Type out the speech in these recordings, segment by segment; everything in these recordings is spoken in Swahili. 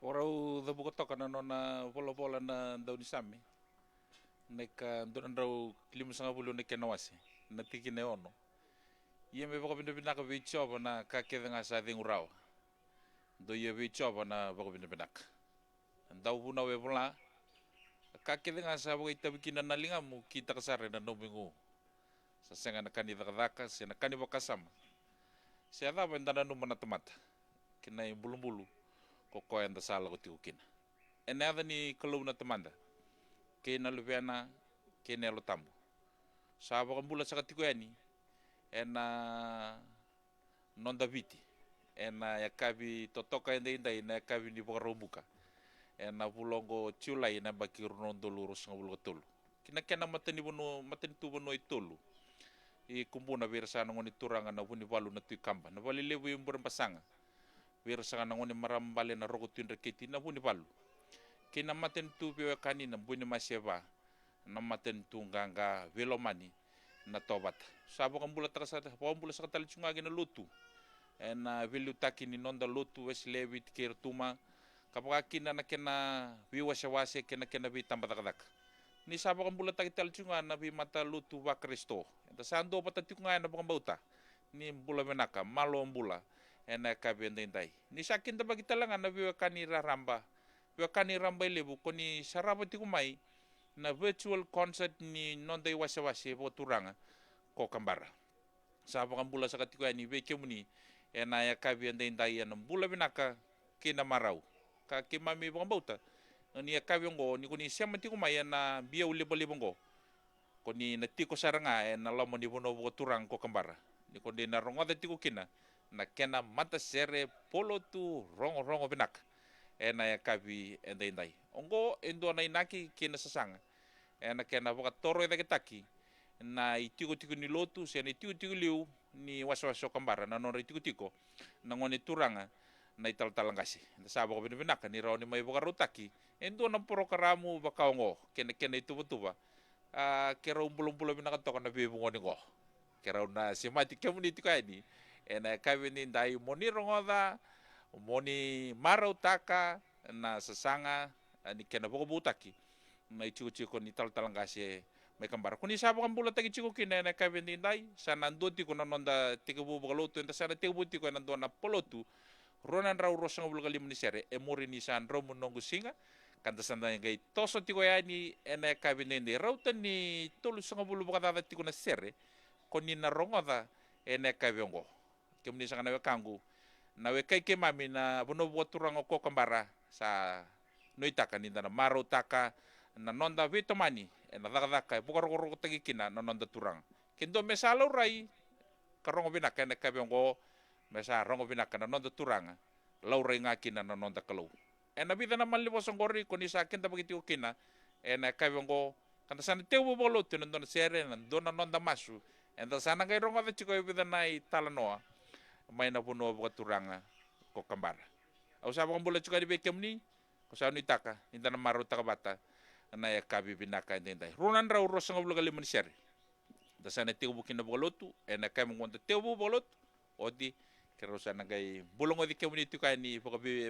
Orau the bukotoka na nona pola na daw ni Sami. Neka doon raw 50 na kenawasi. Na tiki ne ono. Ia me baka binabinaka vichoba na kakeda nga sa ating uraw. Do ia vichoba na baka binabinaka. Daw puna we pula. Kakeda nga sa baka itabikina na lingamu kita kasare na nomingu. Sa senga na kanida kadaka, siya na kaniba kasama. Siya daw benda na numana tamata. Kina yung bulu-bulu. Koko yang dasala ko tikukina. Enada ni kalau na tamanda. Kena lupiana, kena lo tambo. Saba kan bula sa katiko yani. Ena nonda viti. Ena yakabi totoka enda na yakabi ni buka. Ena bulongo ciulai na baki runondo lurus ng bulgo tulu. Kina matani tu bono itulu. I kumbuna birasa ngoni turanga na buni balu na tu kamba. Na bali lebu yung burang pasanga. Wira sa kanang ni marambale na rogo tundra kiti na buni balu. Kina maten tu piwa kanina buni masyeba na maten tu nganga velomani na tobat. Sabo kan bula takasa pawang bula sa katali chungagi na lutu. Na velu taki ni nonda lutu wes levit kir tuma kapag kina na kena viwa syawase kena vi tambatadak. Ni sabo kan bula taki tal chunga na vi mata lutu wa Kristo. Enta sando patati kunga na bangambauta. Ni bula menaka malo bula. Ena kabendendai. Ni sakin ta bagi talangan na biwa kanira ramba. Biwa kanira ramba lebu koni sarabati kumai na virtual concert ni nondai wasa-wasi po turanga ko kambara. Sabo kan bula sa katiko ni beke muni ena ya kabendendai na bula binaka kina marau. Ka kimami bangambauta. Ni ya kabiongo ni koni siamati kumai na biya ulibong-libongo. Koni na tiko saranga na lamo ni bono po turang ko kambara. Ni koni na rongoda tiko kina. Na kena mata sere polo tu rongo benak ena ya kabi endai ongo endo na inaki kena sasanga ena kena boka toro eda ketaki na itigo ni lotu se na itigo liu ni waso kambara na nora itigo na ngone turanga na ital talangasi na sabo ko benak ni raoni mai boka rutaki endo na poro karamu baka ongo kena itu betuba kera umbulo benak to kana be ngone go kera na semati kemuni tikani ena kawini dai moni rongoda moni marautaka na sasanga ni kena boko butaki na ichiku ni talangasi me kambara kuni sabo kan bula tagi chiku kina na kawini dai sanando ti kuna nonda tigabu bolotu enta sana tigabu ti kuna nonda polotu ronan rau rosang bulu kali muni sere emori ni san romu nongu singa kanta sanda ngai toso ti ko yani ena kawini ni rautan ni tolu sanga bulu baka ti kuna sere koni na rongoda ena kawiongo kemuni sanga nawe kangu nawe kai ke mami na bono boturang ko kambara sa noitaka ni na maro taka na nonda vitomani na daka bukar tagi kina na nonda turang kendo mesalo rai karongo binaka na kabiongo mesa rongo binaka na nonda turang lau rai ngakina na nonda kalau na bida na malibos ngori koni sa kenda bagiti kina na kabiongo kanta sana teu bolo tu nonda sere na dona nonda masu enda sana kai rongo chiko bida nai talanoa may na puno buka turanga ko kambara. Au sabang bula chuka di bekem ni, ko sa ni taka, inda na maro taka bata, na ya kabi binaka indai. Ronan ra uros nga bula kaliman seri. Da sana tigo bukin na bolotu, na kay mong tigo bolot, odi kero sa nagay bulong odi kemuni tuka ni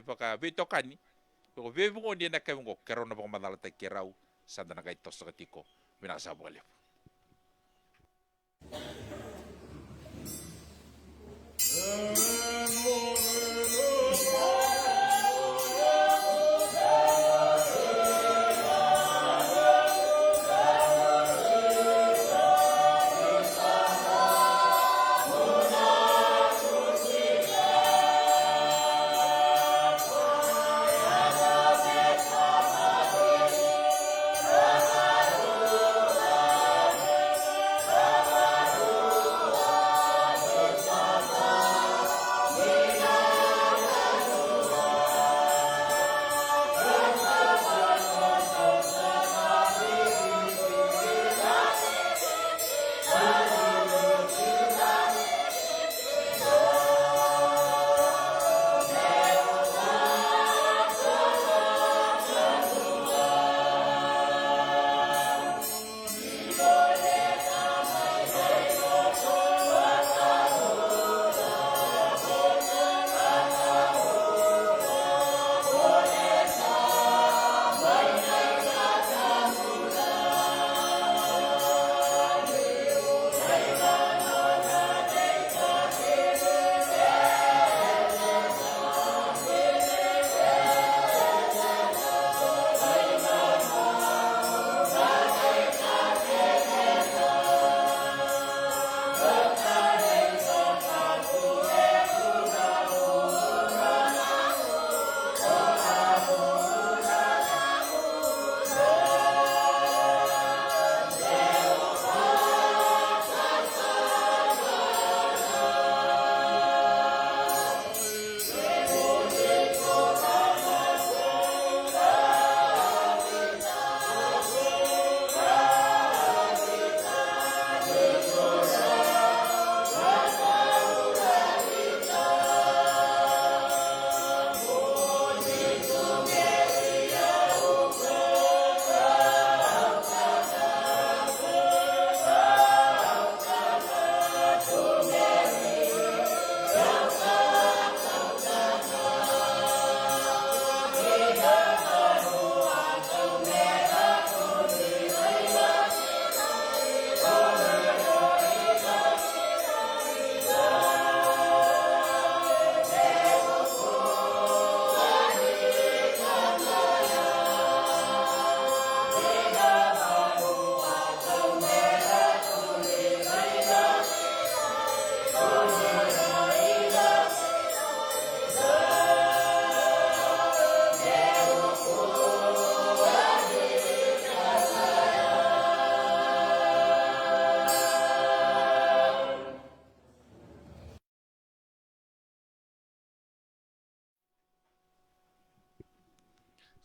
baka bitokani. Ko bebe mo di na kay mong kero na baka madalata kiraw sa da nagay tos katiko binasa bolep. Amen.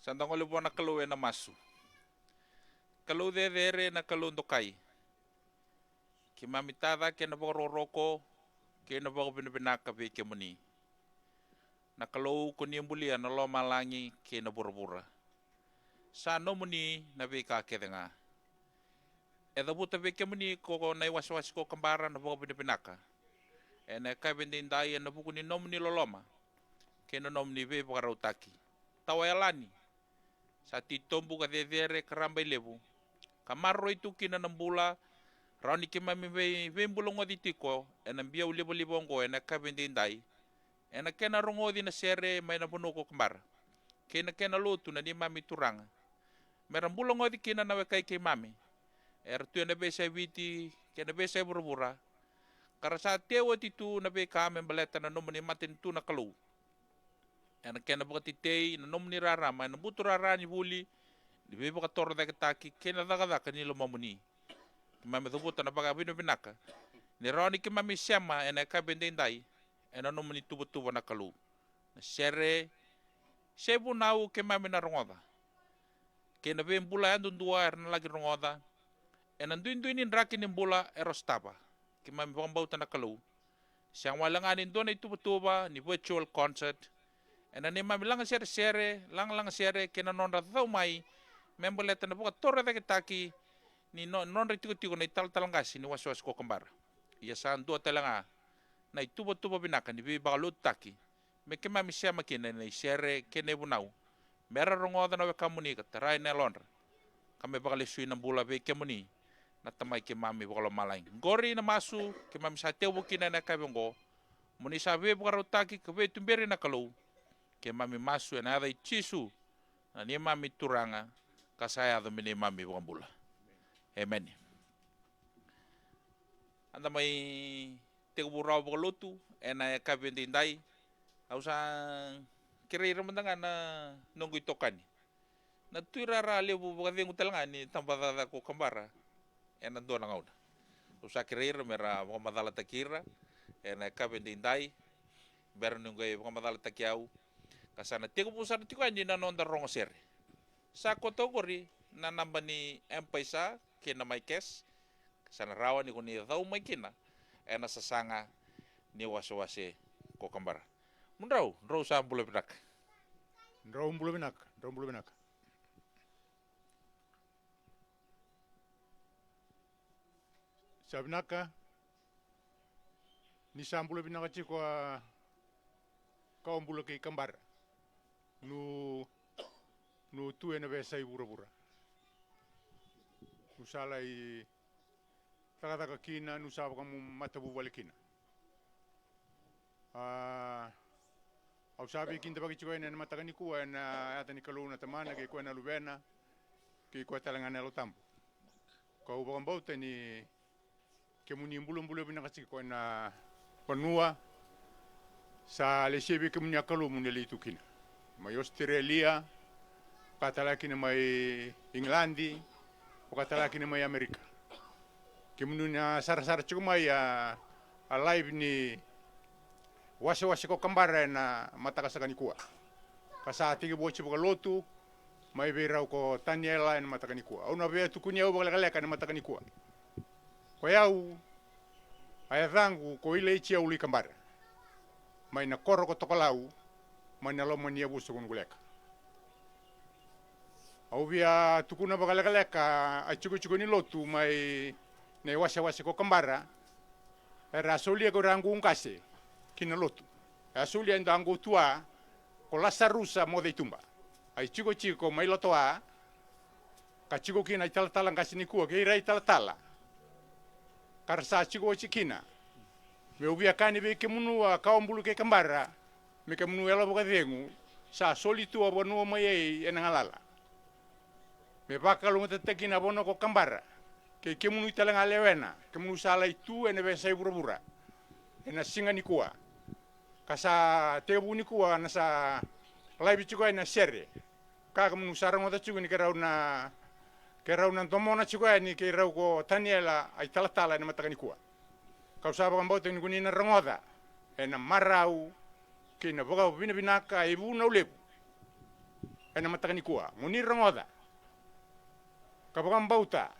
Sandangole po na kalau na masu. Kalau de na kalau ndokai. Ki mamitada ke na roko ke na binabinaka be ke muni. Na kalau kuniambulia na lo malangi ke na bura-bura. Sa no muni na be ka ke nga. Eda buta be ke muni ko na was ko kambara na binabinaka. E na ka bendindai na buku ni nomni loloma. Ke na nomni be pakarautaki. Tawayalani. Sa titombu ka dedere karamba lebu. Kamaro itu kina nambula rauni kimami ve mbulongo di tiko ena bia ulibo libongo ena kabendindai ena kena rongo di na sere mai na bunuko kembar kena lutu na di mami turanga mera mbulongo di kina na wekai ke mami tu na besa viti kena besa burbura karasa tewo titu na be kame baleta na nomni matin tu na kalu ena kena bukati tei na nomni rara mai na butu rara ni buli di bebe ka torda ka taki kena daga ni lo mamuni mami thubuta na baga bino binaka ni roni ki mami sema ena ka bendendai ena no muni tubu na kalu na sere sebu nau ke mami na rongoda ke na be mbula andu dua na lagi rongoda ena duin raki ni mbula erostaba ki mami bambauta na kalu siang walangani dona tuba ni virtual concert ena ni mami langa sere lang sere ke na nonda thau mai membeleta na buka torre da taki ni non ritiko na tal-talangasi ni was ko kembar. Ia saan dua talanga na tubo binaka ni bi bakalut taki. Me ke mami sia makina na sere kene bunau. Mera rongoda na kamuni ka tarai na lonra. Kame bakali sui na bula be kemuni na tamai ke mami bakalo malaing. Gori na masu ke mami sa teu bukina na kabongo. Muni sa be bakalut taki ke be tumberi na kalau. Ke mami masu na ada chisu. Na ni mami turanga kasaya do mini mami bukambula. Amen. Anda mai te burau bolotu ena ka bendindai ausa kira mandanga na nunggu tokani na tuirara lebu bagadengu telangani tambada ko kambara ena dona ngauda usa kira mera madala takira ena ka bendindai ber nunggu madala takiau kasana te pusar tikani na nonda rongosere sa kotogori na nambani empaisa kena mai kes sana rawa ni kuni thau mai kina ena sasanga ni wasawase ko kambara mundrau sa bulu benak ndrou bulu benak sabnaka ni sambulu benak chiko ka ombulu ke kambara nu tu ena besa ibura usala i taka kina nusaba kamu matabu balikina au sabi kinta bagi chiko ena mataka ni kuwa na ata ni kaluna tamana ke kuwa na lubena ke kuwa talangana lo tambo kau bakam bauta ni ke muni mbulu bina kasi kuwa na panua sa lesebi ke muni akalu muni litu kina mai Australia katalaki na mai Englandi o katalaki na mai Amerika. Kemudian sar-sar cuma ya live ni wase ko kambara na mata kasagani kuah. Kasati ke boci buka lotu mai berau ko Daniela na mata kani kuah. Au na be tu kunya buka leka na mata kani kuah. Ko yau ayathangu ko ile ichi uli kambara. Mai na koro ko tokolau mai na lomo ni abu sugun guleka. Au via tukuna bagaleka a chuku ni lotu mai ne wase ko kambara era solia ko rangu ngase kina lotu a solia ndango tua ko lasa rusa mo de tumba ai chiko mai lotoa ka chiko kina tala ngasi ni ku ke rai tala karsa chiko chikina me ubia kani be ke munu ka ombulu ke kambara me ke munu ela boka dengu sa solitu abono mai ena ngalala me bakalu ngetekina bono ko kambara ke munu talanga lewena ke munu sala itu ene be sai bura ena singa ni kuwa kasa tebu ni kuwa na sa live chiko ena sere ka munu sarang ota chiko ni kerauna tomona chiko ni ke rau ko Daniela ai tala ena mataka ni kuwa kau saba kambote ni kunina rangoda ena marau ke na boga binaka ibu na ulebu ena matakani kua nguni rongoda kabakam bauta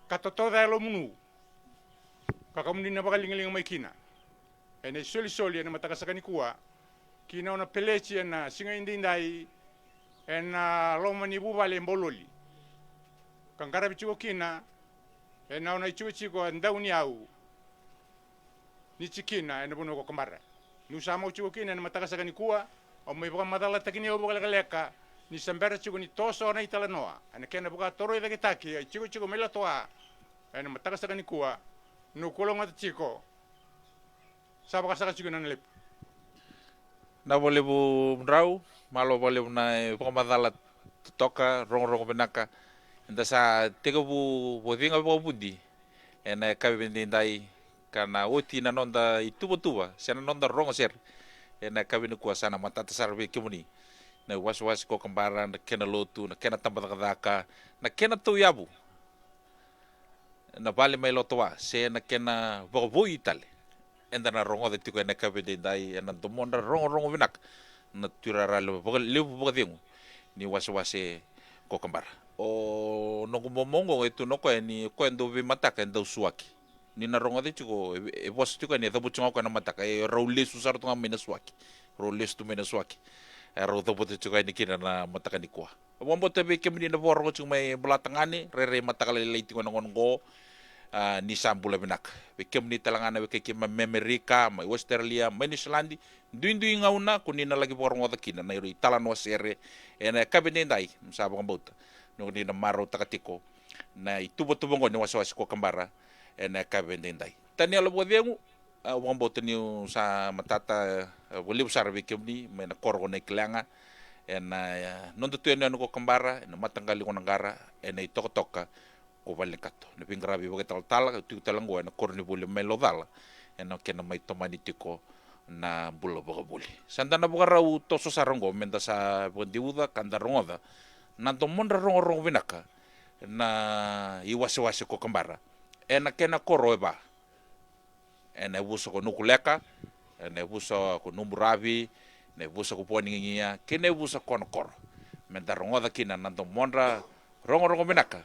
katotoda lo munu kakamuni na bakalingalinga mai kina ena soli ena matakasakani kua kina ona peleci ena singa indindai ena lomani bubale mbololi kangara bichuko kina ena ona ichuko ndauni au ni cikina ena bono ko kambara nusama uchuko kina ena matakasakani kua o mai baka madala takini o baka leka ni sambera chuko ni toso na itala noa ena kena baka toro ida kitaki chuko mela toa ena matakasakani kua no kolonga chiko sabaka saka chuko na lep na boleh bu mrau malo boleh na pakamadala toka rong benaka enda sa tega bu bodinga bu budi ena kabe ndai kana oti na nonda ituba sana nonda rong ser ena kabe ni kuasa na matata sarbe kemuni na was ko kembara na kena lotu na kena tambah kadaka na kena tu yabu na bale mai lotoa se na kena bobo itale enda na rongo de tiko na kabe ndai ena domonda rongo benak na turara le bogadingu ni waswase ko kembara o no momongo itu no ko ni ko endo be mataka endo suaki ni na rongo de tiko e bos tiko ni dabu chunga ko na mataka e roule susar to ngam suaki roule stu mena suaki e ro dabu tiko ni kina na mataka ni kwa bombo tebe kemni na borgo chunga mai belatangani rere mataka le tiko ngongo ni sambula benak be kemni talangana be ke Amerika mai Australia mai New Zealand duindu ngauna kunina lagi borong oda kina na iri talano sere ena kabene ndai msaba kambauta no ni na maro takatiko na itubo tubongo ni wasawasi ko kambara ena kabene ndai tani alo bodengu wambauta ni sa matata boleh usar be kemni mai na korgo na klanga ena non tu ena ko kambara ena matangali ko nangara ena itoka ko valekato na pingrabi boge tal tu talango ena korni bule melodala ena kena mai tomani tiko na bula buli sandana bugarau toso sarongo menda sa bondiuda kandarongoda na tomonda rongo vinaka na iwase ko kambara ena kena koro eba ena buso ko nukuleka ena buso ko numuravi ena buso ko poningia kene buso kono koro menda rongoda kina na tomonda rongo vinaka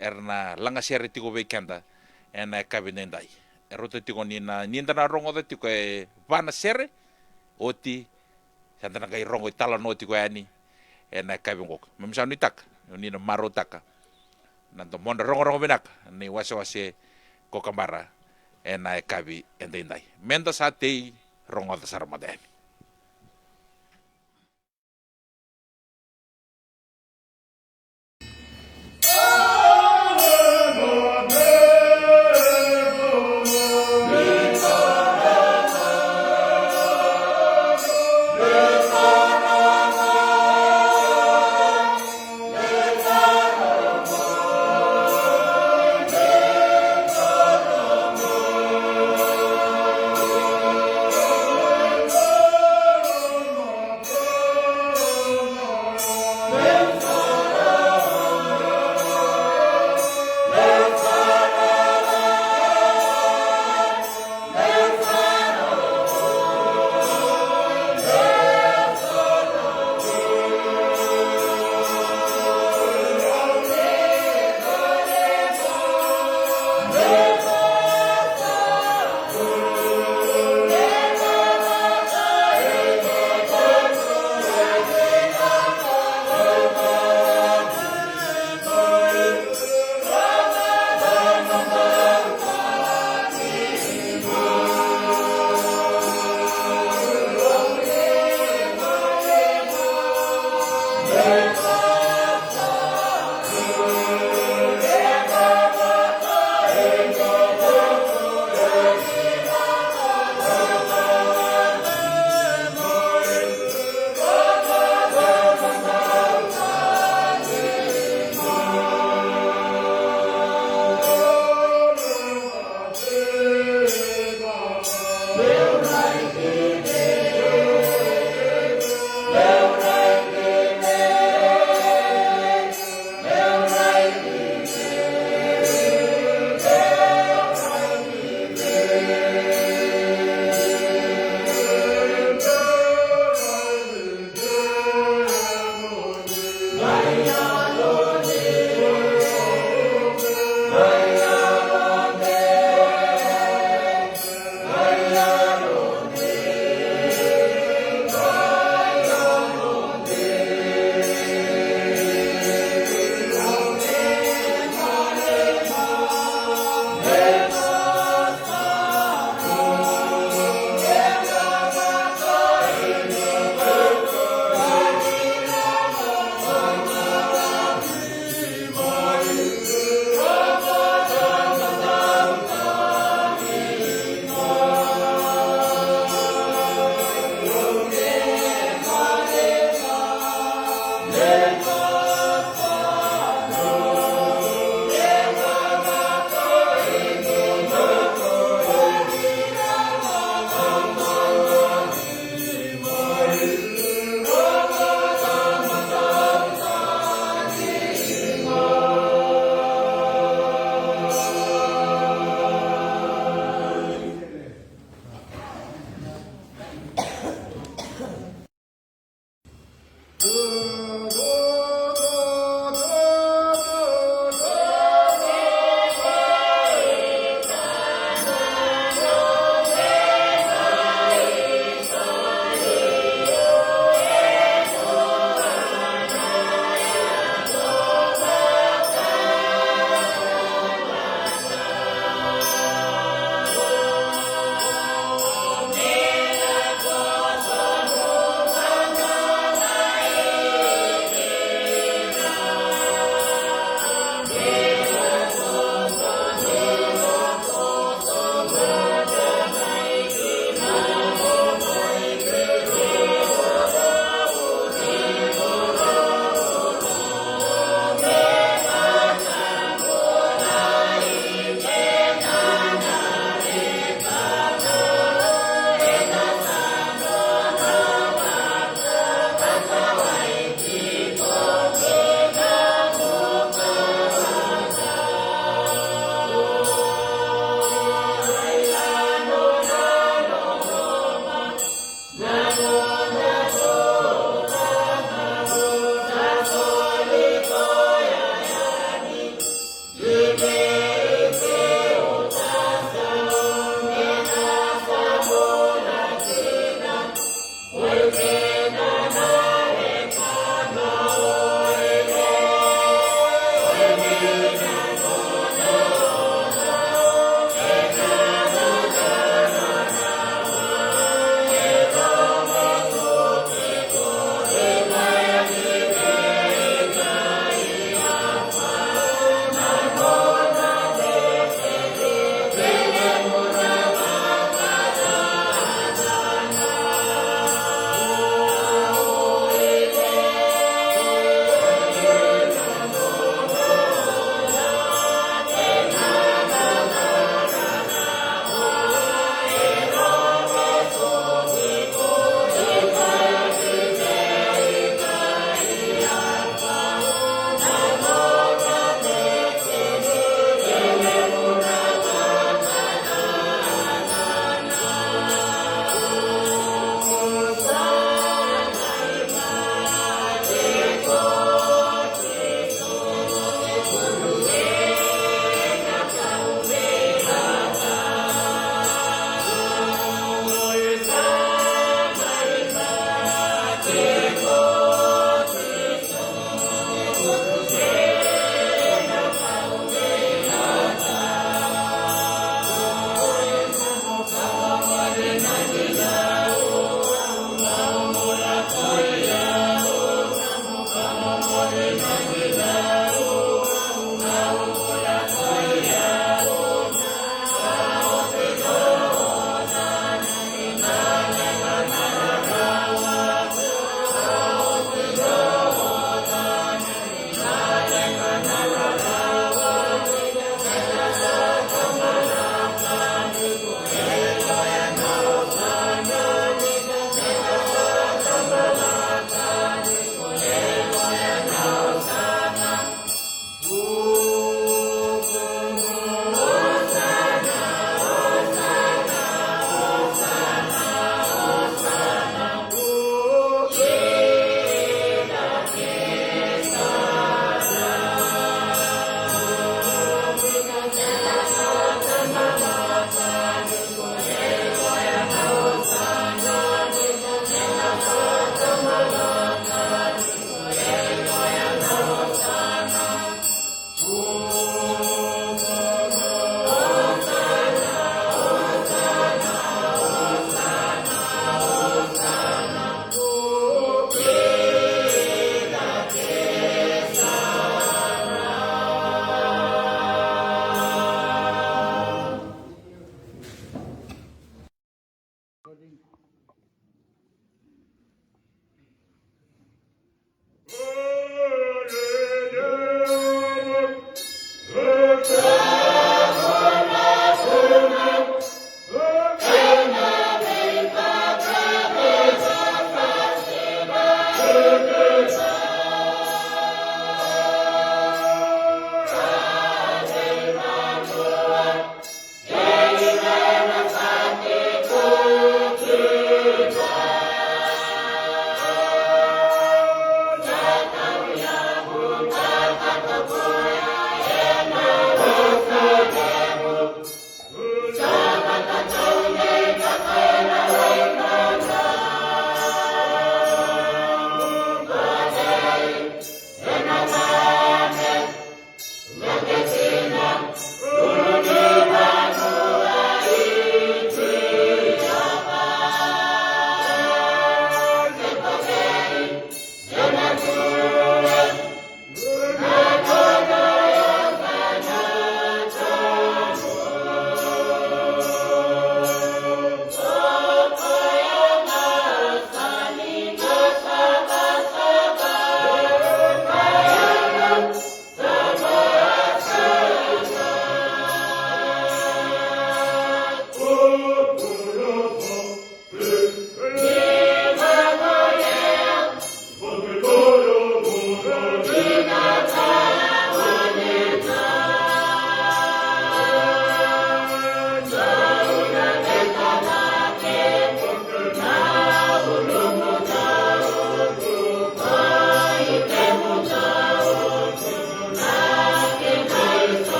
erna langa sere tiko bekanda ena kabinendai eroto tiko nina na rongo de tiko e vana sere oti sandana kai rongo itala no tiko ani ena kabingok memsanu tak nina maro taka nanto monda rongo benak ni wase ko kambara ena kabi endendai menda sate rongo de sarmadani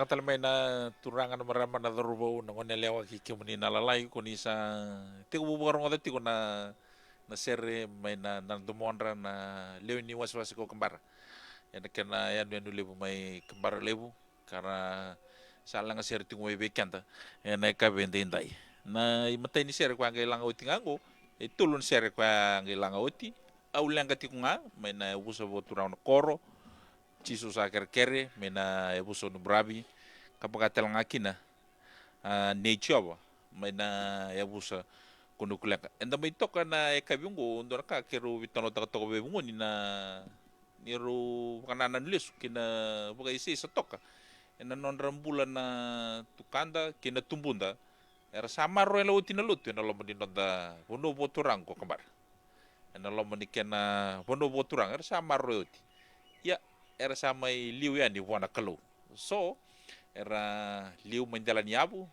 tal mai na turangan marama na darubo na ngone lewa ki kemuni na lalai ko ni sa te ko bubar ngoda ti ko na sere mai na dumonra na lew ni was ko kembar ya kena ya nu lebu mai kembar lebu karena salang sere ti mo be kanta ya na ka bende indai na imatay ni sere kwa ngilang oti ngango tulun sere kwa ngilang oti au langa ti kunga mai na usa bo turang koro ciso sa kere mena ebuso no brabi kapagatel ngakina nature mai na ebusa kuno kulaka enda mai toka na ekabingo ndora ka kero vitono taka toka bebungo ni na niru kanana nulis kina buka isi sa toka ena non rambulan na tukanda kina tumbunda era samaro ela utina lutu ena lomo dinonda bono boturang ko kambar ena lomo ni kena bono boturang era samaro uti ya era samai liu ya ni wana kalau so era liu menjalani abu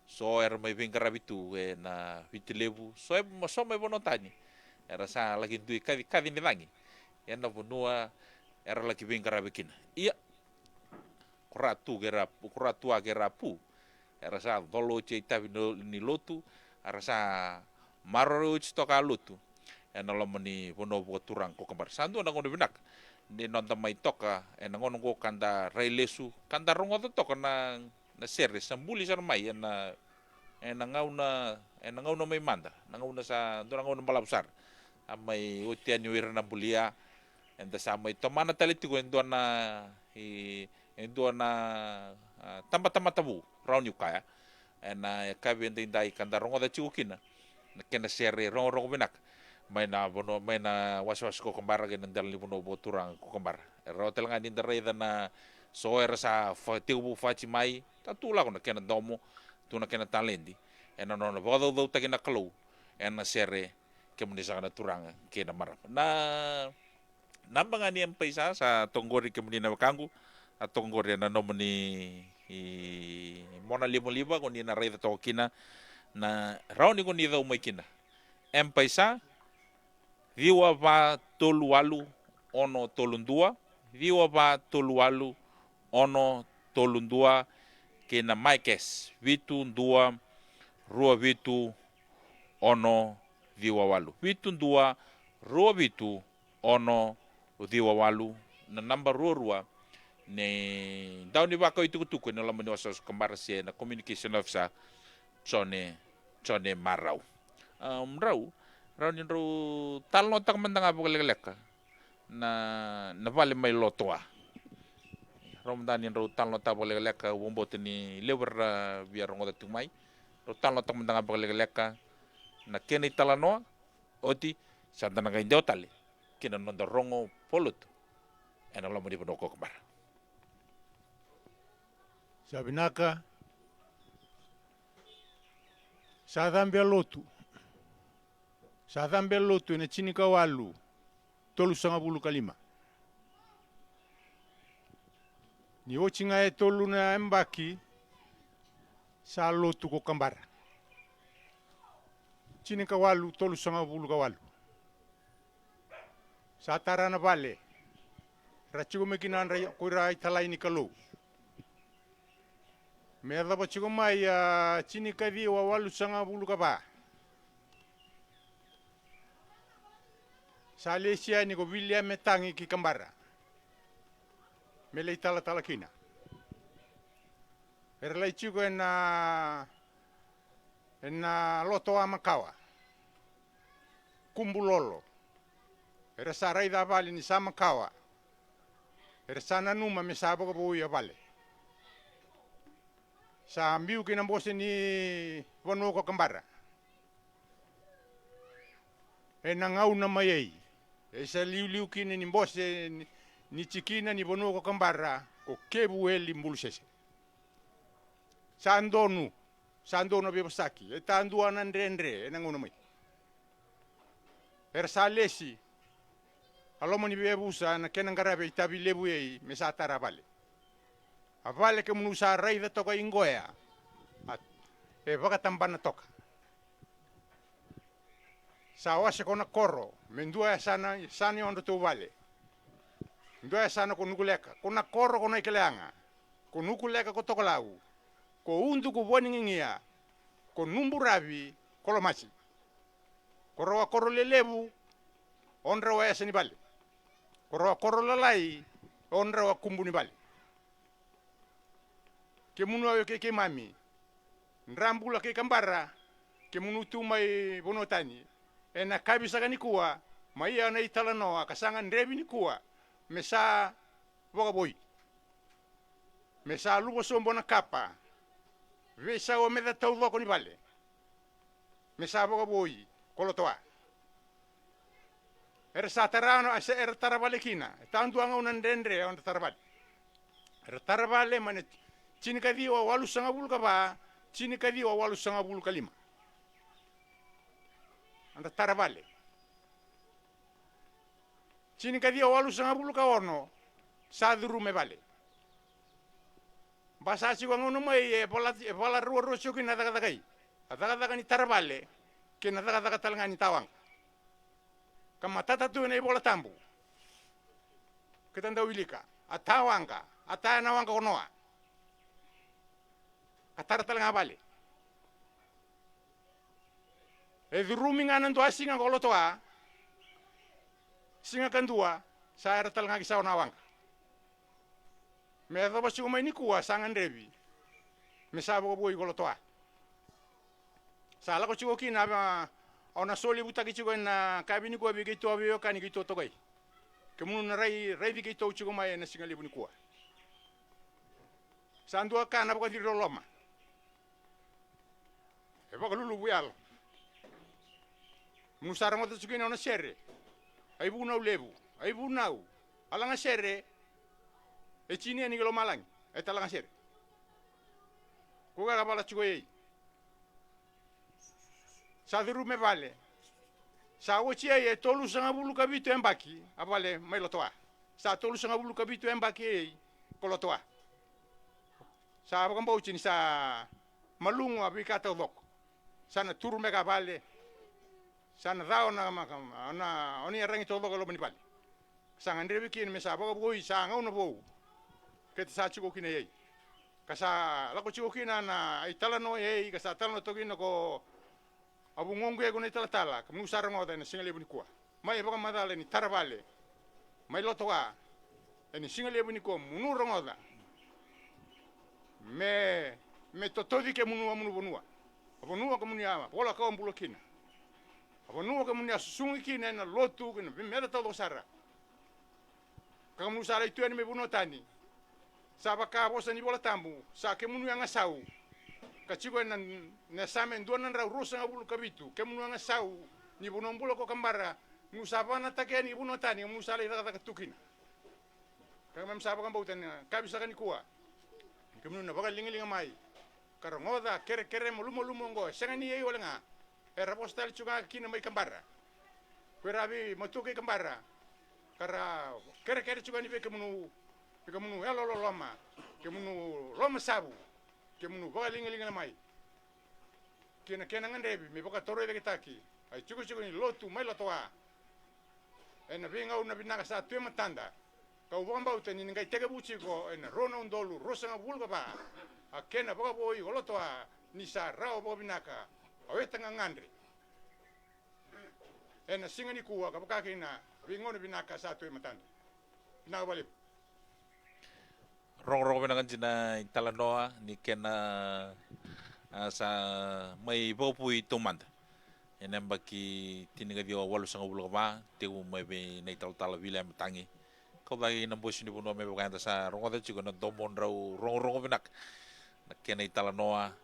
so era mai bengarabitu na vitilebu so mai bonotani era sa lagi dui kavi ni langi ena bonua era lagi bengarabikina iya kuratu agerapu era sa dolo ceita ni lotu era sa maroro toka lotu ena lomoni bono boturang ko kambar sandu na ngono binak ni nonton mai toka ena ngono go kanda railesu kanda rongo toka na sere sambuli sar mai ena ngauna mai manda na ngauna sa dora ngauna balabsar amai utian yuir na bulia enda sa mai tomana talitigo endona tamba tabu raun yukaya ena kabe ndai kanda rongo da chukina na kena sere rongo binak mai na was ko kembar gen ndal ni bono boturang ko kembar rotel ngani ndare na so era sa tiu faci mai tatula kono kena domo tuna kena talendi ena no bodo do takina kalo ena sere kemuni sa na turanga kena marap na nambangani em paisa sa tonggori kemuni na kangu atonggori na nomoni mona liba ko ni na reda tokina na rauni ko ni do mai kina em paisa viwa va tolualu ono tolundua viwa va tolualu ono tolundua ke na maikes vitu ndua rua vitu ono viwa walu vitu ndua rua vitu ono viwa walu na namba rua ne dauni baka itu tuku ne lamani wasos kembar sie na communication officer chone marau rau talno tak mandang abu leka na vale mai lotoa romdan rau talno tak leka wombo tini lewer biar ngoda tumai rau talno tak mandang abu leka na kene talano oti santana ga indotale kena nonda rongo polut ena lomo di penoko kembar sabinaka Sadambe lotu ina chini kawalu tolu sanga bulu kalima. Ni ochinga tolu na embaki sa lotu ko kambara. Chini kawalu tolu sanga bulu kawalu. Sa tarana vale. Rachigo mekinan raya kuira italai ni kalau. Merda bachigo mai chini kavi wawalu sanga bulu kaba. Salesia ni ko William metangi ki kambara. Mele tala kina. Erlai chico ena loto amakawa. Kumbulolo. Era sarai da vale ni samakawa. Era sana numa me sabo ko buia vale. Sa ambiu kina mbose ni wano ko kambara. Ena ngau na mayei. Esa liu kini ni mbose ni chikina ni bono ko kambara ko kebu eli mbulsese. Sandono bebasaki. Eta anduana ndrendre ena ngono mai. Ersalesi. Alomo ni bebusa na kena ngarabe itabi lebu ei mesatara vale. Avale ke munusa raida toka ingoya. E baka tambana toka. Sawase kona koro, mendua sana ondo tu vale. Ndua sana ko nuguleka, kona koro kona ikeleanga. ko nuku leka ko tokolau, ko undu ko woningia, ko numbu rabi, ko lomasi. Ko rawa koro lelebu, on rawa esani bali. Ko rawa koro lalai, on rawa kumbu ni bali. Ke munu ayo ke mami, nrambula ke kambara, ke munu tu mai bonotani, ena kabisa gani kuwa, mai ana itala noa, kasanga nrebi ni kuwa, mesa boga boy. Mesa lupo sombo na kapa, vesa o meda tau loko ni bale. Mesa boga boy, kolotoa. Era sa tarano asa era tarabale kina, tantu anga unan dendre on tarabale. Era tarabale mane chini kadi wa walu sanga bulu kaba, chini kadi wa walu sanga bulu kalima. Anda tarabale. Chini kadi wa walu sanga bulu kawono, sa duru me bale. Basa si wangono mai bola ruo sio kina daga dagai. Daga ni tarabale, kina daga talanga ni tawang. Kama tata tu ne bola tambu. Ketanda wilika, atawanga, atana wanga konoa. Katara talanga bale. E durumi nganan to asinga kolotoa. Singa kandua, sa era talanga kisau nawanga. Me daba sigo mai ni kuwa sangan rebi. Me sabo boi kolotoa. Sala ko sigo kina ba ona soli buta ki sigo na kabini ko bi gitu abi kani gitu to kai. Kemun na rai bi gitu sigo mai na singa libu ni kuwa. Sandua kana ko diro loma. E ba lulu buyal. Musara mo to sigo na sere. Ai bu na lebu. Ai bu nau. Alanga sere. E chini ni gelo malang, e talanga sere. Kuga kapala chigo yei. Sa diru me vale. Sa wochia ye tolu sanga bulu kabitu embaki, avale mai lotoa. Sa tolu sanga bulu kabitu embaki yei, kolotoa. Sa abang bau chini sa malungu abikata lok. Sana turu mega vale. Sana dao na oni rangi to lok lo manipali. Sanga ndrebi kin me sa abang boi sanga una bou. Kete sa chigo kina yei. Kasa lako chigo kina na itala no yei, kasa tala no tokina ko abu ngongu ego na itala tala, kamu usara ngoda na singa lebu ni kuwa. Mai baka madale ni tarabale. Mai lotoa. Ni singa lebu ni kuwa munura ngoda. Me totodi ke munua bonua. Bonua ke munia, pola ka ombulo kina. Bonua ke munia sungi kina na lotu kina, mera talo sara. Kamu usara itu ni me buno tani. Saba ka bosa ni bola tambu, sa ke munu yang asau. Ka chigo na samen duan ra rusa ngabulu kabitu, ke munu yang asau ni buno mbulo ko kambara, nu saba na take ni buno tani, mu sale daga tukina. Ka mem saba kan bautan ka bisa kan kuwa. Ke munu na bagal lingi mai. Karo ngoda kere mo ngo, sanga ni yei wala nga. Era postal chuga kina mai kambara. Kwerabi matuke kambara. Kara kere chuga ni be ke munu elo loma, ke munu loma sabu, ke munu baga linga mai. Kena ngandebi, me baka toro de kitaki. Ai chuko ni lotu mai lotoa. Ena vinga una binaga sa tu matanda. Ka ubamba utani ngai tega buchi ko ena rona undolu, rosa nga bulga ba. Akena baka boi lotoa ni sa rao bo binaka. Aweta ngandre. Ena singa ni kuwa ka baka kina vinga una binaka sa tu matanda. Binaga balik. Rong benangan jina itala noa ni kena sa mai bopui tomanda. Enem baki tiniga dio walu sanga bulu ba tegu mai be nei tala vila matangi. Kau bagi na bosi ni buno me bakanta sa rongoda chigo na domon rau rong benak. Na kena itala noa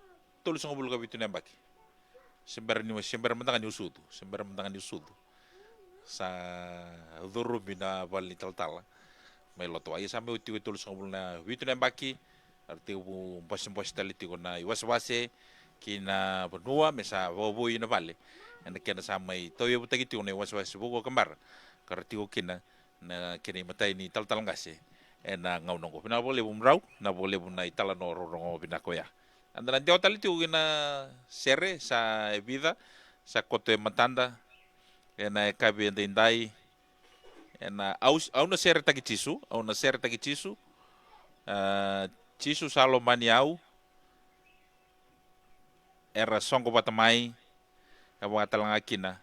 tolu sanga bulu kabitu nem baki. Sembar mantangan usudu, sembar mantangan usudu. Sa duru bina bali tala. Mai loto ai sampai uti tulus ngobul na witu na baki arti bu bos tali ti na iwas-wase kina benua mesa bobo ina vale anda kena samai toyo butagi ti na iwas-wase bogo kembar karti kina na kini matai ni tal ngase ena ngau nongo pina boleh bumrau na boleh buna itala no rongo bina koya anda nanti tali ti na sere sa vida sa kote matanda ena kabi ndai ena au na sere takichisu Cisu salo maniau, era songo patamai, e mga talanga kina.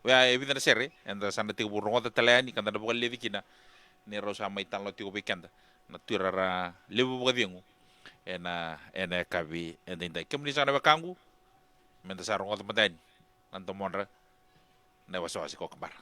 Wea evita na sere, enda sana tigo burungo tataleani, kanta na buka levi kina, ni rosa mai tanlo tigo bekenda. Na tuirara lebu buka diengu, ena kabi, enda inda. Kemuni sana bakangu, menta sarungo tamatani, nanto monra, na wasawasi ko kembara.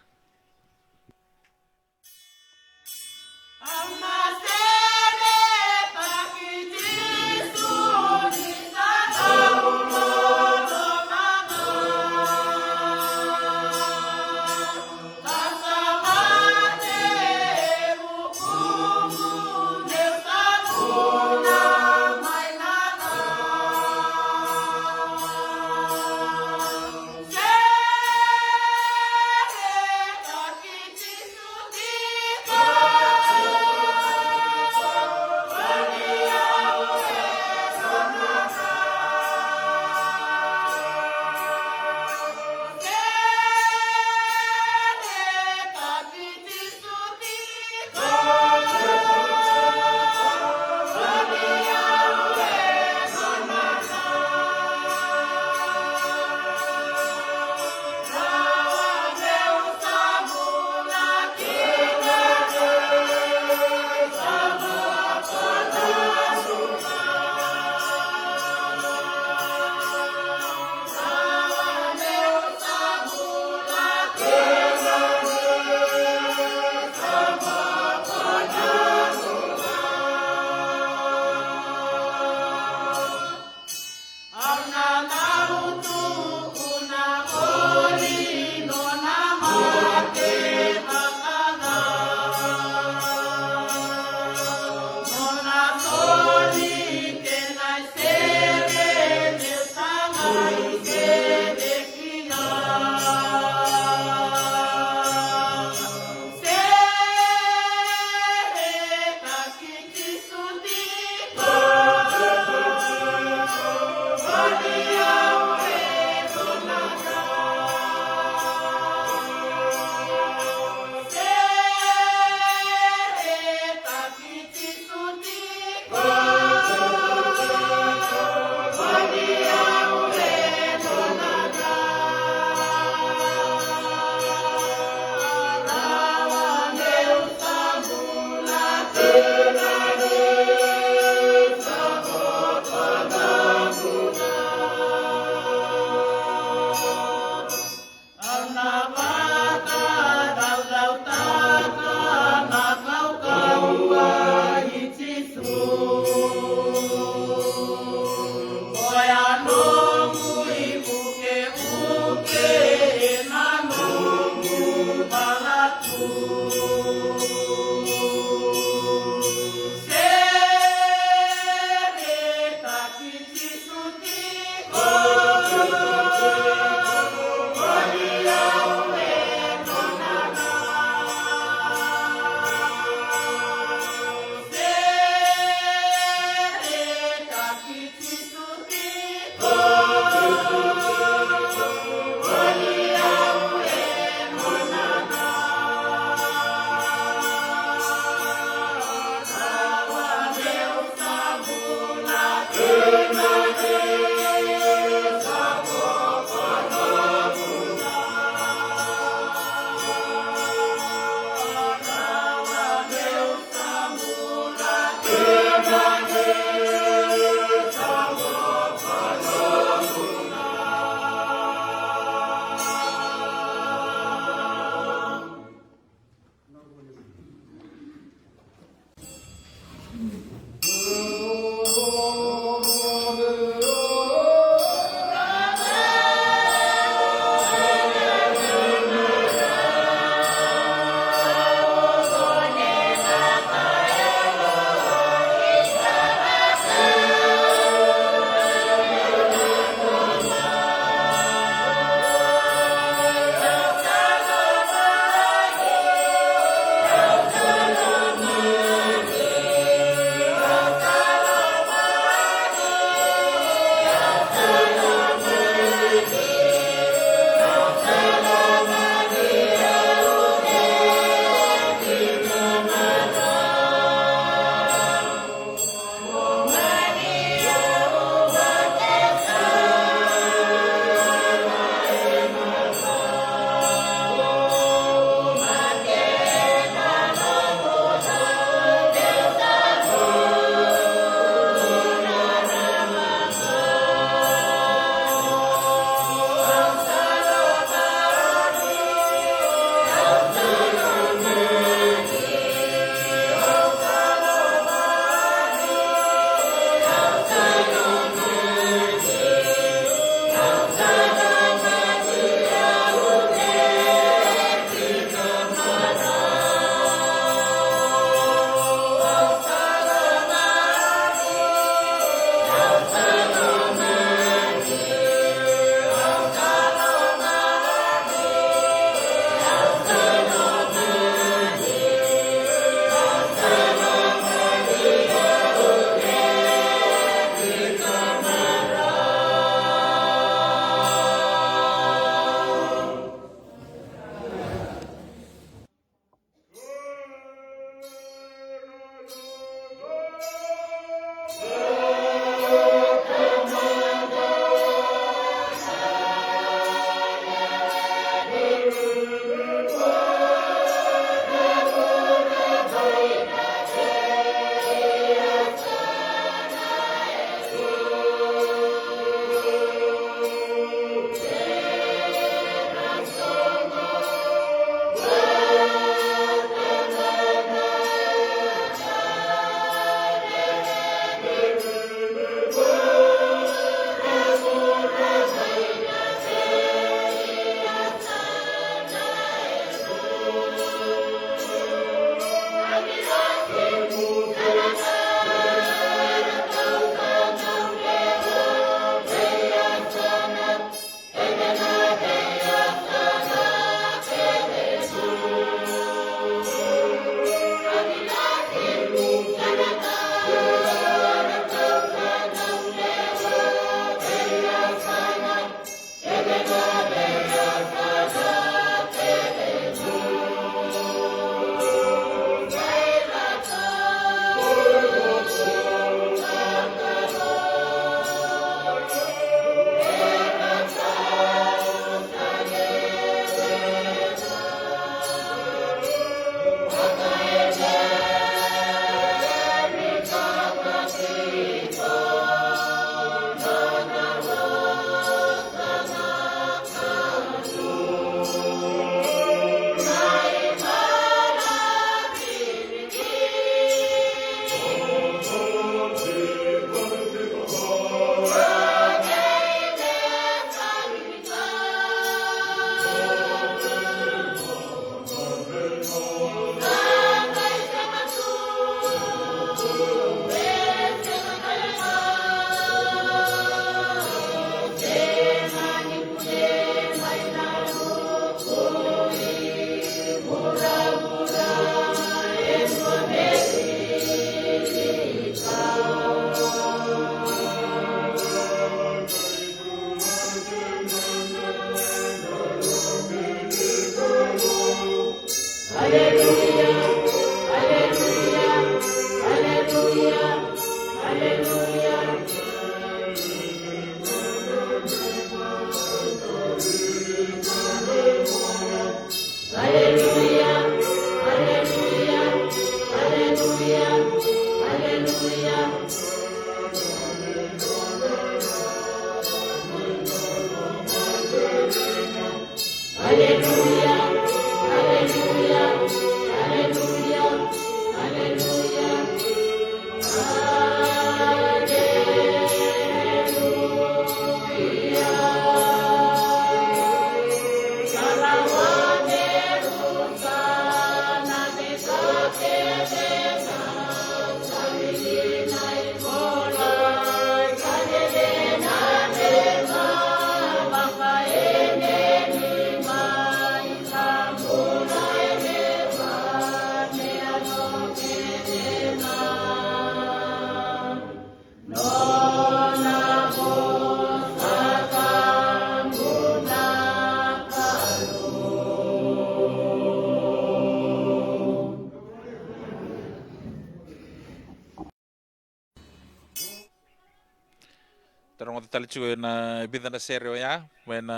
rongo tali chigo na bida na serio ya na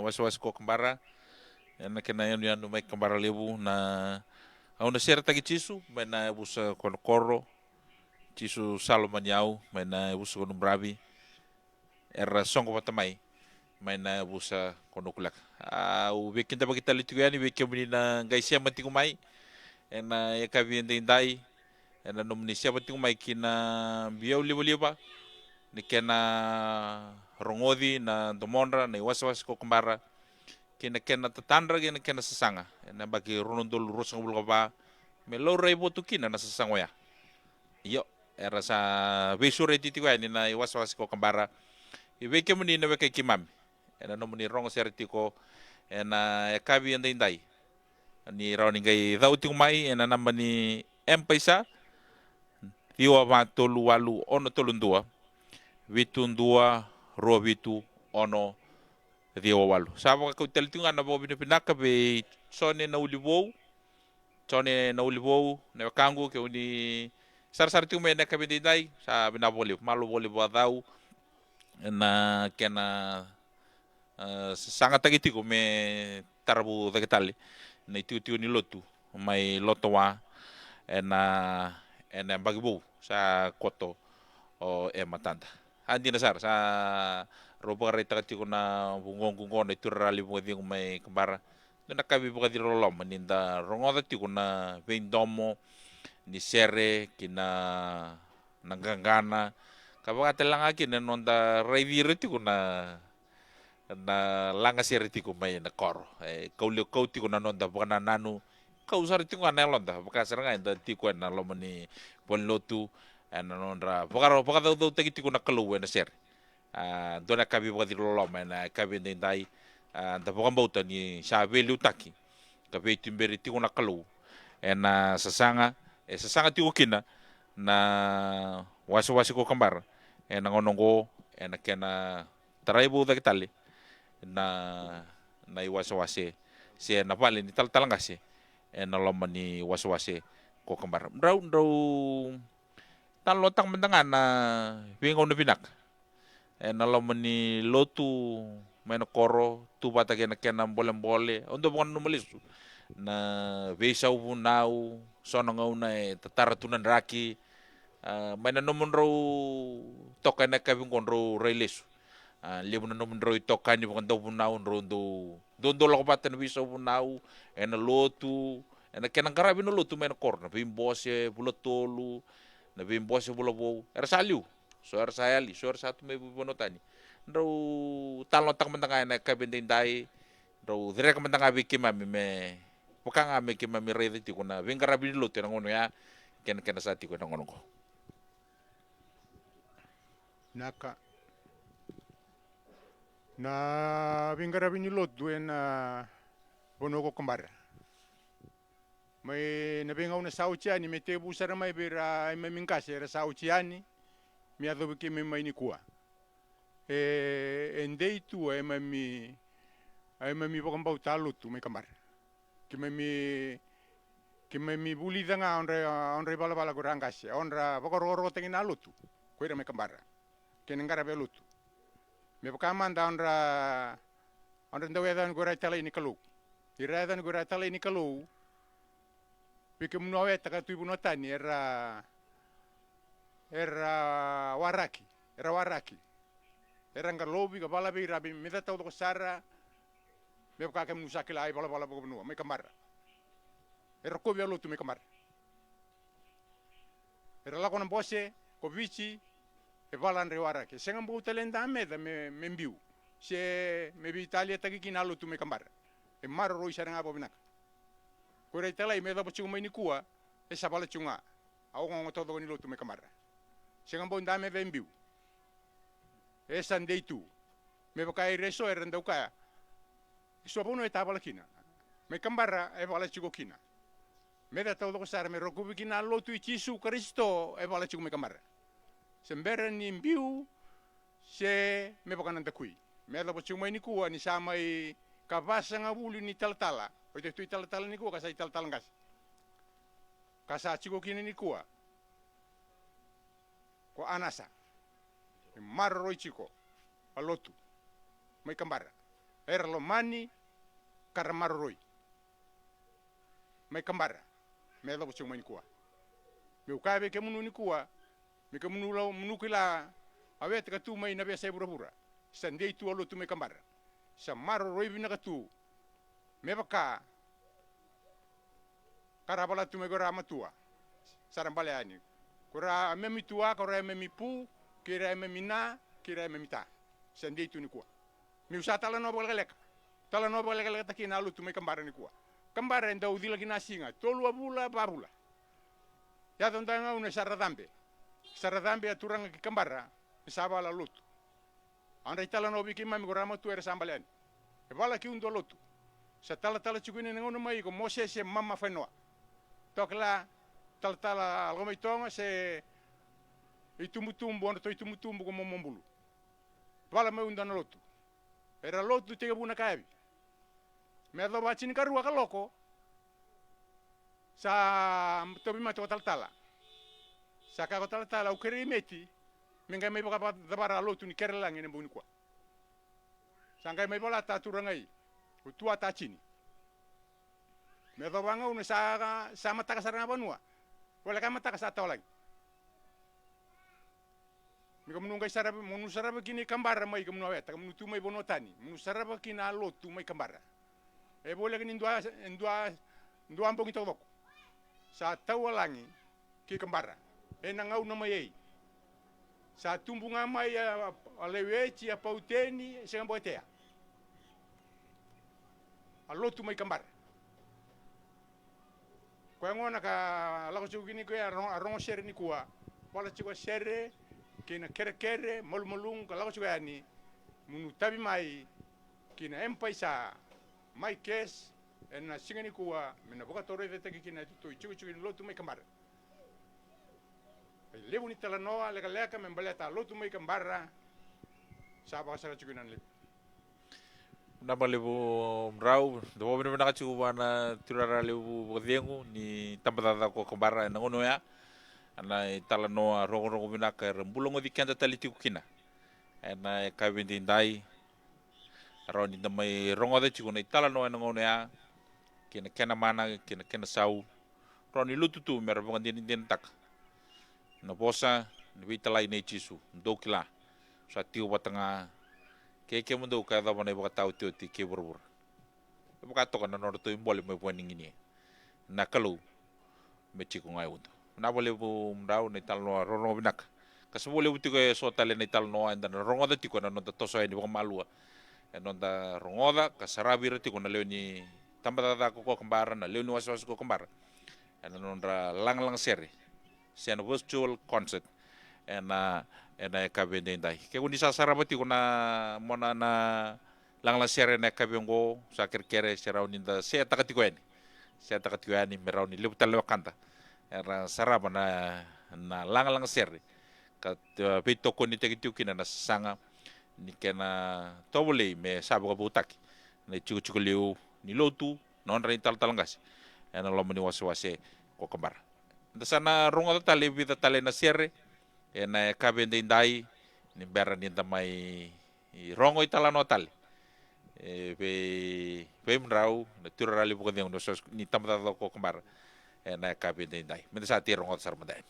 was ko kembara na kena yang mai kembara lebu na au na ser tagi chisu na busa koro chisu Salomon yau na busa kono bravi era songo patamai na busa kono kulak au wekinda bagi tali chigo yani wekemuni na gaisia mantingu mai na kavi ndai na nomni siapa tingu mai kina biau liba ni kena rongodi na domonra na was ko kembara kena tatandra kena sesanga na bagi ronondol rosang bulga me lo rebo tu kina na sesanga ya yo era sa besure titi wa ni na was ko kembara ibe ke muni na weke kimam na no muni rongo sertiko na kabi ndai ni rawni ngai dauti mai na namani empaisa Iwa va tolu walu ono tolundua vitundua ro vitu ono dio walu sabo ka teltunga na bobi pinaka be sone na ulibou na kangu ke uni sar tu me na kabidi dai sa bina boli malu boli badau na kena sangat tagiti ko me tarbu dagetali na tiu ni lotu mai lotowa ena bagibu sa koto o matanda andi nasar sa roba reta tiko na bungong na turali mo dingo mai kembara na kabi buka di rolom maninda rongoda tiko na vendomo ni sere kina nanggangana kabaga telang aki na nonda raivire tiko na langa sere tiko mai na koro kau tiko na nonda bukan nanu kau sar tiko na londa buka seranga inda tiko na lomani lotu ana nondra buka do tagi tiko na kalu na ser dona kabi buka di rolom na kabi ndai da bukan bauta ni sa velu taki kabe timberi tiko na kalu na sesanga tiko kina na wasi ko kambar na ngonongo na kena traibu da kitali na iwasi si na pali ni tal ngasi na lomani wasi ko kambar ndau tan lotang mendengan na bingo na binak na lomani lotu mena koro tu bata kena boleh ondo bukan numalisu na vesa ubunau sono ngauna tatara tunan raki maina nomon ro toka na kabing konro reilesu libu na nomon ro toka ni bukan do bunau rondo dondo lokobatan vesa ubunau ena lotu ena kena garabi no lotu maina kor na bimbose bulatolu na bimbose bulabo ersaliu so satu me bonotani ro talon tak mentanga na kabindai ro direk mentanga bikimami me Pukang ame kima mirede tiko na vengara bilo te ngono ya ken sa tiko na ngono ko naka na vengara binilo duena bonoko kembara mai na venga una sauciani me tebu sara mai bera mai mingkase era sauciani mi ado ke me mai ni kua endei tu ai mai mi bokam bau talu tu me kembara kima mi buli danga onre bala ko rangasi onra bokoro tengina lutu kuira me kembara kenengara be lutu me bokamanda onra ndawe dan gora tala ini kalu iradan gora tala ini kalu bikem nowe taka tu bunotani era waraki era ngalobi ka bala be rabi meta tau ko sara me ka musakila ai bala ko benua me kamar era ko bialo tu me kamar era la kono bose ko bici e bala andre waraki senga mbu talenda me membiu se me bi Italia tagi kinalo tu me kamar e maro roi saranga bobinak ko re tala me da bochu me ni kuwa e sabala chunga au ngo todo ni lo tu me kamar senga mbu ndame membiu e sandei tu me bakai reso era ndau kaya so bono e tabala kina me kambara e bala chigo kina me da tau sar me roku kina lo tu Yesu Kristo e bala chigo me kambara sembere ni mbiu se me bakana takui me da bochu mai ni kuwa ni samai kavasa ngabuli ni taltala o te tu taltala ni kuwa kasai taltala ngas kasa chigo kina ni kuwa ko anasa marro chiko alotu mai kambara era lo mani karamaroroi mai kambara me lo bocung mai kuwa me ukabe ke munu ni kuwa me ke munu lo munu kila awet ka tu mai na biasa pura-pura sandei tu alotu mai kambara sa maroroi bina ka tu me baka karabala tu me gora matua saram baleani kura memi tua kura memi pu kira memi na kira memi ta sandei tu ni kuwa mi usa tala no bolek tala no bolek takina alotu mai kambara ni kuwa kambara enda udila kina singa tolu abula babula ya tondanga una saradambe aturanga ki kambara saba la lutu anda itala no biki mami gorama tu era sambaleani e bala ki undo lutu sa tala chukuni ngono mai ko mose se mama fenoa tokla tala algo mai tonga se itumutumbo ono to itumutumbo ko momombulu bala mai unda no lutu era lutu te buna kabi me do bacini karua ka loko sa tobi ma to tala sa ka tala ukeri meti menga mai baka dabara lotu ni kerlang ene buni kwa sangai mai bola ta turangai utua ta chini me do banga una sa mata ka saranga banua wala ka mata ka sa tawlang mi ka munungai saraba munu saraba kini kambara mai ka munawet ka munu tu mai bonotani munu saraba kina lotu mai kambara e boleh kini dua ambong itu bok sa tawalangi ki kambara e nangau nama yei sa tumbunga mai aleweci pauteni senga botea alotu mai kambara ko ngona ka lako chugini ko arong sere ni kuwa wala chiko sere kina kere molmolung ka lako chugani munu tabi mai kina empaisa mai kes na singani kuwa mena boka tore vete kina tu chuchu lotu mai kambara lebu ni tala noa leka membaleta lotu mai kambara saba sara chukunan lebu naba lebu mrau do bene bena kachu wana turara lebu bodengu ni tambata ko kambara na ngono ya ana tala noa rongo bena ka rembulongo di kanda taliti kina na ka bindi ndai roni na mai rongo de chikuna tala noa na ngono ya kena mana kena sau roni lututu mer bonga din tak na bosa ni vitalai nei chisu ndokila sa tiu batanga ke mundo ka da bone boka tau tiu ti ke burbur boka to kana no to imbole me poning ini na kalu me chiku ngai undo na bole bu mrau ni tal no rono binak ka so bole buti ko so tale ni tal no anda rongo da ti ko na no to so ni boka malua no da rongoda ka sarabi reti ko na leoni tambata ko kembara na leoni was ko kembara no ndra lang seri sen virtual concert ena kabende ndai ke undi sa sarabati kuna mona na lang seri na kabengo sakir kere serau ninda se takati ko ni merau ni lebutal wakanta era saraba na lang seri ka pito ko ni tekitu kina na sanga ni kena tobole me sabo butaki na chuku liu ni lotu non rin tal ngas ena lo meni wase ko kembar sana rungo tali vida tali na sierre ena kabende ndai ni berra ni tamai rongo itala no tali be mrau na turali bukan yang dosos ni tamata ko kembar ena kabende ndai mensa ti rongo sarmadai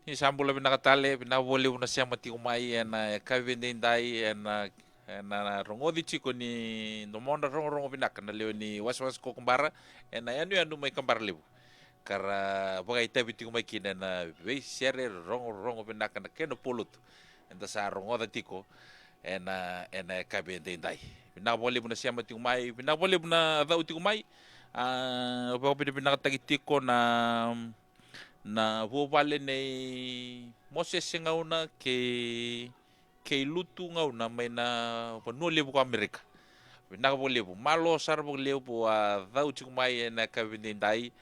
Ni sambula pinakatale pinavoli una siama ti umai ena kavendendai ena rongodi chiko ni nomonda rongo pinaka na leo ni was ko kembara ena anu mai kembara lebu kara bagai tabi ti umai kina na vei sere rongo pinaka na keno polut enta sa rongoda tiko ena kavendendai pinavoli una siama ti umai pinavoli una dau ti umai bagai pinakatagi tiko na vovale nei Moses ngauna ke lutu ngauna mai na panua lebu ko Amerika. Vinaka bo lebu malo sar bo lebu a dau chiku mai na ka vindai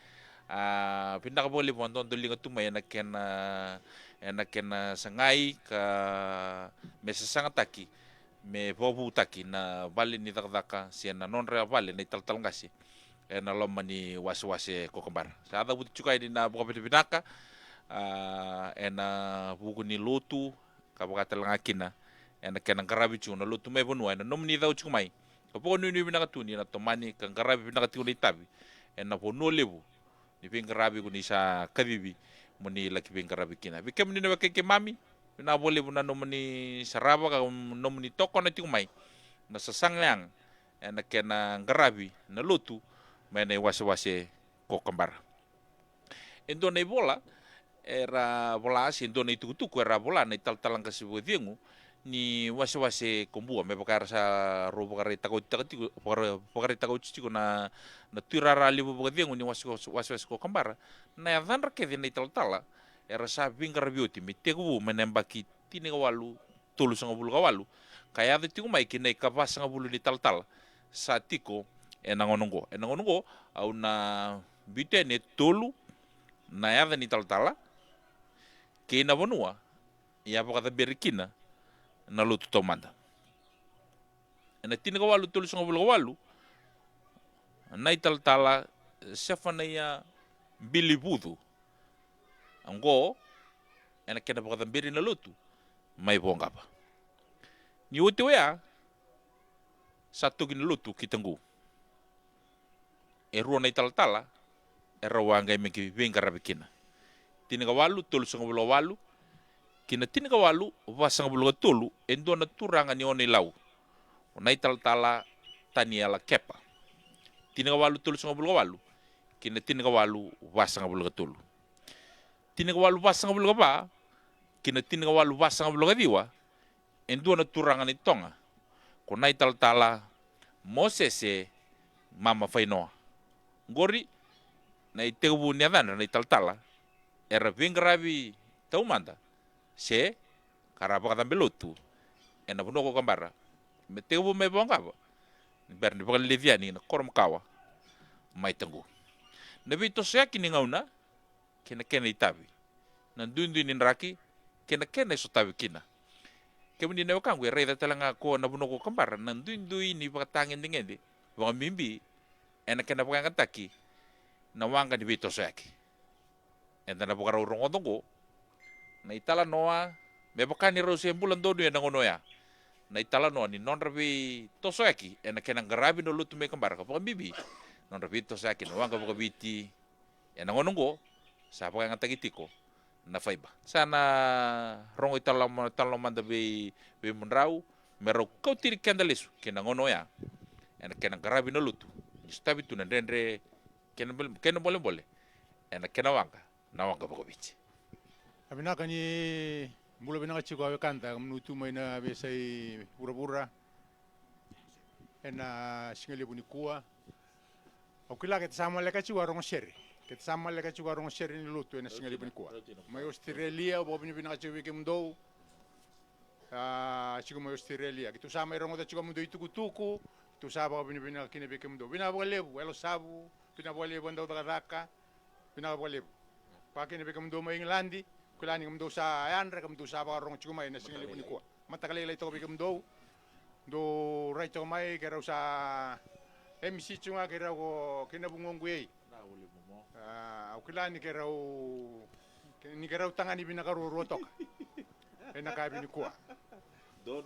vinaka bo lebu andon dolinga tu mai na kena sangai ka me sasanga taki me bobu taki na vale ni daka siena non rea vale nei tal ngasi na loma ni wase ko kembar. Sa ada buti cukai di na buka pinaka na buku ni lotu ka buka telangakina na kena garabi cu na lotu me bonua na nomni dau cukai. Ka buka ni pinaka tu ni na tomani ka garabi pinaka tu ni tabi na bono lebu ni pin garabi ku ni sa kabibi muni laki pin garabi kina. Bikem ni na ke mami na boleh buna nomni saraba ka nomni toko na cukai na sasanglang na kena garabi na lotu mene wase ko kembara. Endo nei bola era bola asi endo nei tuku era bola nei tal-talang kasi budiengu ni wase kombua me bakar sa ro bakar takau cici na tuirara libu bakadiangu ni wase ko kambara na ya dhan rake ni tala era sa bingar bioti mi tegu menembaki tini kawalu tolu sanga bulu kawalu kaya de tiku mai kinai kapas sanga bulu ni tala sa tiko enangonongo au na bitene tolu na ya ni tala kina bonua ya bakata berikina na lutu tau manda. Ena tini kawalu tolu sanga bulu kawalu na tala sefa na ya bili budu. Anggo ena kena bakata beri na lutu mai bongapa. Ni uti wea satu gini lutu kitanggu. Erua na tala era wanga meki bengkara bikina. Tini kawalu tolu sanga bulu kawalu kina tini kawalu wasanga bulu tolu endo na turanga ni one lau onai tala tani ala kepa tini kawalu tolu sanga bulu kawalu kina tini kawalu wasanga bulu tolu tini kawalu wasanga bulu ba kina tini kawalu wasanga bulu diwa endo na turanga ni tonga konai tala mosese mama fainoa ngori na itebu ni adana na tala era vingravi taumanda se karaba kata belotu ena buno ko kambara meteu me bongaba berni bakal leviani na korom kawa mai tanggu na vito se kini ngauna kena itabi na dundu ni raki kena so tabi kina kemuni na kangu reda talanga ko na buno ko kambara na dundu ni bakatangin dingende wa mimbi ena kena bakang taki na wanga ni vito se enta na bukara urong otongo na itala noa me bakani rose bulan dodo ya nangono ya na itala noa ni non rabi tosoeki ena kena ngarabi no lutu me kambara ka bibi non rabi tosoeki no wanga boka biti ya nangono go sa baka ngatagitiko na faiba sana rongo itala manda be munrau mero kau tiri kendalesu kena ngono ya ena kena ngarabi no lutu stabi tu nendre kena boleh ena kena wanga na wanga boka biti Abinaka ni mula binaka chiko awe kanta menutu mai na besai pura-pura ena singali buni kuah. Okila kita sama leka chiko arong seri. Kita sama leka chiko arong seri ni lutu ena singali buni kuah. Mai Australia bo bini binaka chiko wike mdo. Chiko mai Australia. Kitu sama irong ota chiko mdo ituku-tuku. Kitu sama bini binaka kine wike mdo. Bina boka lebu, elo sabu. Bina boka lebu andau taka-taka. Bina boka lebu. Pakine wike mdo mai Englandi. Kulani kam do sa ayan kam do sa ba rong chuma ina singali buni ko matakale lai to bigam do right to mai kera sa MC chunga kera go kina bungong gui au kulani kera ni kera tangani bina karu rotok ena ka bini ko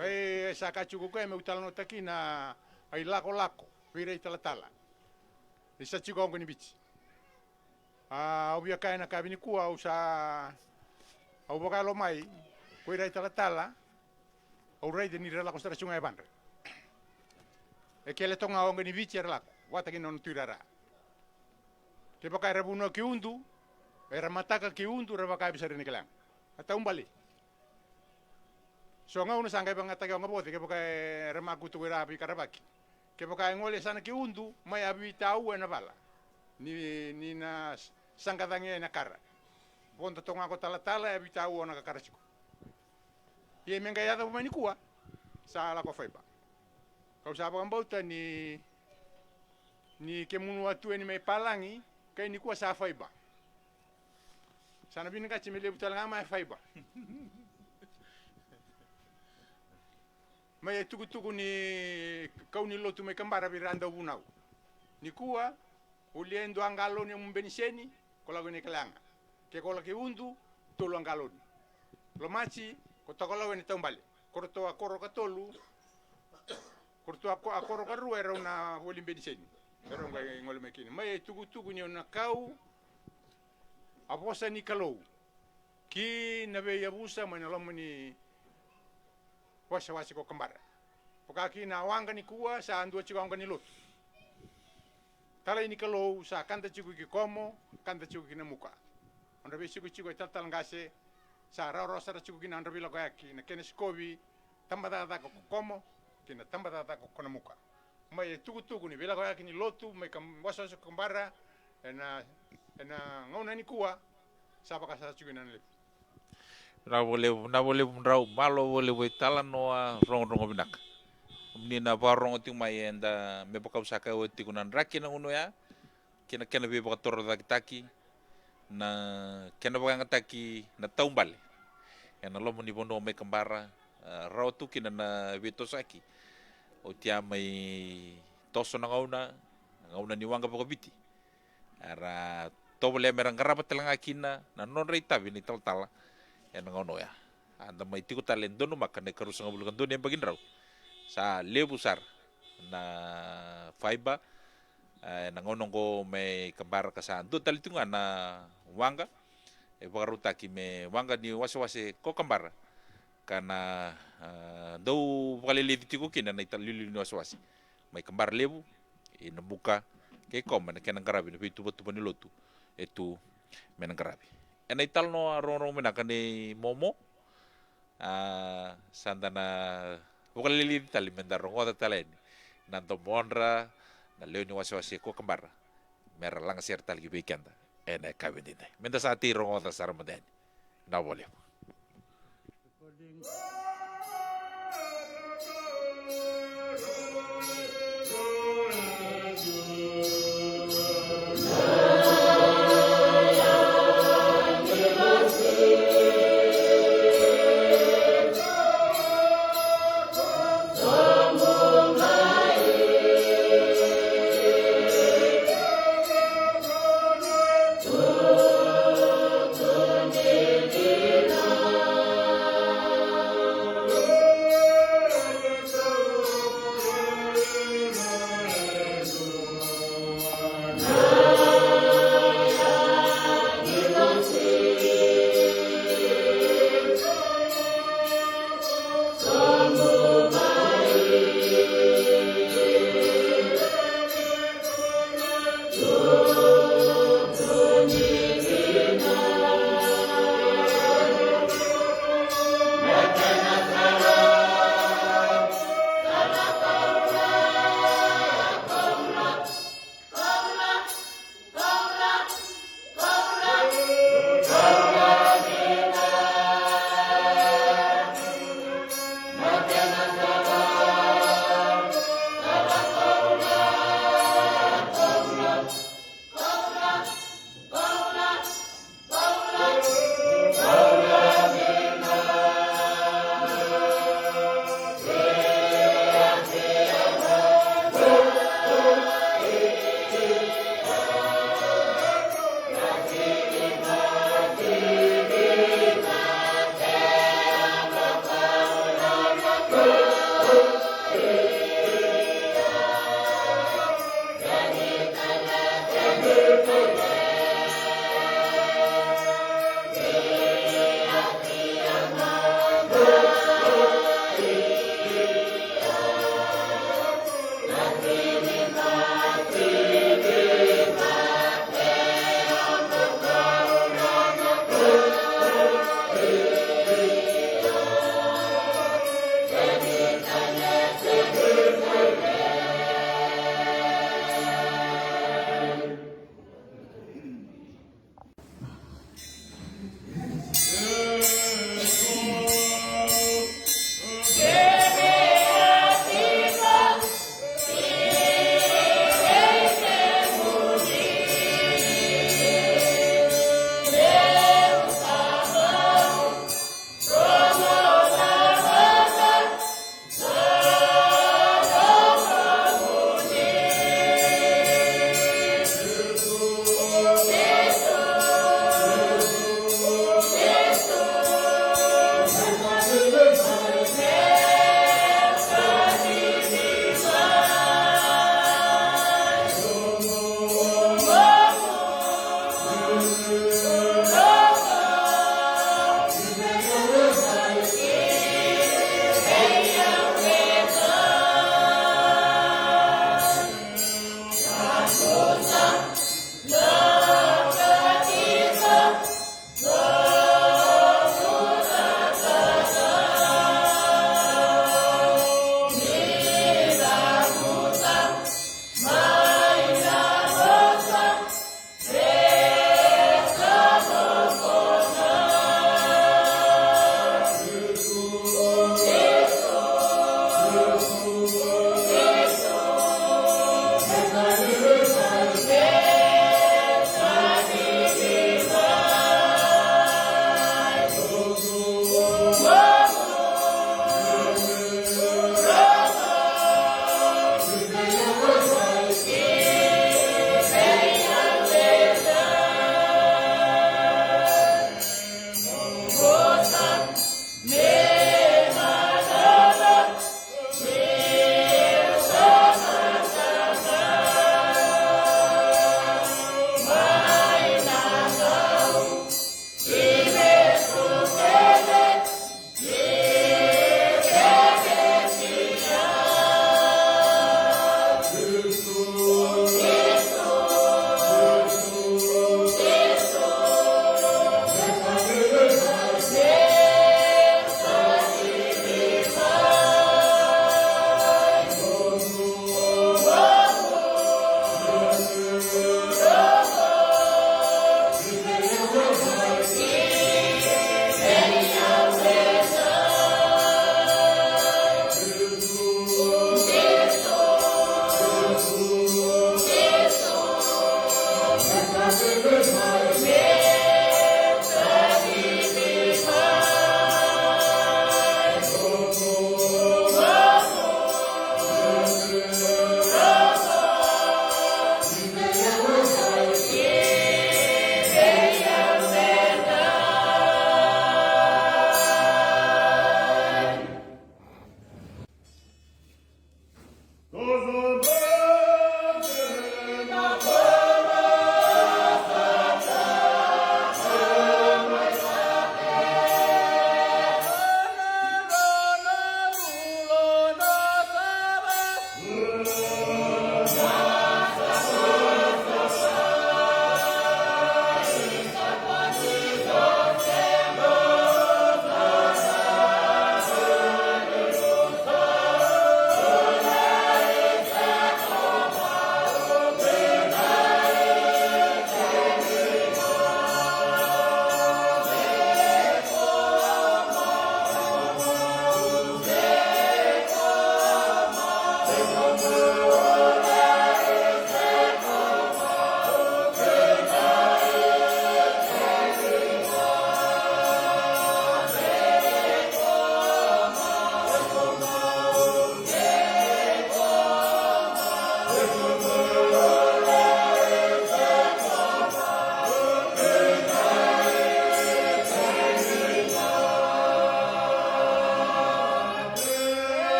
ai sa ka chuko ko me utalano takina ai lako pire tala isa chiko ngoni bichi obia ka ena ka bini ko au sa au boka lo mai ko ira tala au rei de ni rela kostra chunga e bandre e kele tonga o ngani vici rela wata ki non tuirara ke boka era buno ki undu era mataka ki undu ra boka bisa ni kelang ata umbali so nga uno sanga banga ta nga bote ke boka era makutu ira bi karabaki ke boka ngole sana ki undu mai abi tau na bala ni na sanga dange na kara bonto tonga ko tala e bita uona ka karachiko ye menga yada mani kuwa sala ko faiba kau saba ngambauta ni kemunu watu ni mai palangi kai ni kuwa sa faiba sana bin ka chimele butal ngama faiba mai tuku ni kau ni lotu mai kambara biranda bunau ni kuwa uliendo angalo ni mbeniseni kola ni kelanga ke kola ke undu tolu angaloni lo machi ko tokola weni tambale korto akoro katolu korto akoro karu era una wolimbe diseni era ngai ngol mekini mai tugu ni ona kau aposa ni kalau ki nabe yabusa mana lomani wasa ko kambara pokaki na wanga ni kuwa sa andu chi wanga ni lot tala ini kalau sa kanta chiku ki komo kanta chiku ki namuka onda be chiku chiku tatal ngase sa raro sa chiku ki nanda bila ko yaki na kenes kobi tamba tata ko komo kina tamba tata ko kona muka mai tuku ni bela ko yakini lotu mai kam wasa so kambara ena ngona ni kuwa sapa ka sa chugina le na boleh rau malo boleh we tala noa rong binak ni na barong ting mai enda me baka usaka o tikunan raki na uno ya kena be baka toro taki na kena baka ngataki na taumbale ena lo muni bono me kambara rau tu kina na vitosaki o tia mai toso na ngauna ni wanga baka biti ara tobole merang karapa telanga kina na non reita bini tala ena ngono ya anda mai tiku talen dono makane karusanga bulukan dono yang bagin rau sa lebusar na faiba na ngonong ko may kambar kasan do talitungan na wanga bagaruta ki me wanga ni wase ko kambar kana do paliliti ko kina na italili ni wase may kambar lebu ina buka kay kom na kenang karabi na pitu ni lotu etu menang karabi ena ital no rong menakane momo sandana bukan lili tali mendarong kota talen nanto monra na leo ni wasi ko kembar mer lang ser tali weekend ena kabinete menda sati rong kota sarmaden na boleh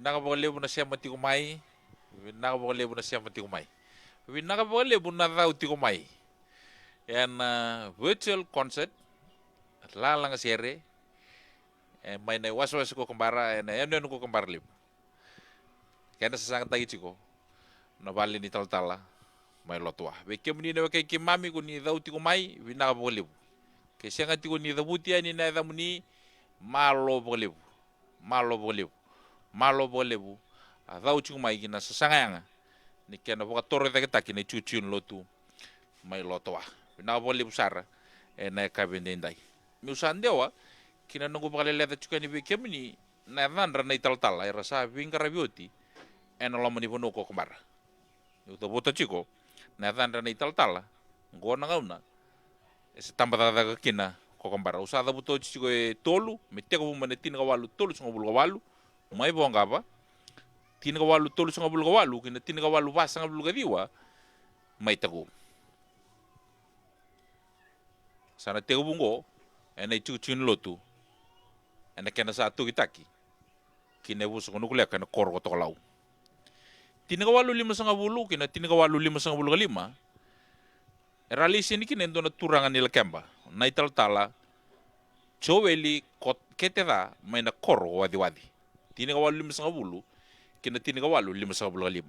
naka baka lebu na siya mati kumai, naka baka lebu na siya mati kumai. Naka baka lebu na rau ti kumai. And virtual concert, lalang sere, may na waswas ko kumbara, ano ko kumbara lebu. Kaya na sasangat tayo chiko, nabali ni taltala, may lotwa. Beke muni na kay kimami ko ni rau ti kumai, naka baka lebu. Kaya siya nga ti ko ni rabutia ni na muni, malo baka lebu. Malo baka lebu. Rau ti kumai kina sasanganga. Ni kaya na baka torre ta kina chuchun lotu, may lotwa. Na boleh besar na kabindai mi usan dewa kina nunggu bakal lihat cuka ni bekem ni na nandra na ital-tal ay rasa bingkar bioti lo mani pono ko kembar uto bota chiko na nandra na ital-tal ngona ngauna tambah tata kina ko kembar usada buto chiko tolu mete ko mane tin kawalu tolu sunga bul kawalu mai bonga ba tin kawalu tolu sunga bul kawalu kina tin kawalu basanga bul kadiwa mai tago sana tegu bungo ena chuchun lotu ena kena satu kitaki kine busu kono kuliah kena kor ko tolau tinaga walu 5,5 kina tinaga walu 5,5 rali sini kine ndona turangan nila kemba naital tala choweli kot ketera maina kor wadi wadi tinaga walu 5,5 kina tinaga walu 5,5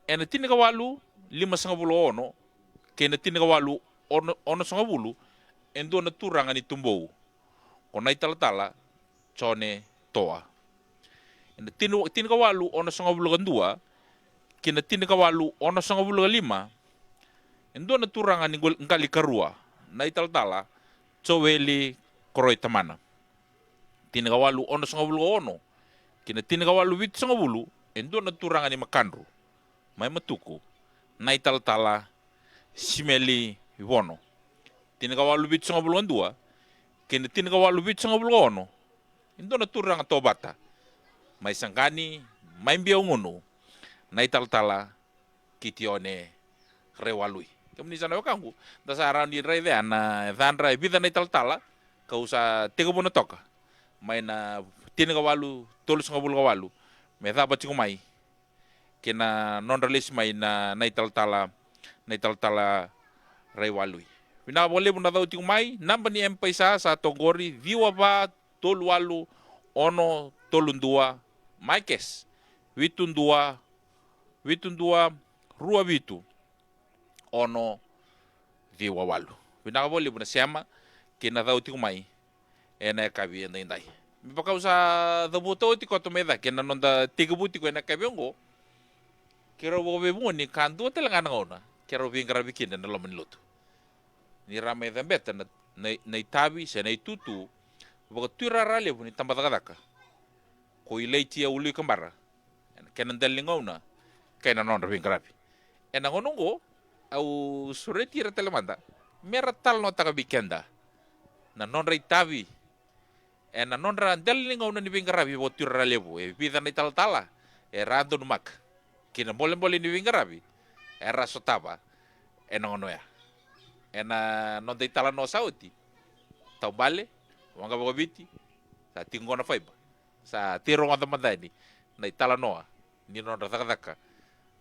ena tinaga walu 5,5 ono kina tinaga walu ono songa bulu endo na turanga ni tumbou kona itala chone toa enda tin kawalu ono songa bulu kandua kina tin kawalu ono songa bulu 5 endo na turanga ni ngali karua na itala choweli koroi tamana tin kawalu ono songa bulu ono kina tin kawalu wit songa bulu endo na turanga ni makandru mai matuku na itala simeli Iwono. Tinaka walu bit songa bulu andua, kena tinaka walu bit songa bulu ono. Indo na turang tobata. Mai sangkani, mai mbia ngono. Na ital-tala kitione rewalui. Kemni sana wakangu, dasara ni rede ana dhandra bida na ital-tala kausa tega bona toka. Mai na tinaka walu tolu songa bulu walu. Me thaba chiko mai. Kena non release mai na ital-tala Rai walui. Pina boleh bunda tau tiu mai, namba ni empaisa sa togori, viwa ba tolu walu, ono tolundua, maikes, witundua, rua witu, ono viwa walu. Pina boleh bunda siama, kena tau tiu mai, ena kabi enda indai. Mi pakau sa dabuto ti koto meda, kena nonda tiga buti ko ena kabi ongo, kero bobe ni kandu telangan ngona. Kero vingra bikin dan dalam menulut. Ni ramai dambeta na itabi se na itutu boga tira rale pun tambah takadaka. Ko ileiti ya ului kembara. Kena dalingona kena non vingra bi. Ena ngonongo au sureti ra telemanda. Mera tal no taka bikenda. Na non ra itabi. Ena non ra dalingona ni vingra bi boga tira rale bu. E vida na tala. E rando numak. Kina boleh ni vingra bi. Era sotaba ngono ya ena non dei tala no sauti tau bale wanga bogobiti sa tingona faiba sa tiro ngata mandani na tala noa ni non daka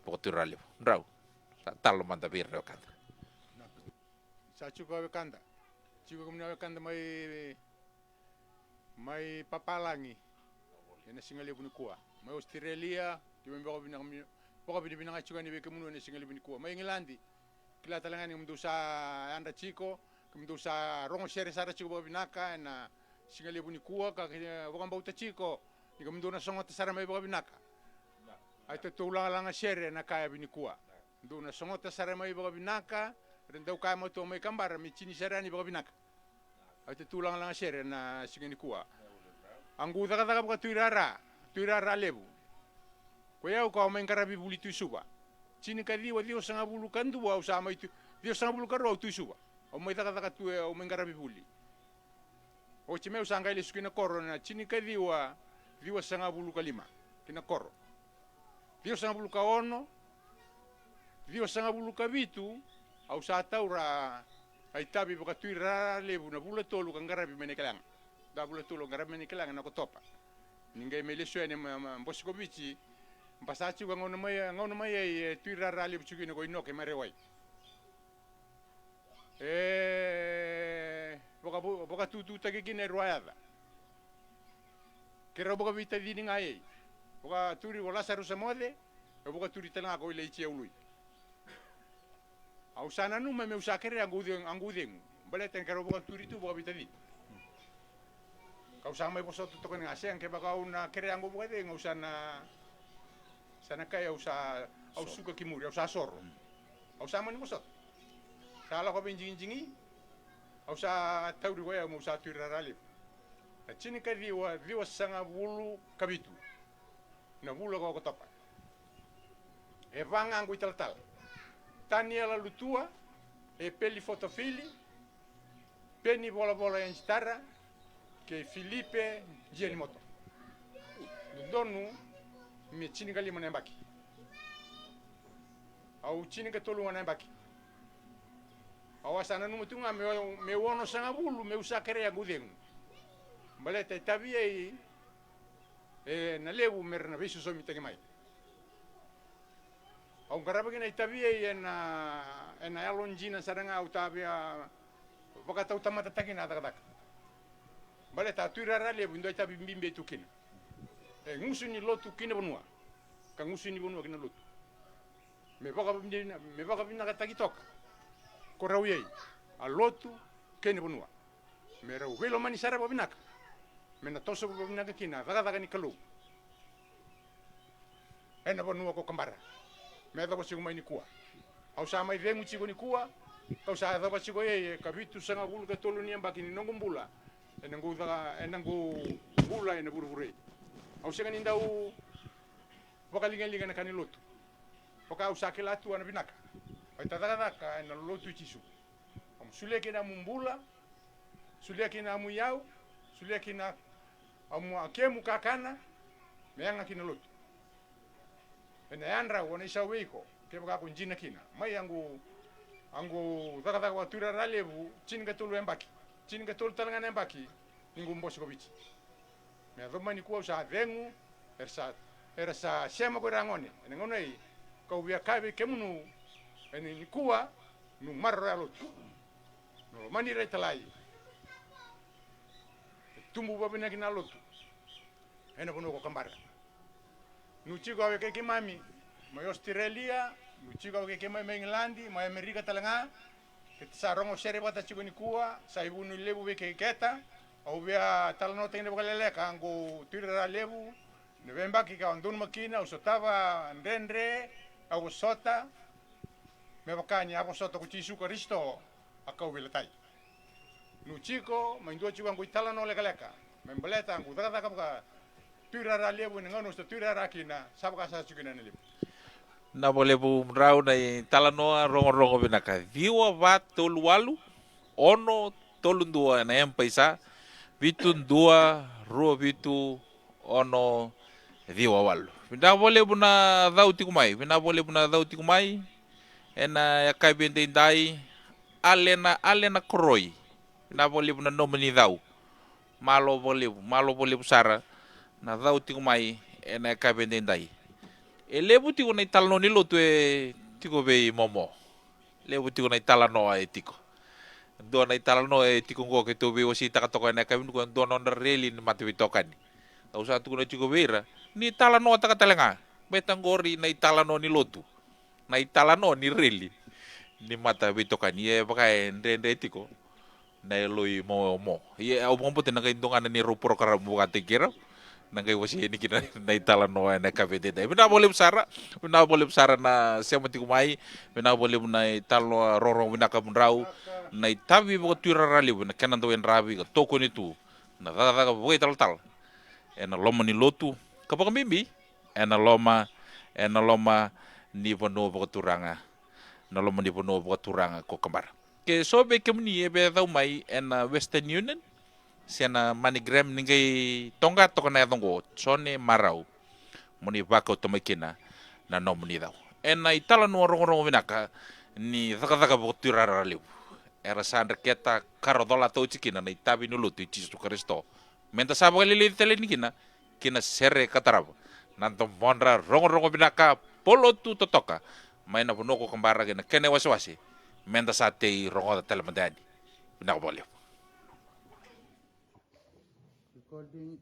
pokotirale ndrau sa talo manda birre kanda sa chuko kanda kanda mai papalangi ena singali puni kuah mai Australia timembe ko binang poko binibinang chuka ni beke munu ne singali bini kuah mai ngilandi kila talangani mdu sa anda chiko mdu sa rongo sere sara chiko binaka na singali bini kuah ka wakam bauta chiko ni mdu na songo tasara mai binaka ai to tulang langa sere na kaya bini kuah mdu na songo tasara mai binaka rendau kaya mo to mai kambar mi chini sere ni binaka ai to tulang langa sere na singali kuah anggu taka tuirara lebu ko yau ka main karabi buli tu suba chini ka diwa dio sanga bulu kandu au sama itu dio sanga bulu karo tu suba o mai taka tu o main karabi buli o chimeu sanga ile sukina korona chini ka diwa sanga bulu kalima kina koro dio sanga bulu ka ono dio sanga bulu ka bitu au sa taura ai tabi boka tuira lebu na bulu tolu kan karabi menekalang da bulu tolu karabi menekalang na ko topa ningai me leso ene Boskovici pasachi wa ngono mai e tuira rali buchugi no inoke mare wai boka tu tagi kine royada kera boka vita dini ngai boka turi wala saru samode boka turi tanga ko ile ichi ului au sana nu me usakere angudeng baleten kera boka turi tu boka vita di kau sama ipo soto tokon ngase ang keba kau na kere angu boka de ngusana sana kaya au suka kimuri au sasor au sama ni mosot sala ko binjingi au sa tauri waya mo sa tuira rali na chini ka diwa sanga bulu kabitu na bulu ko topa e vanga angu tal Taniela lutua e peli fotofili peni bola en stara ke Filipe Gianimoto donu me chini ka lima nembaki au chini ka tolu nembaki awasana nu mutunga me wono sanga bulu me usakere ya gudeng baleta tabiei na lebu merna visu so mitenge mai au garaba kina tabiei na alonjina saranga utabia wakata utamata takina tak baleta tuira rale bundo tabi mbimbe tukina ngusuni lotu kina bonua ka ngusuni bonua kina lotu me baka bina kataki toka korauyei a lotu kene bonua me rau velo mani sara babinaka me na toso babinaka kina daga ni kalu ena bonua ko kambara me da basi kumai ni kuwa au sa mai vengu chigo ni kuwa au sa da basi ko ye kabitu sanga bulu ka tolu ni ambaki ni nongumbula enangu bula ena burubure au sega ni ndau wakalinga na kani lotu waka usakela tu ana binaka Oitadaka ena lotu chisu. Suleki na mumbula, suleki na muyau, suleki na akemu kakana, meanga kina lotu. Ena yandra wana isa weiko, keba kako njina kina. Mai angu daka watura ralebu, chini katulu embaki. Chini katulu talanga embaki, ningu mbosi kobichi. Mea dhoma ni kuwa usa vengu, ersa sema kwa rangone. Ena ngonei, kau via kabe kemunu, ene ni kuwa nu marra lotu no mani re talai tumbu babina kina lotu ene bono ko kambara nu chigo ave ke mami mai Australia nu chigo ave ke mai England mai Amerika talanga ke sarongo sere bata chigo ni kuwa sai bunu lebu be ke keta au via talano tene bokalele kango tira lebu ne bemba ki ka ndun makina usotava ndendre au sota me bakanya ako soto kuchisu Kristo akau velatai nu chico maindo chico angu itala no leka membeleta angu daga ka turara lebu ngano sto turara kina sabka sa chikina lebu na boleh bu rau na itala no rongo binaka viwa va tolualu ono tolundua na paisa vitun dua ro vitu ono viwa walu vinda boleh bu na dauti kumai vinda boleh bu na dauti kumai ena ya kai bende dai alena kroi na boleh na nomeni dau malo boleh sara na dau tiku mai ena kai bende dai lebu tiku na italno ni lotu tiku be momo lebu tiku na italno tiko do na italno tiku ngo ke to be wasi taka toka na kai ko do no reli ni mate bitokani au sa tiku na tiku beira ni italno taka talenga betangori na italno ni lotu na italano ni reli ni mata bitokani pakai ndende tiko na loi mo ye au pompo tena kai ndonga ni ro program buka tekira na kai wasi ni kina na italano na kavete dai bina boleh besar na sema tiko mai bina boleh na italo roro bina kabunrau na itabi buka tuira rali bina kanan do en rabi ka toko ni tu na daga buka tal ena loma ni lotu kapaka mimbi ena loma ni bono turanga na loma ni bono turanga ko kambar ke sobe kemni ebe dau mai en Western Union sena manigram ningai tonga tokana dongo sone marau moni bako tomakina na nomni dau en itala no rongo vinaka ni daga turara liu era sandra keta karodola to chikina na itabi nulu tu Kristo menta sabo lili tele nikina kina sere katarabo nanto monra rongo binaka polo tu totoka maina punoko kembara gena kene wasi menta sate rongo da telemandani binaka boleh. Recording.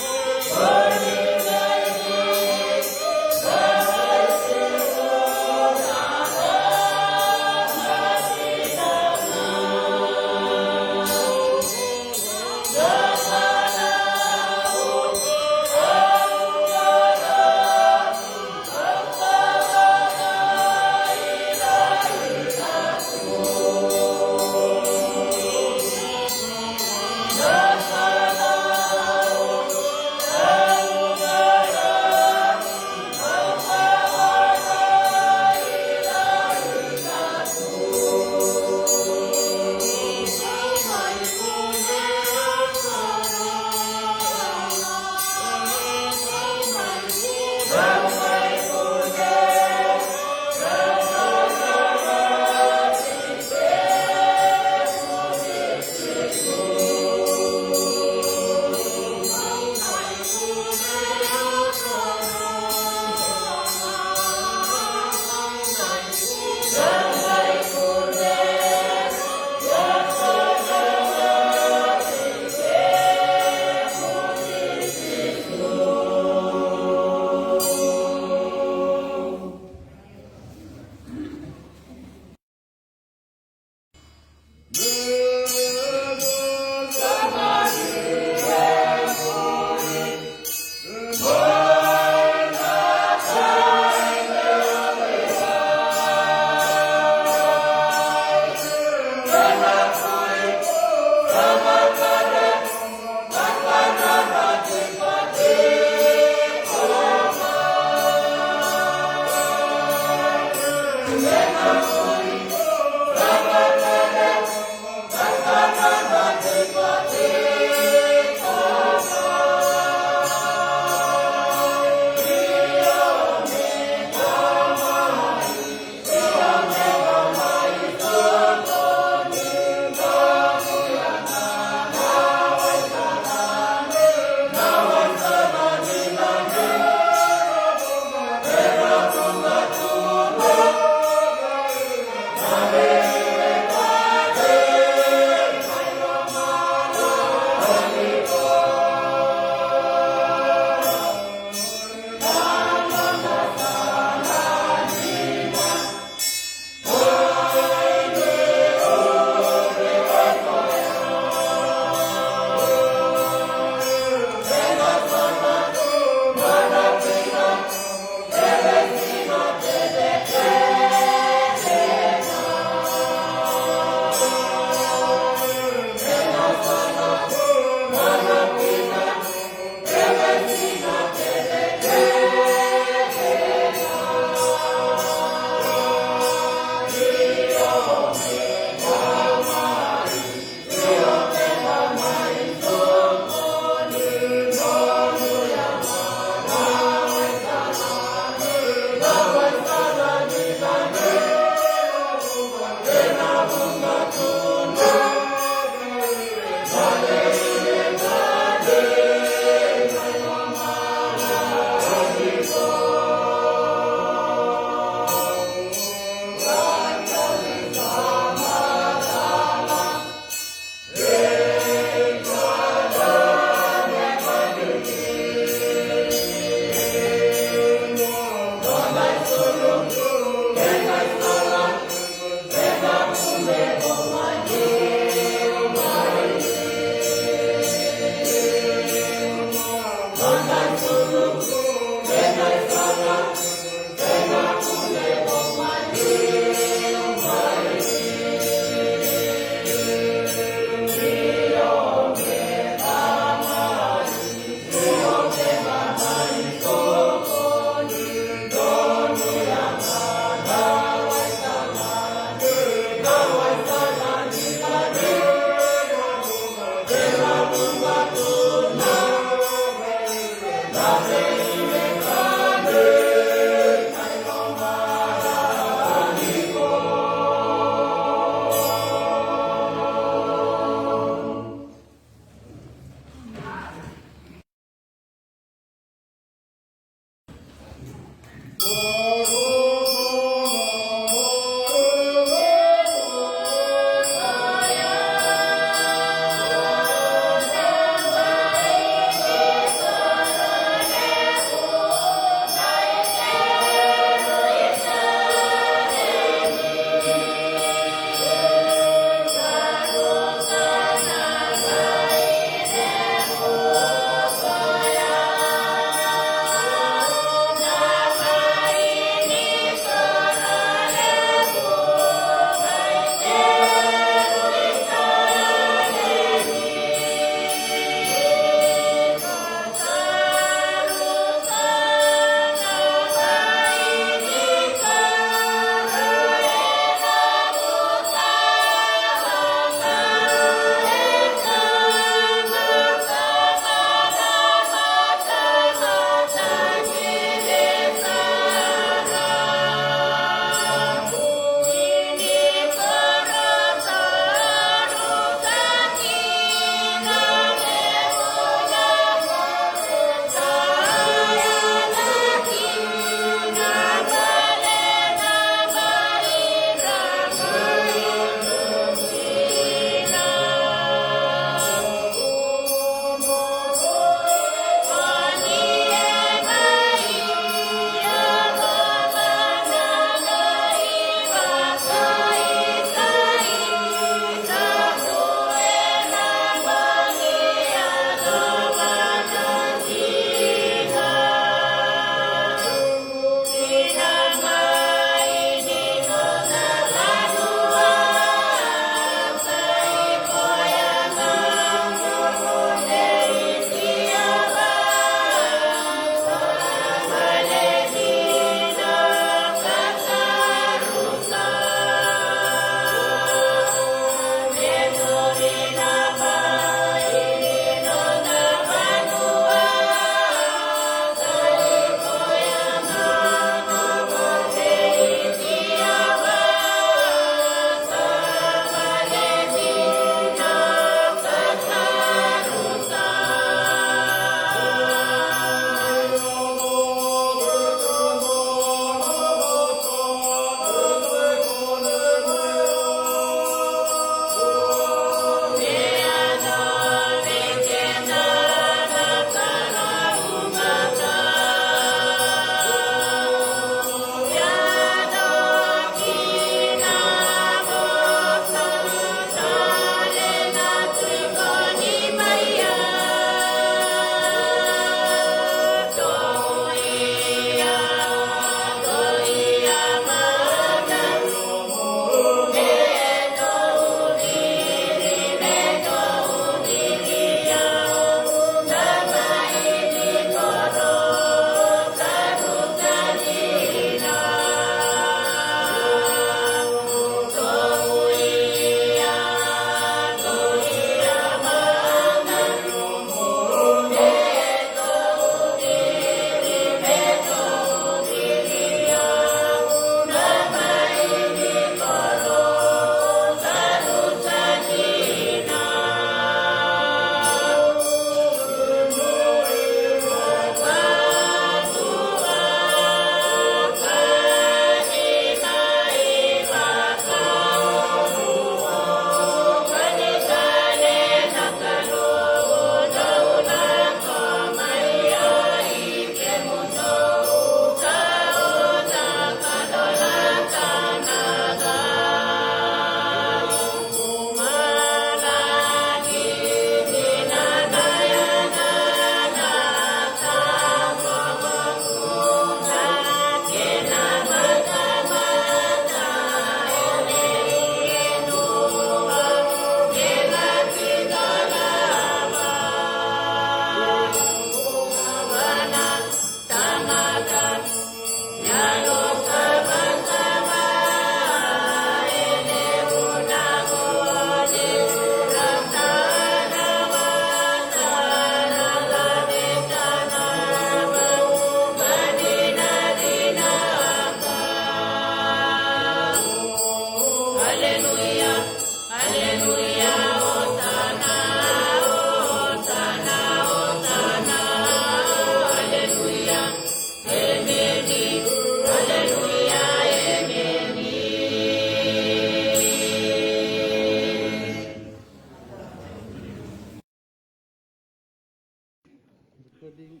Recording.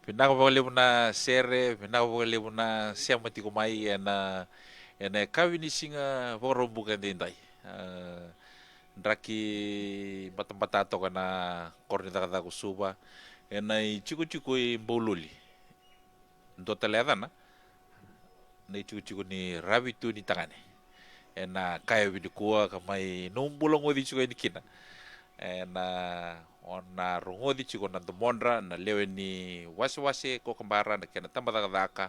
Pinakapagaliw na sere, pinakapagaliw na siya matikumay ena kawini singa vorombukan din tay. Draki batang-batato ka na kornita kata kusuba ena chiku-chiku boluli. Ndo taleda na chiku-chiku ni rabitu ni tangane. Ena kaya bini kuwa kamay numbulong odi chiku ni kina. Ena ona rungodi chiko na domondra na lewe ni wase ko kambara na kena tamba daka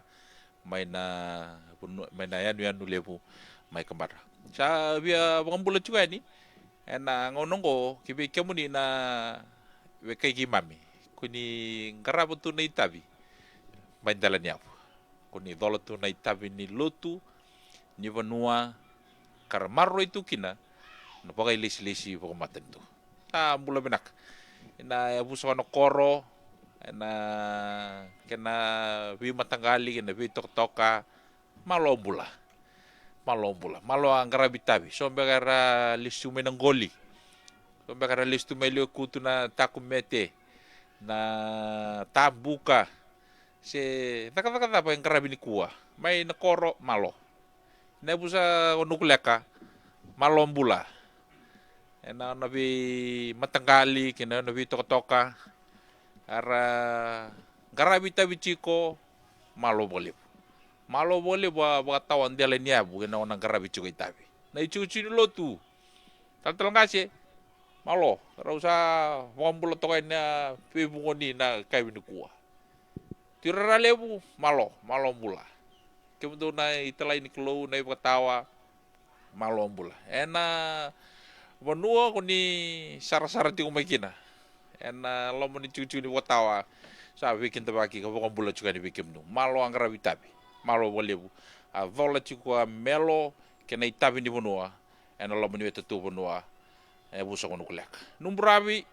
may na yanu lebu may kambara sa bia bangambula chiko ni ena ngonongo kibi kemuni na wekai gimami kuni ngarabo tu na itabi may dala niya kuni dolo tu na itabi ni lotu ni vanua karamaro itu kina na pakai lisi-lisi pagkamatan tu sa mula benak ina abuso no koro ina kena wi matanggali kena wi toka malo ang garabitabi so begara listu menanggoli so begara listu melio kutu na takumete na tabuka se taka pa ang garabini kuwa may na koro malo na busa onukuleka malo ambula ena nabi matanggali kina nabi toka ara garabita bichiko malo boleh wa tawan dia lenia bu kena onang garabi chiko itabi na ichu lo tu tal ngase malo rausa wambulo toka na pibungoni na kaibini kuwa tirara lebu malo mbula kemudian na italai ni klo na ibatawa malo mbula ena Vanua kuni sara-sara ti kumakina. Ena lomo ni cucu ni watawa. Sa bikin tabaki ka bokong bula juga ni bikin nu. Malo ang rabitabi. Malo bolebu. A vola cikua melo kena itabi ni Vanua. Ena lomo ni wetu Vanua. Busa kono kulek. Numbrabi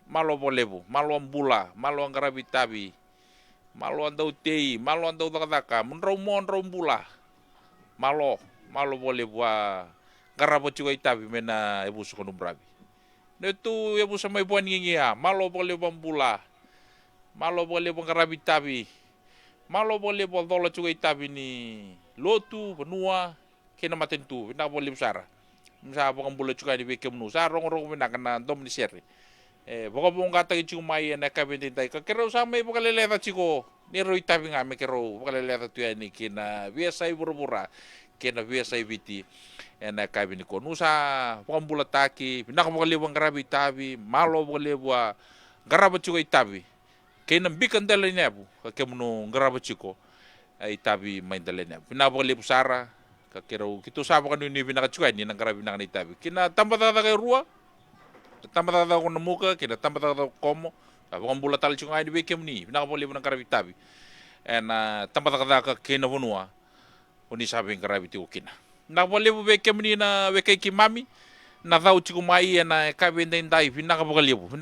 malo bolebu. Malo ang bula. Malo ang rabitabi. Malo ang daw tei. Malo ang daw dakadaka. Munraw bula. Malo bolebu garabo juga itabi mena ebusu kono brabi netu ebusa mai buan ngingia malo boleh bambula malo boleh bangarabi tabi malo boleh bodola juga itabi ni lotu benua kena matentu bina boleh besara misa bokam bula juga di bekem nu sa rong bina kana dom ni seri boka bonga ta ichu mai na kabente tai ka kero sa mai boka lele ta chiko ni ro itabi ngame kero boka lele ta tu ni kena biasa ibura kena biasa ibiti ena kabini ko nusa pambula taki pinaka bokali bang garabi tabi malo bokali bua garaba chiko itabi kena bikan dale nebu ka kemno garaba chiko itabi main dale nebu pina bokali busara ka kero kitu sa bokani ni pinaka chiko ni nang garabi nang itabi kina tamba tata kay ruwa tamba tata ko namuka kina tamba tata komo bokam bula tal chiko ai di bekem ni pinaka bokali nang garabi tabi ena tamba tata ka kena bonua uni sabi garabi ti kina na boleh beke menina beke kimami na dau chiku mai na kabende ndai vinaka bokalebu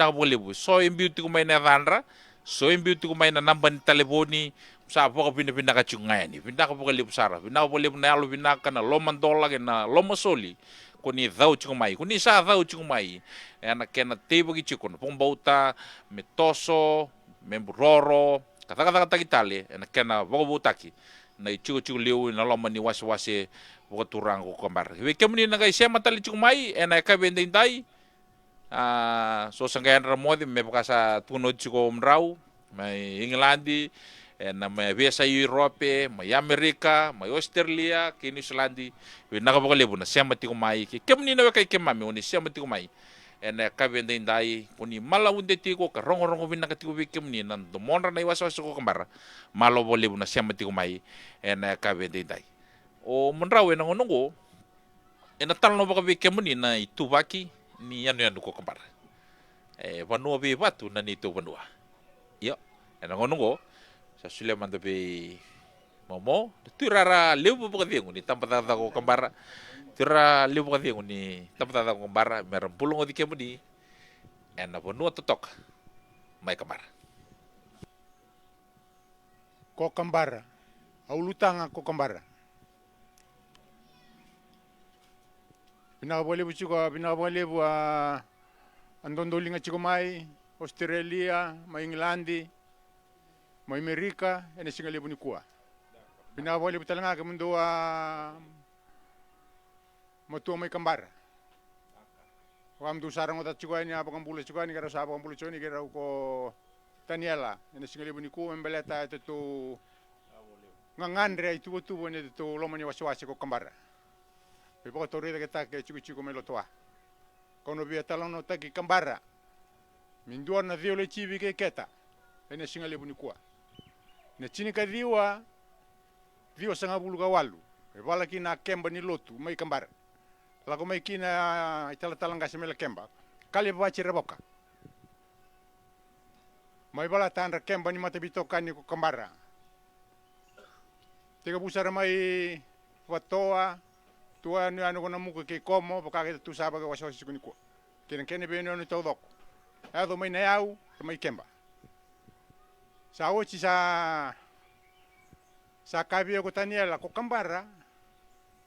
so imbiuti ko mai na randra so imbiuti ko mai na namban telefoni sa boka pinda ka chiku ngai ni vinaka bokalebu sara vinaka boleh na alu vinaka na loman dola na loma soli kuni dau chiku mai kuni sa dau chiku mai na kena tebo ki chiku pong bauta metoso membroro kata kitale na kena bokabutaki na chiku liu na loma ni wase buka turang ko kambar. Ibe kemuni na kay siya matali chumai ena ka bende indai. So sanggayan ramodi me baka sa tunod chiko umrau, may Englandi, ena may biasa Europe, may Amerika, may Australia, kini Islandi. Ibe nakabakalibo na siya mati kumai. Kemuni na kay kemami uni siya mati kumai. Ena ka bende indai kuni malawunde tiko ka rongo binakatigo kemuni nan domonra na iwas ko kambar. Malo bolibo na siya mati kumai ena ka bende indai. O menrawe na ngonongo ena tal no baka kemuni na itubaki ni yanu ko kambar vanua be batu na ni to vanua yo ena ngonongo sa Suleman be momo turara lebu baka dengu ni tampata ko kambar tira lebu baka dengu ni tampata ko kambar meram pulong di kemuni ena vanua totok mai kambar ko kambara aulutanga ko kambara pinaka boleh bu chiko pinaka boleh bu andondolinga chiko mai Australia, mai Inglandi, mai Amerika, ene singa lebu ni kua. Pina wale butalanga ke mendua matua mai kambara. Wakam tu sarang otat cukai ni apa kampule cukai ni kara sapa kampule cukai ni kara uko Daniela, ene singa lebu ni kua membeleta itu ngangandre itu tu ene itu lomanya wasi-wasi ko kambara. Pipoko torida kita ke cuku-cuku melo toa. Kono bia talono taki kambara. Mindua na dio le chivi ke keta. Ene singa lebu ni kua. Ne chini ka diwa sanga bulu ka walu. E wala kina kemba ni lotu mai kambara. Lako mai kina itala-talang kasi mela kemba. Kali baci reboka. Mai wala tandra kemba ni mata bitokan ni ko kambara. Tiga busara mai watoa tua ni anu kona muka ke komo pakake tu saba ka wasa-wasi kuni ko. Kene beno ni todok. Ado mai neau mai kemba. Sa ochi sa kabio ko Daniela ko kambara.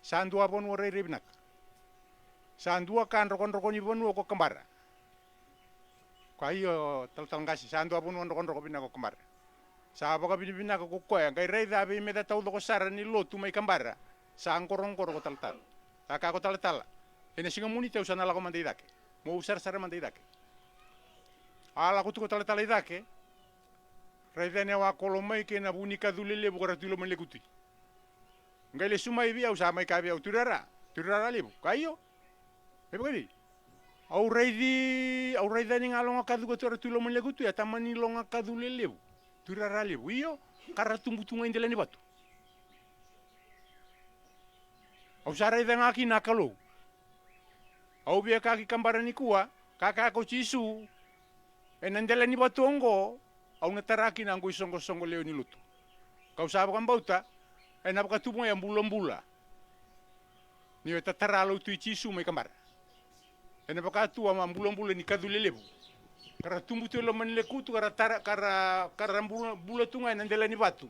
Sa andua bonu re ribnak. Sa andua kan rokon-rokon ni bonu ko kambara. Ko ayo tal ngasi sa andua bonu rokon-rokon bina ko kambara. Sa baka bina ko koya kai rei da be meta tau ko sara ni lotu mai kambara. Sa angkorong-koro ko tal. Taka ko tal. Ene singa muni te usana la ko mandai dake. Mo usar sara mandai dake. Ala ko tu ko tal dake. Rei dene wa kolomai ke na bunika dulele bukara tulo melekuti. Ngai le sumai bia usa mai ka bia turara lebu. Kayo. E bukari. Au rei dani ngalonga kadu ko tulo melekuti ya tamani longa kadulele lebu. Turara lebu. Iyo karra tumbutunga indela ni batu. Au sarai danga ki nakalo. Au bia kaki kambara ni kua, kaka ko cisu. Enandela ni batu ongo, au nataraki na ngoi songo leo ni lutu. Kau sabo kan bauta, enapa katumo yang bula-bula. Ni tatara lo tu cisu mai kambara. Enapa katu ama bula-bula ni kadule lebu. Kara tumbu tu lo manile kutu kara bula tunga enandela ni batu.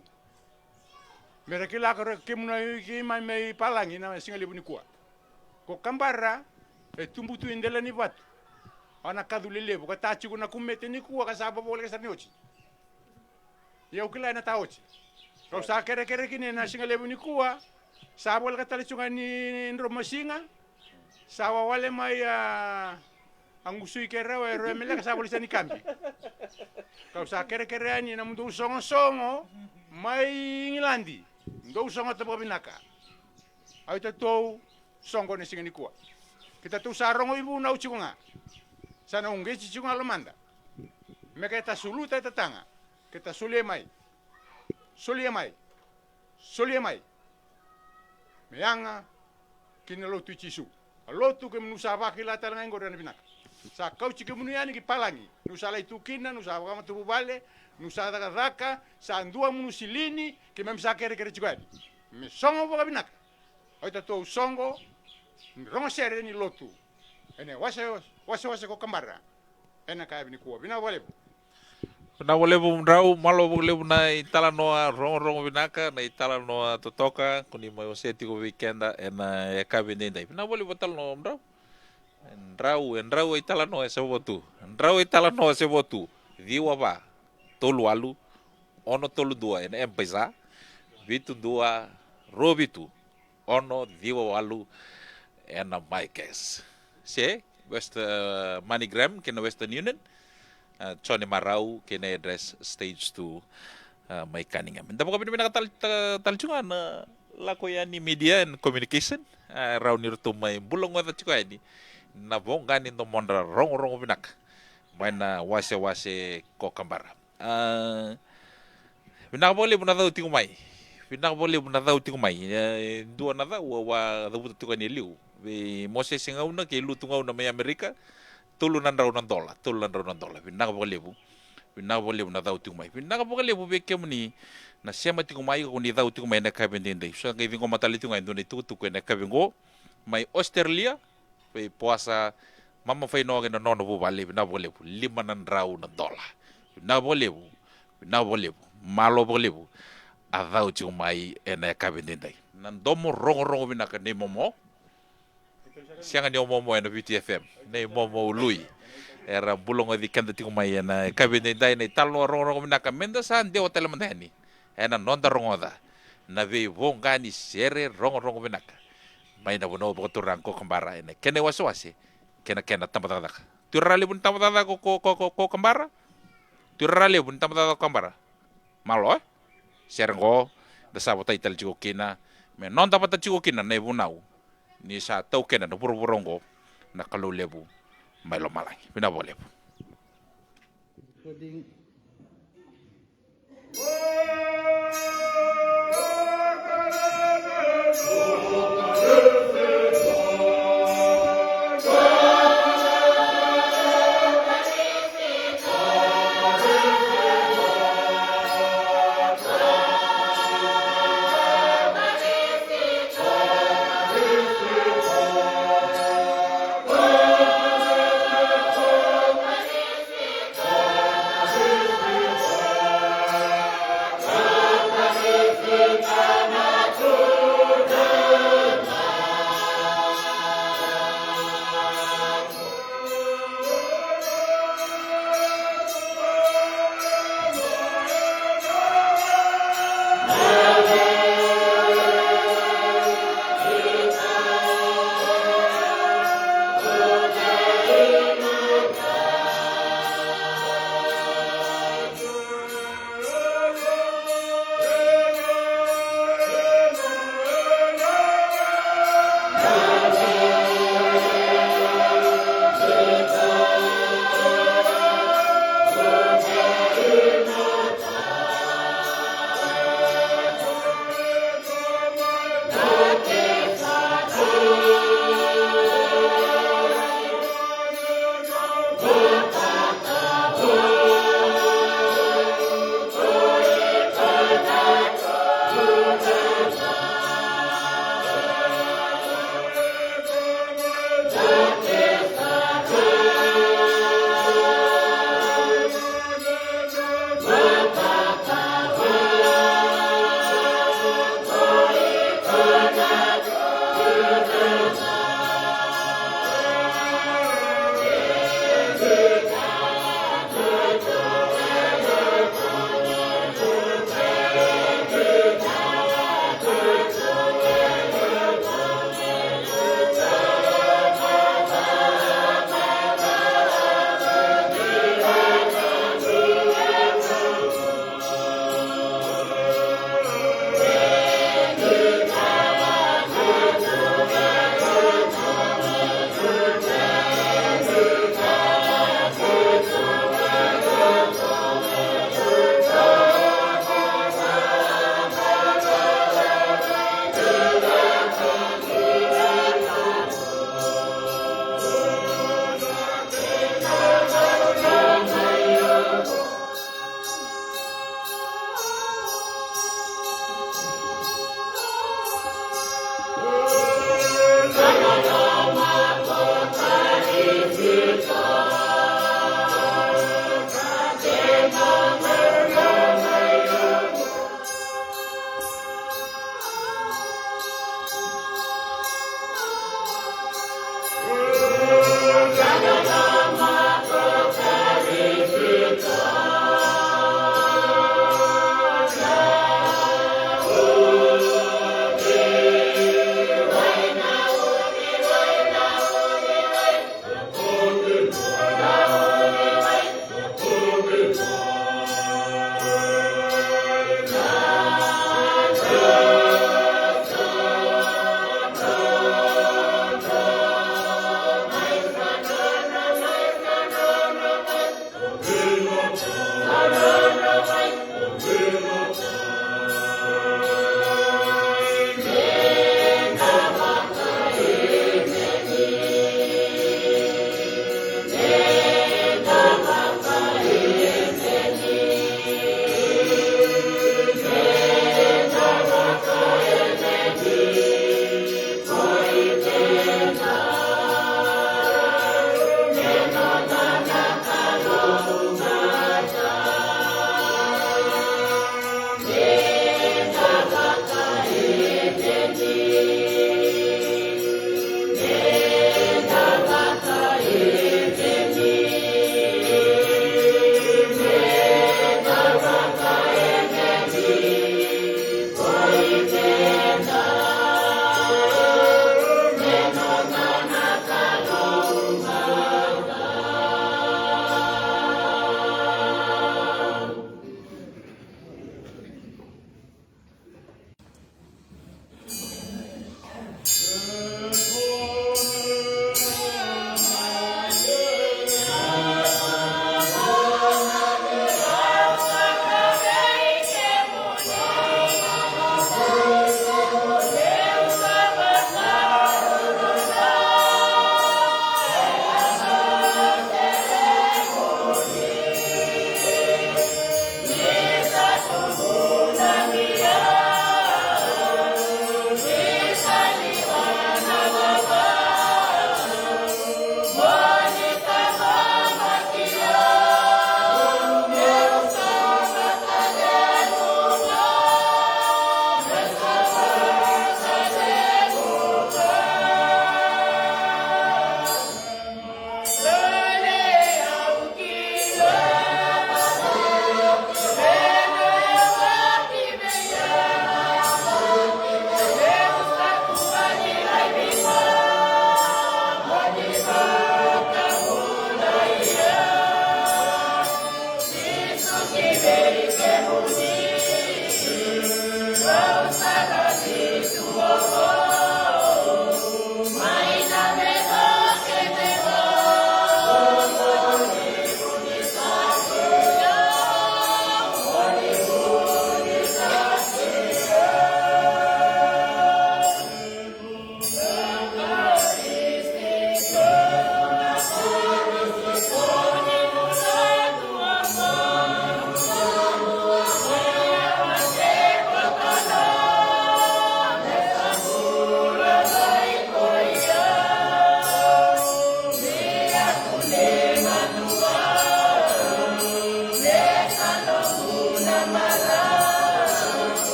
Mereka lah kalau kemuna ke mai palangi na singa lebu ni kua. Ko kambara tumbu tu indela ni batu. Ana kadule lebu ka tachi kuna kumete ni kua ka saba boleh ka sarni ochi. Ya ukila na ta ochi. Kau sa kere kini na singa lebu ni kua. Saba boleh ka tali chunga ni ndro singa. Sawa wale mai angusui kere wa ro mele ka saba boleh sani kambi. Kau sa kere ani na mundu songo mai Ngilandi. Ndo songo te binaka. Ai te tou songo ni singa ni kua. Kita tu sarongo ibu na uchi nga. Sana unge chi chunga lomanda. Meka ta suluta ta tanga. Kita sulie mai. Meanga kina lotu chisu. Lotu ke menusa baki la tala ngor na binaka. Sa kau chi ke muniani ki palangi. Nusa lai tu kina nusa kama tu bale. Nusa daka sa andua munusilini ke memsa kere chugani. Me songo boka binaka. Oita to songo rongo sere ni lotu. Ene wase ko kambara. Ena ka bini kuwa bina wale. Na wale rau malo wale na itala noa rongo binaka na itala noa totoka kuni mai oseti ko weekenda ena e kabine dai. Na wale botal no rau. Rau itala noa se botu. Rau itala noa se botu. Diwa ba. Tolu alu, ono tolu dua, ene empeza, vitu dua, robitu, ono diwa alu, ena maikes. Se, West Manigram, kena Western Union, Chone Marau, kena address stage 2, mai Cunningham. Tapi kami nak talcungan lako yani media and communication, rau nirtu mai bulong wata cuka ini, na bongan into mondra rong binak, maina wase ko kambara. Pinaka boleh pun ada uting mai. Dua nada wa da buta tukani liu. Be mose singa una ke lu tunga una mai Amerika. Tulu nandra una dola. Pinaka boleh pun ada uting mai. Pinaka boleh be kemuni na sema tingu mai ko ni da uting mai na kabendende. So ke vingo matali tunga indone tu ko na kabengo mai Australia be puasa mama fai no na nono bu bale pinaka boleh $500. Na boleh malo boleh adau cuma mai ena kabindai nan domo rongo binaka ne momo sianga ne momo ena VTFM ne momo lui era bulong di kanda tiku mai na kabine dai nei talo rongo minaka menda sa de hotel mandani ena nonda rongoda na ve vongani sere rongo minaka mai na bono bo turang ko kembara ene kene waswase kena tambatada turale bun tambatada ko kembara turale bun tambatada ko kembara malo sergo da sabota ital chico kina me non dapat chico kina ne bunau ni sa tau kena no burongo na kalau lebu mai lo malangi bina boleh Recording.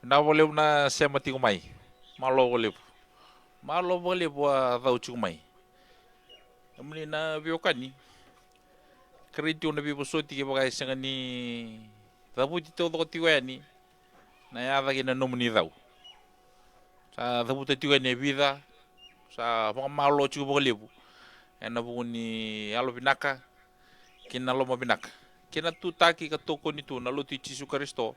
Na voleu na sema tingo mai. Malo voleu. Malo voleu a dau tingo mai. Amni na biokani. Keriti na bibo soti ke bagai sangani. Dabuti todo tiwani. Na ya dagi na nomuni dau. Sa dabuti tiwani vida. Sa mga malo tingo voleu. Ena buni alo binaka. Kina loma binaka. Kina tu taki ka toko ni tu na luti Yesus Kristo.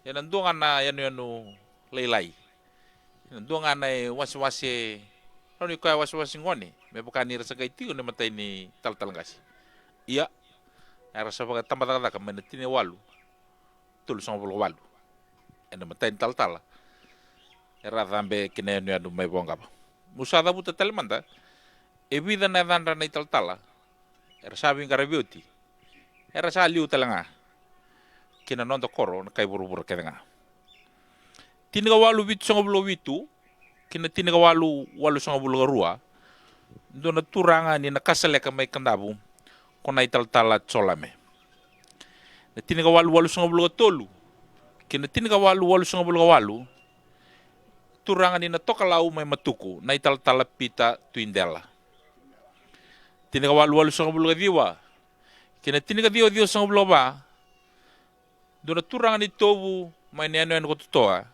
Yan doon na yanu laylay. Yan doon na wasi-wasi. Ano yung kaya wasi-wasi ngoni? May bukanira sa kaitiyo na matay ni tal-talangasi. Iya. Era sa mga tamad-tamad ka, may natiniwalo. Tulo sa mga walo. Yan na matay ni tal-tala. Era dambe kinayanu may buwang kapa. Musada buta talimanda. E vida na danda na tal-tala. Era sabing karabioti. Era sa aliw talanga. Kina nonto koro na kay buru-buru kaya nga. Tinigawalu bitu sa ngabulo bitu, kina tinigawalu walu sa ngabulo garua, doon na turanga ni nakasale ka may kandabu, kung na italtala tsolame. Na tinigawalu walu sa ngabulo tolu, kina tinigawalu walu sa ngabulo walu, turanga ni natokalaw may matuko, na italtala pita tuindela. Tinigawalu walu sa ngabulo diwa, kina tinigadiwa sa ngabulo ba, dona turangan ni tobu mai neno en ko toa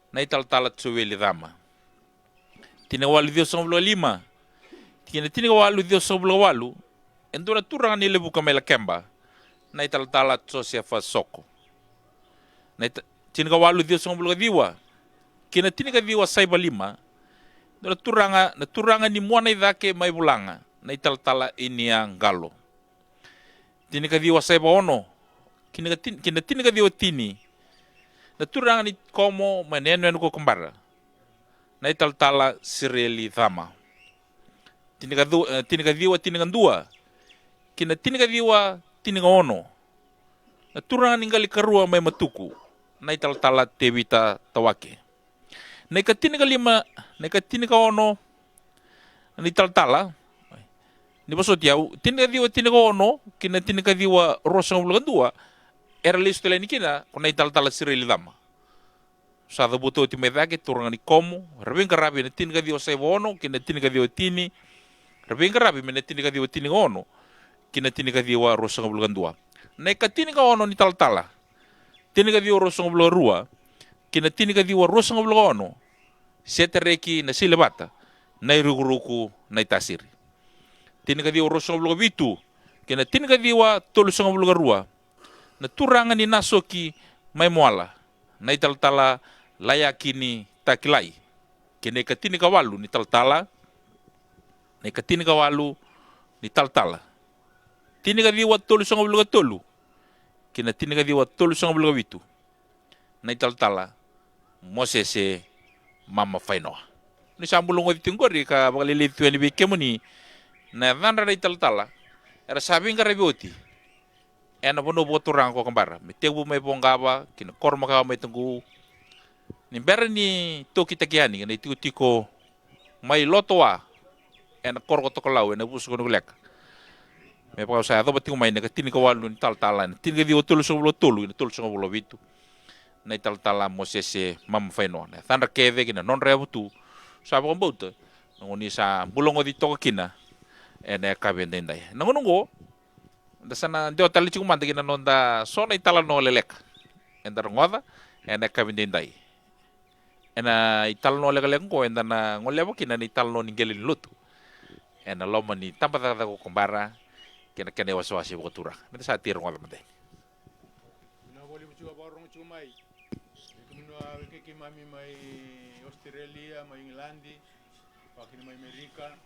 na ital-tala tsuweli dama. Tina walu dio sang lima. Tina walu dio sang walu. En dona turangan ni lebu kamela kemba na ital-tala tsosia fa soko. Na tina walu dio sang diwa. Kina tina diwa saiba lima. Dona turangan ni muana idake mai bulanga na ital-tala ini ang galo. Tina diwa saiba ono. Kina tina diwa tini. Na turangan ni komo maneno en ko kembara. Na ital-tala sireli thama. Tina diwa tina dua. Kina tina diwa tina ono. Na turangan ningali karua mai matuku. Na ital-tala tebita tawake. Na ikatina lima, na ikatina ono. Na ital-tala. Ni basot yau, tina ono, kina tina diwa rosang bulan dua. Era listo ni kina, kona ital-tala sireli dama. Sada buto ti medake turangan ni komo, rabing karabi na tina diwa sa ono, kina tina diwa tini. Rabing karabi na tina diwa tini ono, kina tina diwa rosang bulan dua. Na ikatina ono ni tal-tala. Tina diwa rosang bulan rua, kina tina diwa rosang bulan ono. Setereki na silabata, na iruguruku na itasiri. Tina diwa rosang bulan bitu, kina tina diwa tolusang bulan rua. Na turangan ni nasoki mai moala na ital-tala layakini takilai kene katini kawalu ni tal-tala na katini kawalu ni tal-tala tini kadiwa tolu sanga buluga tolu kina tini kadiwa tolu sanga buluga bitu na ital-tala mosese mama fainoa ni sambulungo ditingori ka bagalili tuani bikemuni na vandra na ital-tala era sabing karabioti ena bono boturang ko kambara metegu mai bongaba kina korma ka mai tunggu ni berni to kita kiani ni tiko mai lotoa ena korko to kalau ena busu ko lek me pa sa do batingu mai ne katini ko walu ni tal-talan tin di otulu so tulu ni tulu so bitu na tal-tala mosese mam faino na tandra keve kina non rebutu sa bo mbota ngoni sa bulongo di to kina ena ka bendendai nangongo dasana dio tali chiku manta kina nonda sona itala no lelek endar ngoda ena kabindindai ena itala no lelek ko enda na ngolebo kina ni itala no ningelin lutu ena loma ni tampa tata ko kumbara kina kene waswasi botura meta sa tir ngoda mate na boli bucu borong cumai kumno ke mami mai Australia mai Inglandi pakin mai Amerika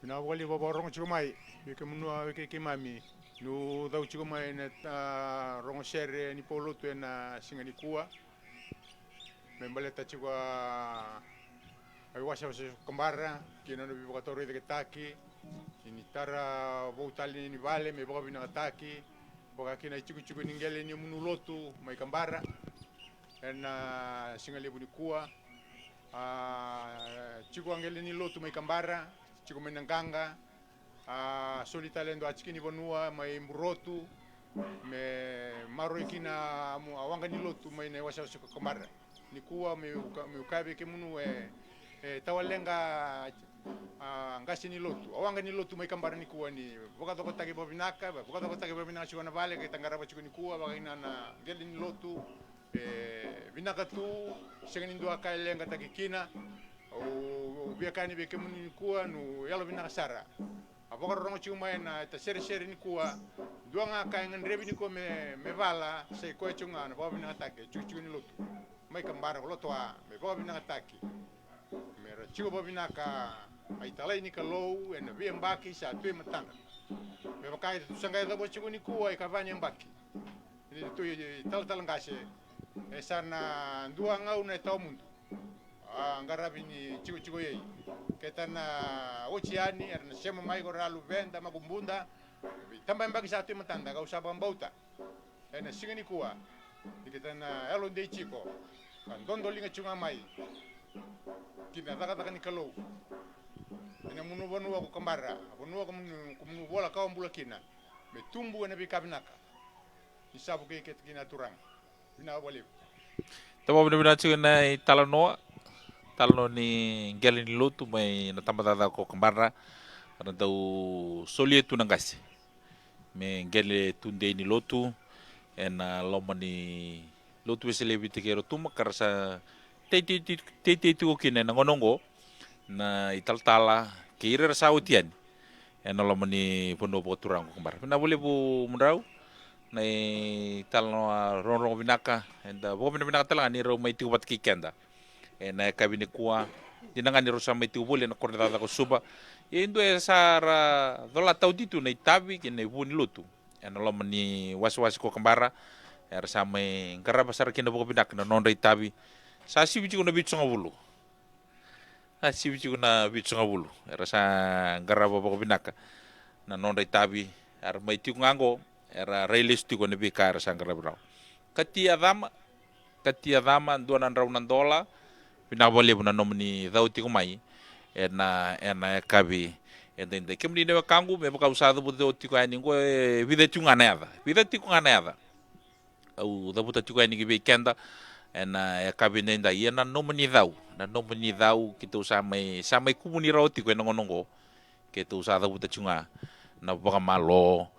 na wali borong cumai ke munua ke mami nu dau cumai na rongo sere ni polo tu na singani kua membale ta cua ai wasa kembara kina no bibo katore de taki ini tara boutali ni vale me boga bina taki boga kina ciku ningele ni munulotu mai kembara na singali buni kua ciku angele ni lotu mai kembara ciku menanganga solita lendo achikini bonua mai murotu me maro ikina awanga ni lotu mai ne wasa kembara ni kua me ukabe ke munu tawalenga ngasi ni lotu awanga ni lotu mai kembara ni kua ni boka toko taki bobinaka siwana vale ke tangara bachiku ni kua bagina na geli ni lotu binaka tu sengani dua kali lenga taki kina o biakani be ke munu ni kua nu yalo binaka sara aboka rongo chuma na ta sere ni kua dua nga ka ngan rebi ni ko me vala se ko chunga na bobi na atake chuchu ni lotu mai kambara lotu a me bobi na atake me ra chigo bobi na ka ai talai ni ka low en bi mbaki sa tu matanga me bakai tu sanga da bo chigo ni kua ka vanya mbaki ni tu tal ngase sana dua nga una ta mundo ngarabi ni chigo yei ketana oceani erna sema mai go ralu venda magumbunda também mbaki sa tu matanda ka usaba mbauta ena singani kua diketana elo de chico andondo linga chunga mai kina taka ni kalau ina munu bonu ko kambara bonu ko munu bola ka ombula kina me tumbu ena bikabinaka isabu ke kina turang bina boleh tamo bina chuna talano ni gelin lutu mai na tambata ko kambara Karena tau solie tu nangasi. Me gele tunde ni lotu ena lomani lotu esele bitikero tuma karasa te tu kine na ngonongo na italtala kira sautian ena lomani pondo poturang kembar. Na boleh bu mundrau na talno ronrong binaka enda bo binaka talanga ni ro mai tu bat kikenda. Ena kabine kuwa dinangani ro sama itu boleh na korda ko suba. Indo sara dola tau ditu na itabi kine buni lotu. Ena lomani was ko kembara era samai ngara pasar kina boko binak na nonda itabi sa sibi na bitu ngabulu sibi na bitu ngabulu era sa ngara boko binak na nonda itabi era mai tu ngango era realisti ko ne bikar sa ngara brau katia dama duanan raunan dola binak boleh buna nomni dauti ko mai ena kabi ende kemni ne kangu me boka usado bu dauti ko ani ngo vida tu ngana au da buta tukai ni be kenda ena kabine nda ia na nomni dau kitu samai kumuni roti ko nongonongo kitu sa da buta chunga na boka malo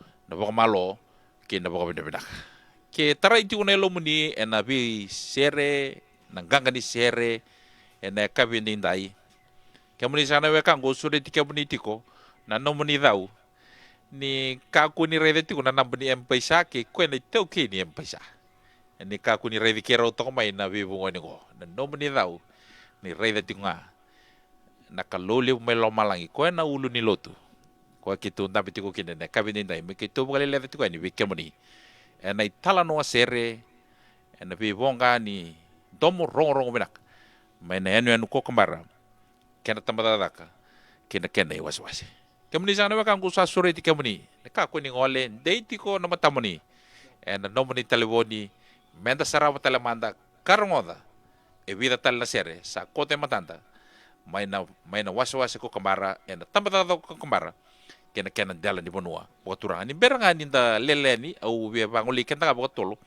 ke na boka benda ke tara itu ne lomuni ena bi sere na ganga ni sere ena kabine ndai kemuni sana we kango sure tikabuni tiko na nomni dau ni kaku ni rede tiku na nambani empaisa ke kwene tau ke ni empaisa ni kaku ni rede kero toko mai na bibu ngoni ko na nomni dau ni rede tiku nga na kalole melo malangi ko na ulu ni lotu ko kitu ndabi tiku kine na kabini ndai me kitu bugale lede tiku ni bikemoni na itala no sere na bibonga ni domo rong benak mena enu ko kembara kena tambada daka kena was kemuni sana wa kangu sa sore ti kemuni ka ko ni ngole deiti ko na matamuni na nomoni telefoni menda sarava telemanda karongoda e vida tal na sere sa kote matanda mai na was ko kembara na tambada ko kembara kena dala ni bonua botura ni beranga ni da leleni au be banguli kenta ka botolo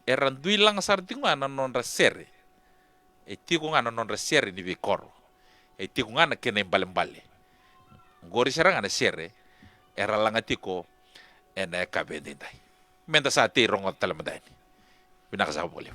eran duilang sartinga na non sere e tiko ngana non sere ni be koro e tiko ngana kena mbale gori serang ana sere era langatiko ena kabendai menta sa ti rongot talamadani binakasa boleh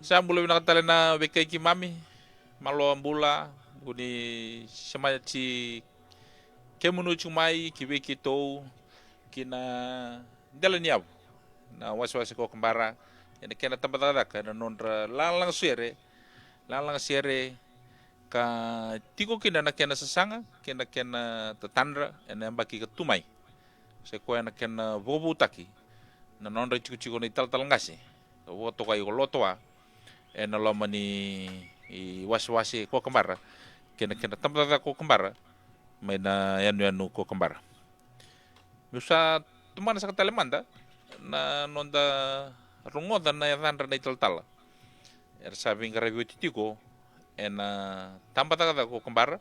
Sa ambula binakatala na bekai ki mami malo ambula guni sama ci kemunu cumai ki beki tou kina dela niabu na wasi ko kembara ene kena tempat ada ka nondra lalang siere ka tiko kina na kena sesanga kena tetandra ene baki ke tumai se ko ene kena bobu taki na nondra ciku ni tal ngasi wo to kai lotoa ene lomani i wasi ko kembara kena tempat ada ko kembara maina yanu ko kembara bisa teman sa katalemanda na nonda rungoda na yadandra na italtala sabing review titiko ena tambata ko kembara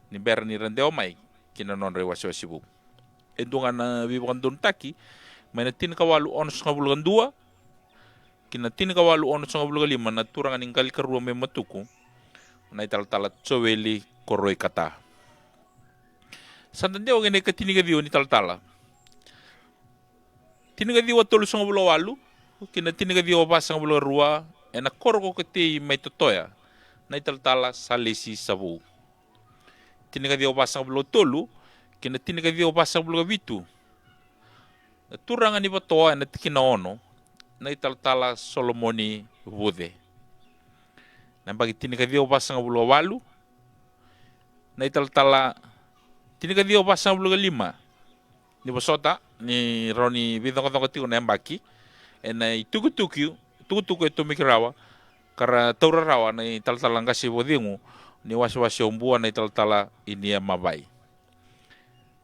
ni ber ni rendeo mai kina non rewasi bu endungan na bibukan dun taki maina tin kawalu on sa bulugan dua kina tin kawalu on sa bulugan lima na turangan ingkali karua me matuku na italtala tsoweli koroi kata santandeo gene katiniga dio ni taltala tiniga dio tolu sa bulo walu kina tiniga dio basa bulo rua ena korko kete mai totoya na italtala salesi sabu tiniga dio basa bulo tolu kina tiniga dio basa bulo vitu turanga ni batoa ena tikina ono na italtala solomoni vude na bagi tiniga dio basa bulo walu na italtala tiniga dio basa bulo lima ni bosota ni roni bidong tiko na mbaki ena tuku itu mikirawa kara taura rawa na italtala ngasi bodingu ni wasi ombua na italtala ini mabai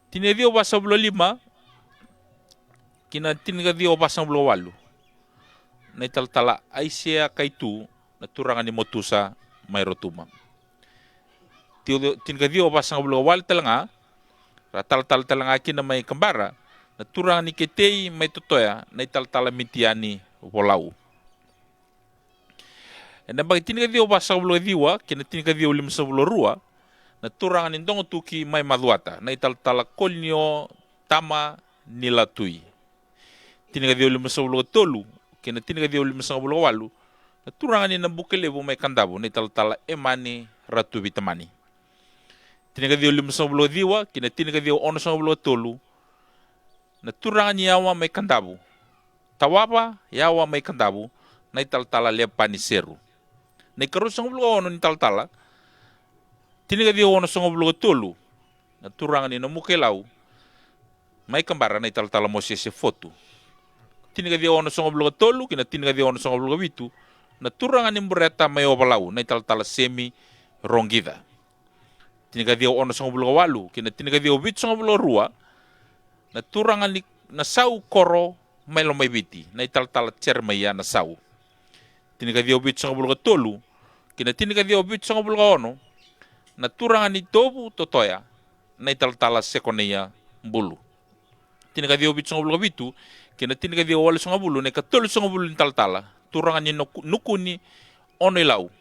tiniga dio basa bulo lima kina tiniga dio basa bulo walu na italtala aisea kaitu na turanga ni motusa mai rotuma tiniga dio basa bulo walu talanga tal talanga kina mai kembara na turang ni ketei mai totoya na tal mitiani volau ena bagi tiniga dio basa bulo diwa kina tiniga dio lima bulo rua na turang ni ndongo tuki mai maduata na tal kolnio tama nilatui tiniga dio lima bulo tolu kina tiniga dio lima bulo walu na turang ni nambukelebu mai kandabu na tal emani ratu bitamani tiniga dio lima bulo diwa kina tiniga dio ono bulo tolu na turanga ni yawa mai kandabu tawapa yawa mai kandabu na italtala lepani seru na ikaru bulo ono ni taltala tiniga dio ono bulo tolu na turanga ni namukelau mai kambara na italtala mosese foto tiniga dio ono bulo tolu kina tiniga dio ono bulo vitu na turanga ni mbureta mai obalau na italtala semi rongida tiniga dio ono bulo walu kina tiniga dio vitu bulo rua na turanga ni na sau koro mai lo mai biti na italtala cermaya na sau tiniga dio vitu bulo tolu kina tiniga dio vitu bulo ono na turanga ni tobu totoya na italtala sekoneya bulu tiniga dio vitu bulo vitu kina tiniga dio walu bulu na katolu bulu ni taltala turanga ni nukuni ono ilau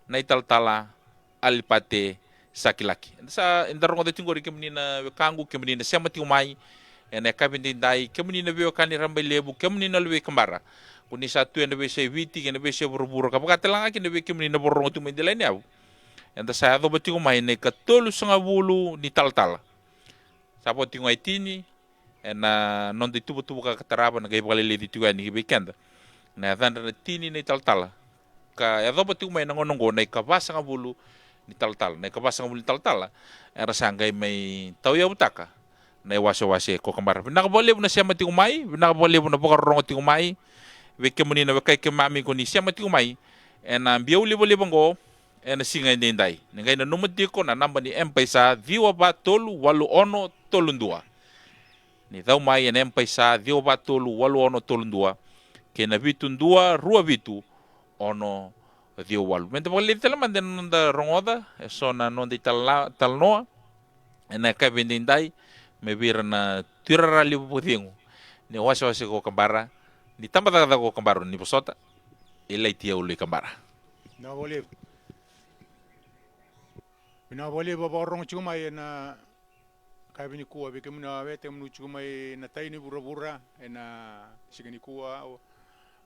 na italtala alipate sakilaki sa indarongo de tingori kemenina kangu kemenina semati umai ene kapindi dai kemenina bio kani rambai lebu kemenina lewe kembara kuni satu ene bese witi ene bese buru-buru kapakatelanga kene be kemenina borongo tu mendelani au enda sa do bati umai ne katolu bulu ni taltala sapo tingo itini ena non de tubu ka kataraba na gaibale le di tuani gi bekenda na danda tini ni taltala ka ya do bati umai nangonongo na kabasa bulu ni taltala na kabasa bulu ni taltala era sangai mai tau ya butaka na wase ko kembara bina boleh buna siama ti umai bina boleh buna bokar rongo ti umai weke muni na wekai ke mami ko ni siama ti umai ena biau boleh bongo ena singa ndai ngai na numati ko na namba ni M-Pesa diwa ba tolu walu ono tolundua ni dau mai ena M-Pesa diwa ba tolu walu ono tolundua ke na vitundua rua vitu ono dio walu mente boleh telaman den nonda rongoda so na nonda talnoa ena ka vendindai me vira na tirara libu puthingu ni wasi ko kambara ni tambata ko kambaro ni posota ilai tia ului kambara na boleh bina boleh baba orang cuma na kabini kuwa beke muna wete munu cuma na taini bura-bura ena sigani kuwa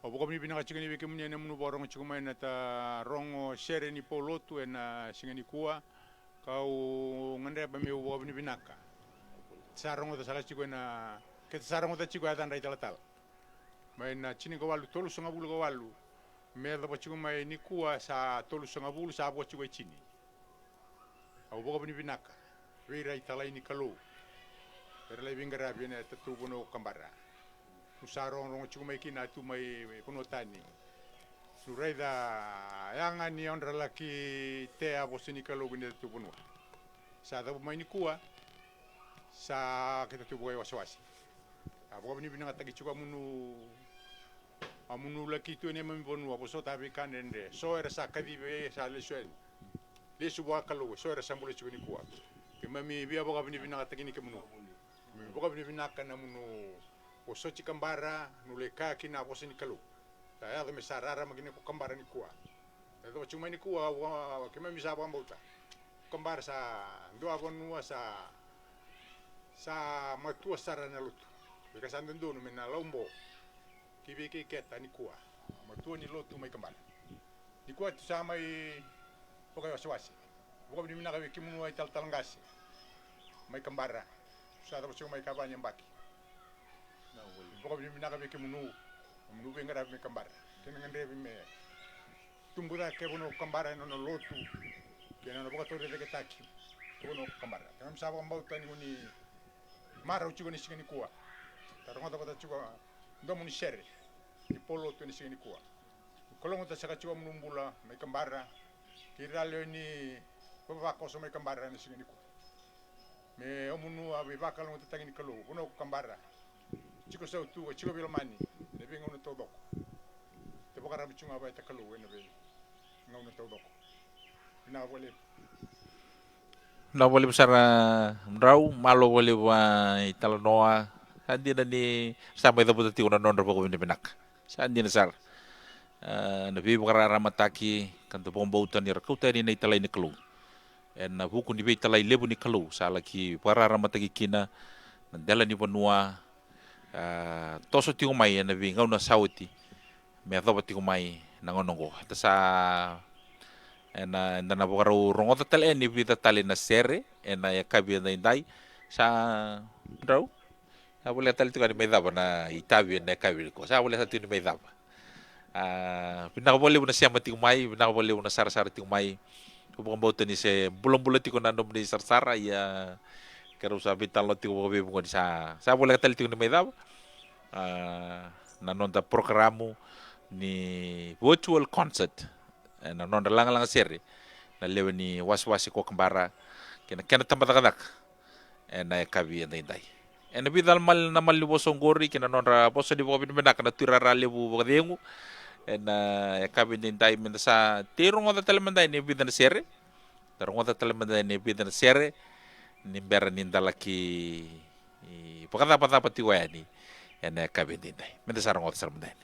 Obo kami pinaka chikani wiki munya na munu borong chikumai na ta rongo shere ni polotu na singani kuwa kau ngandre pa mi ubo ni binaka. Sarong ta sala chiko na kita sarong ta chiko atan rai tal. Mai na chini ko walu tolu songa bulu ko walu. Me da pa chikumai ni kuwa sa tolu songa bulu sa bo chiko chini. Obo kami binaka. Wi rai talai ni kalu. Perlai bingara bine ta tubuno kambara. Usarong rong chikumai kina tu mai punotani. Surai da yang ani ondra laki te abosini kalau gini tu punua. Sa da mai ni kuwa sa kita tu boy waswasi. Abo ni bina kata kichuka munu amunu laki tu ni mami ponua boso tapi kan ende. So era sa kadi be sa lesuen. Lesu wa kalau so era sambule chukuni kuwa. Kemami bia boka bina kata kini kemunu. Boka bina kana munu Osochi kambara nuleka kina posini kalu. Saya ada mesarara magini ko kambara ni kuwa. Itu cuma ni kuwa kema bisa apa mbauta. Kambara sa doa bonua sa matua sarana lutu. Bika sandono mena lombo. Kibiki keta ni kuwa. Matua ni lotu mai kambara. Ni kuwa tu sama i pokai wasiwasi. Bukan ni mina kawe kimunua ital talangasi. Mai kambara. Sa da cuma mai kabanya mbaki. Pokoknya bina kabe ke munu bengara me kambara tenang ndebe me tumbura ke bono kambara no lotu ke no boka tore de taki bono kambara tenang sabo mbau tani ni mara uchi ni sigani kuwa taronga ta kota chuga ndomu ni shere ni polo tu ni sigani kuwa kolongo ta saka chuga munumbula me kambara kirale ni baba ko so me kambara ni sigani kuwa me omunu abi bakalo ta tangi ni kalu bono kambara Chico sau tu, chico bila mani, nebe ngau na tau doko. Te boka rabi chunga bai takalu, nebe ngau na tau doko. Ina boleh. Na boleh besar rau malo boleh wa italo noa andi na ni sampai dapat ti una non rapo ni benak. Sandi na sar. Na bi boka ramataki kan to bombo utan ni rakau tani na italai ni kalu. En na buku ni be italai lebu ni kalu sala ki para ramataki kina na dela ni bonua toso tigo mai na vi ngau na sauti me ado tigo mai na ngonongo tasa na bogaro rongo tale ni vida tale na sere na ya kabi na indai sa rau a boleh tale tigo ni medaba na itabi na kabi ko sa boleh satu ni medaba bina boleh una siama tigo mai bina boleh una sara tigo mai ko bauta ni se bulong tigo na nom ni sara ya kero sabi talo tigo bobe bungo sa boleh tali tigo ni medaba na nonda programu ni virtual concert na nonda langa seri na lewe ni waswasi ko kambara kena tambah na kabi na indai na bidal mal na mal bosong gori kena nonda boso di bobe menak na tirara lebu bodengu na kabi na indai menasa terong oda telemandai ni bidan seri terong oda telemandai ni bidan seri ni bera nindalaki pakata pati wayani ene kabindindai mende sarang ot sarmandai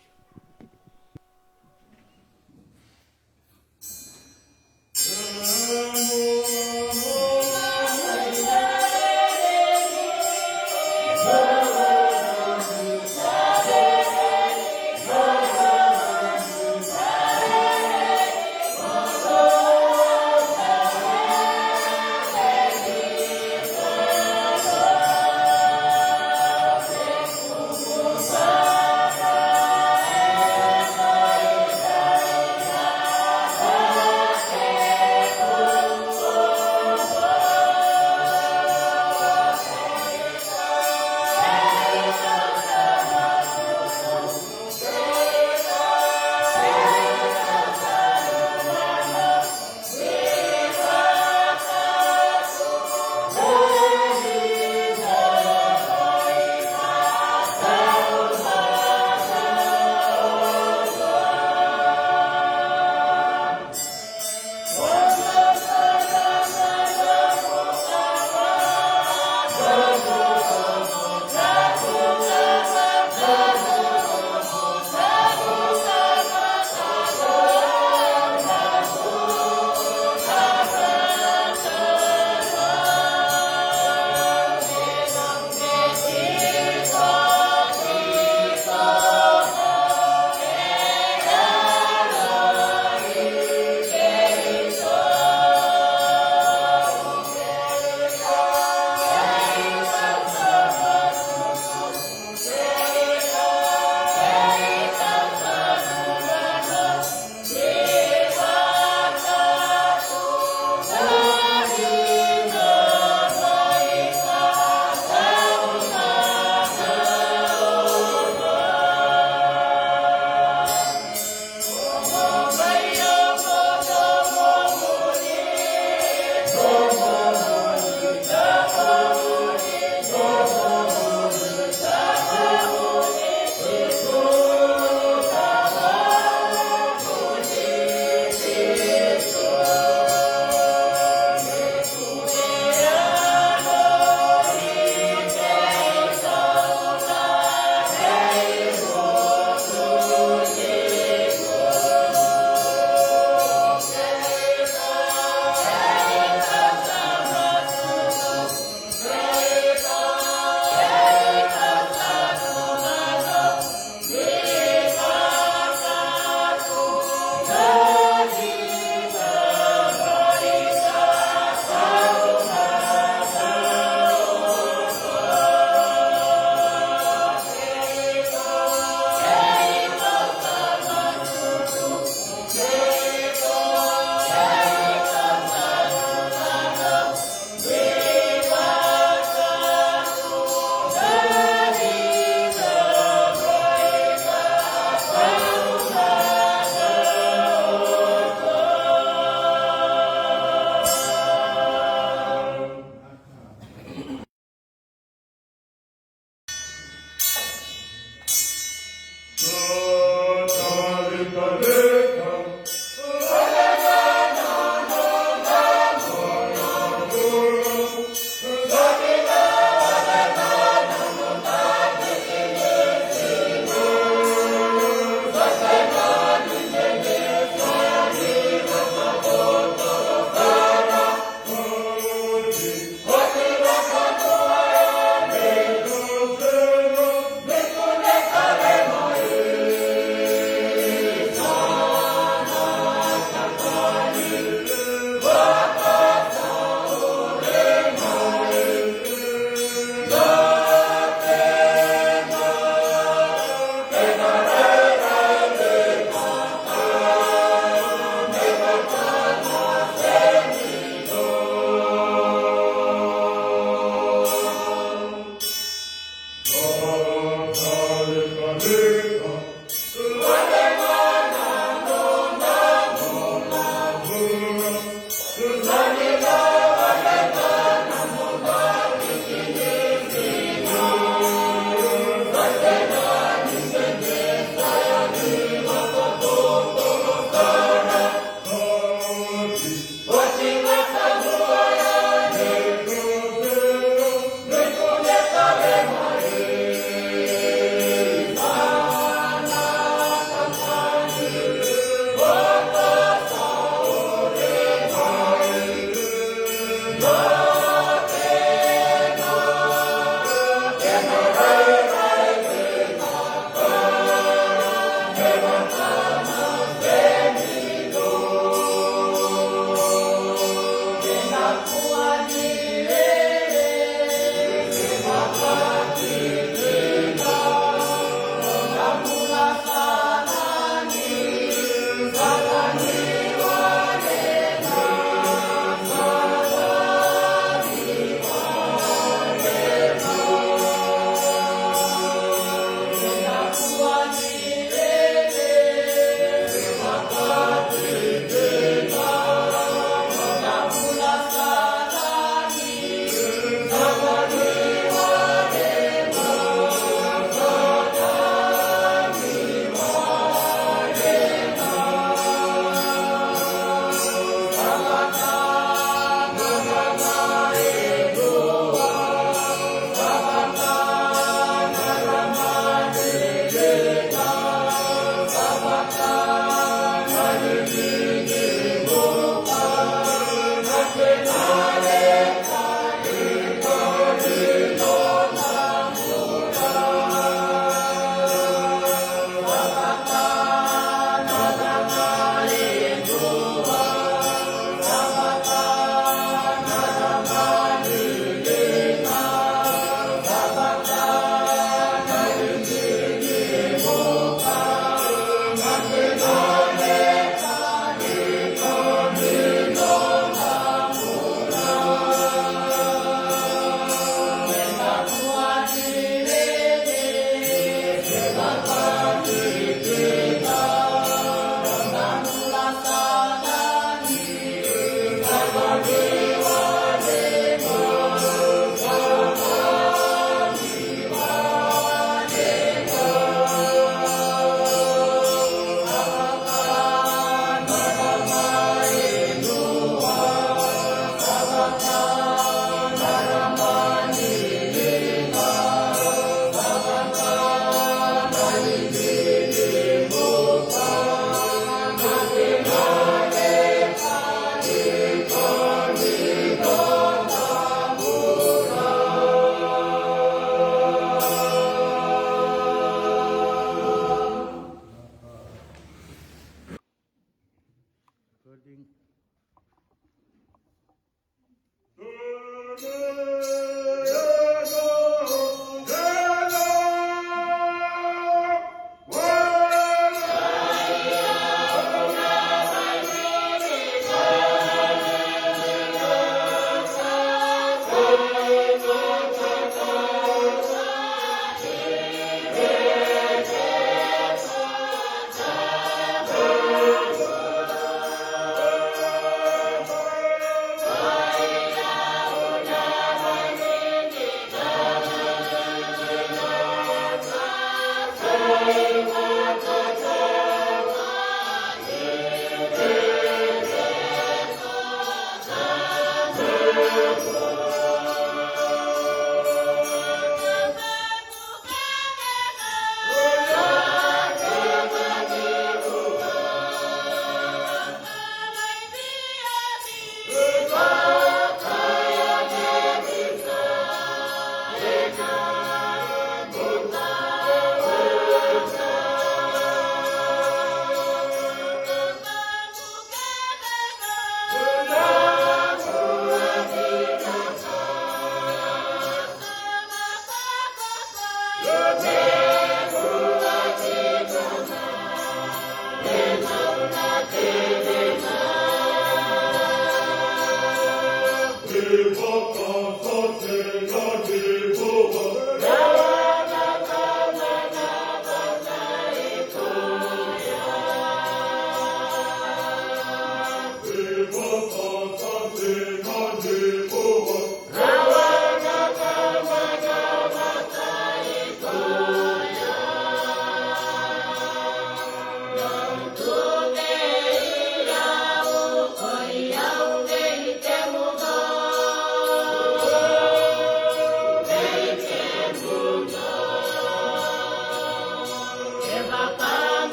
Recording.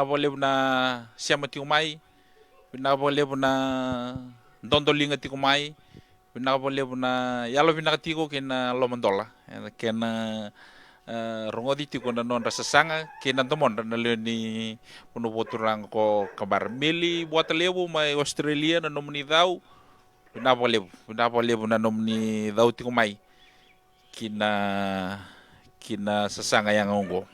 pinabole na siama tikumai, pinabole na dondolinga tikumai, pinabole na yalo pinakatiko kina lomandola, kena rongodi tiko na non rasasanga kina tomon na leoni puno boturang ko kabar mili buat lebu mai Australia na nomni dau pinabole na nomni dau tikumai kina sasanga yang ongo.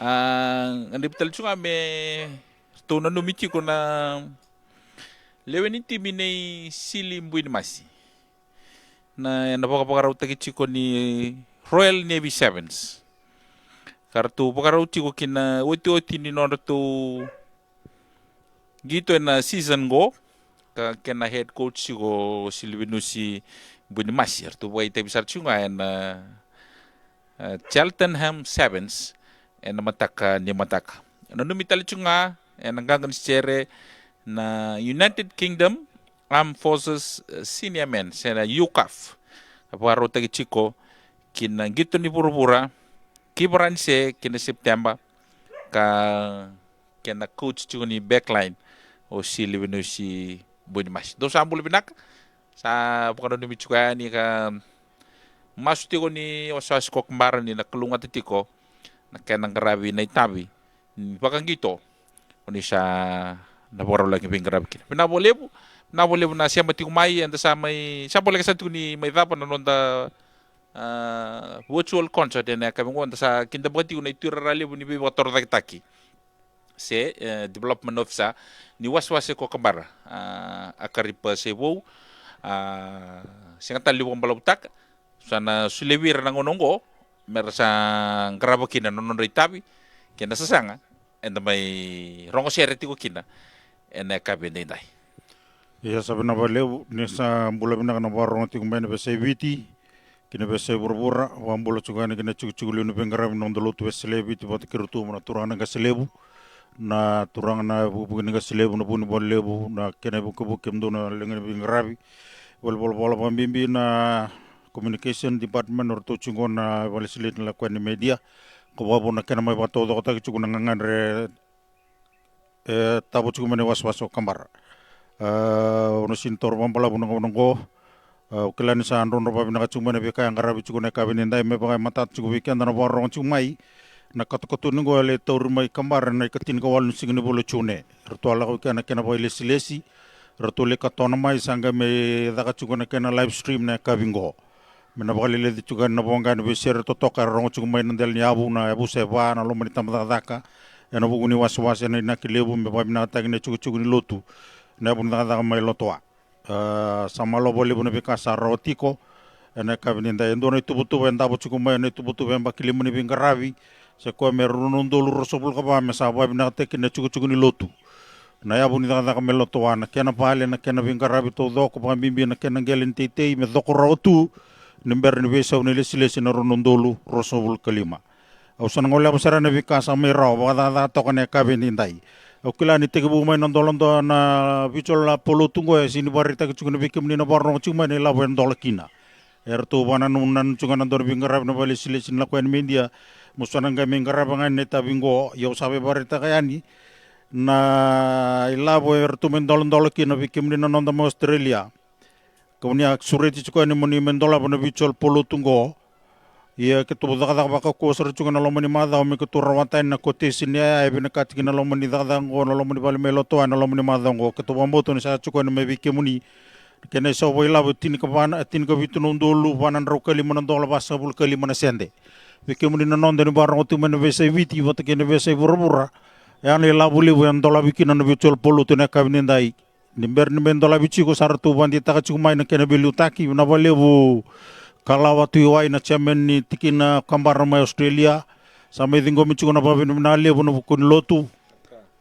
Andi betul juga me tuna numici ko na leweni timi nei sili mbuin masi na napaka tagi ko ni Royal Navy Sevens kartu pakarau ko kina oti ni nora tu gitu na season go ka kena head coach ko Silvinusi mbuin masi artu buai tabi sar chunga na Cheltenham Sevens en mataka ni mataka. Nanu mitali chunga en gangan sere na United Kingdom Armed Forces Senior Men sera UCAF. Aparo tagi chiko kina gitu ni pura-pura kibaran se kina September ka kena coach chunga ni backline o Silvinusi Bunimas. Do sambul binak sa pukano ni michuka ni ka masuk tiko ni waswas ko kembaran ni nakelunga tiko na kenang karabi na itabi bakang gitu oni sa naboro lagi pinggarabi kina pinabole na siya mati kumai anda sa may siya boleh kesan ni may dapat nonda virtual concert na kami ngo anda sa kinda bati ko na iturarali ni bibi wator taki se development officer ni waswas ko kembara akaripa sebo singatan liwang balautak sana sulewir nang onongo merasa ngarabo kina nonon ritabi kina sasanga enda may rongo sere tiko kina ena kabe ndai ya sabi na baleu nesa bula bina kana barong tiko mena bese viti kina bese burbura wambula chugani kina chugu ni pengarami non dolo tu bese viti bot kirutu na turana ga selebu na turanga na bubu ni ga selebu na buni bol lebu na kina buku kemdo na lengen pengarabi bol pambimbi na Communication Department or to chungon na walisilit na lakwan ni media ko babo na kena may bato do ta chungon ngangan re tabo chungon ni waswaso kambar ono sintor bambala bunang bunanggo ukilan sa andron roba bina chungon be kaya ngarabi chungon ka binendai me bagay matat chungon weekend na borong chungmai na katukotu ngo le tor mai kambar na ikatin ko wal singni bolo chune ritual ko kena boy lesilesi ritual ka tonmai sanga me daga chungon kena live stream na kabingo mena bakali le juga na bonga na beser to toka rongo chung mai nandel nyabu na abu seba na lo manita madaka ena bugu ni waswas na nakilebu me babina tagi na chugu ni lotu na bu ndaka mai lotoa sama lo bole bu na bekasa rotiko ena kabinda endo na tubutu enda bu chugu mai na tubutu bemba kilimu ni bingaravi se ko me runundolu rosobul ka ba me sa babina tagi na chugu ni lotu na ya bu ni ndaka mai lotoa na kena pale na kena bingaravi to do ko pambimbi na kena gelen tete me doko rotu nimber ni besa ni lesilesi na runundolu rosobul kalima au san ngola basara na vikasa me raw bada to kane kabin indai au kila ni tege bu mai nondolon do na bichol la polo tungo e sini barita ke chungna bikim ni na barno chuma ni la wen dolakina erto bana nunan chungana dor bingarab na bali silesi na kwen media musana nga mingarab nga neta bingo yo sabe barita kayani na ilabo erto mendolon dolakina bikim ni na nonda Australia Kemudian sureti juga ni moni mendola bana bichol polo tungo. Ia ketu daga baka ko sar juga na lomani mada me ketu rawatain na kote sini ai bina katik na lomani daga ngo na lomani bal melo to na lomani mada ngo ketu bamboto ni sa juga ni me bikemuni. Kena so boila butin ka bana tin ka bitu ndolu banan ro kali man dola basa bul kali man sende. Bikemuni na non den barang tu men vese viti vot kene vese burbura. Ya ni la buli wen dola bikin na bichol polo tu na kabinendai. Nimber dola bici ko sartu bandi taka cuma na kena belu taki na balebu kalawa tu iwai na chairman ni tikina kambar mai Australia sampai tinggo mici ko na babin na lebu na bukun lotu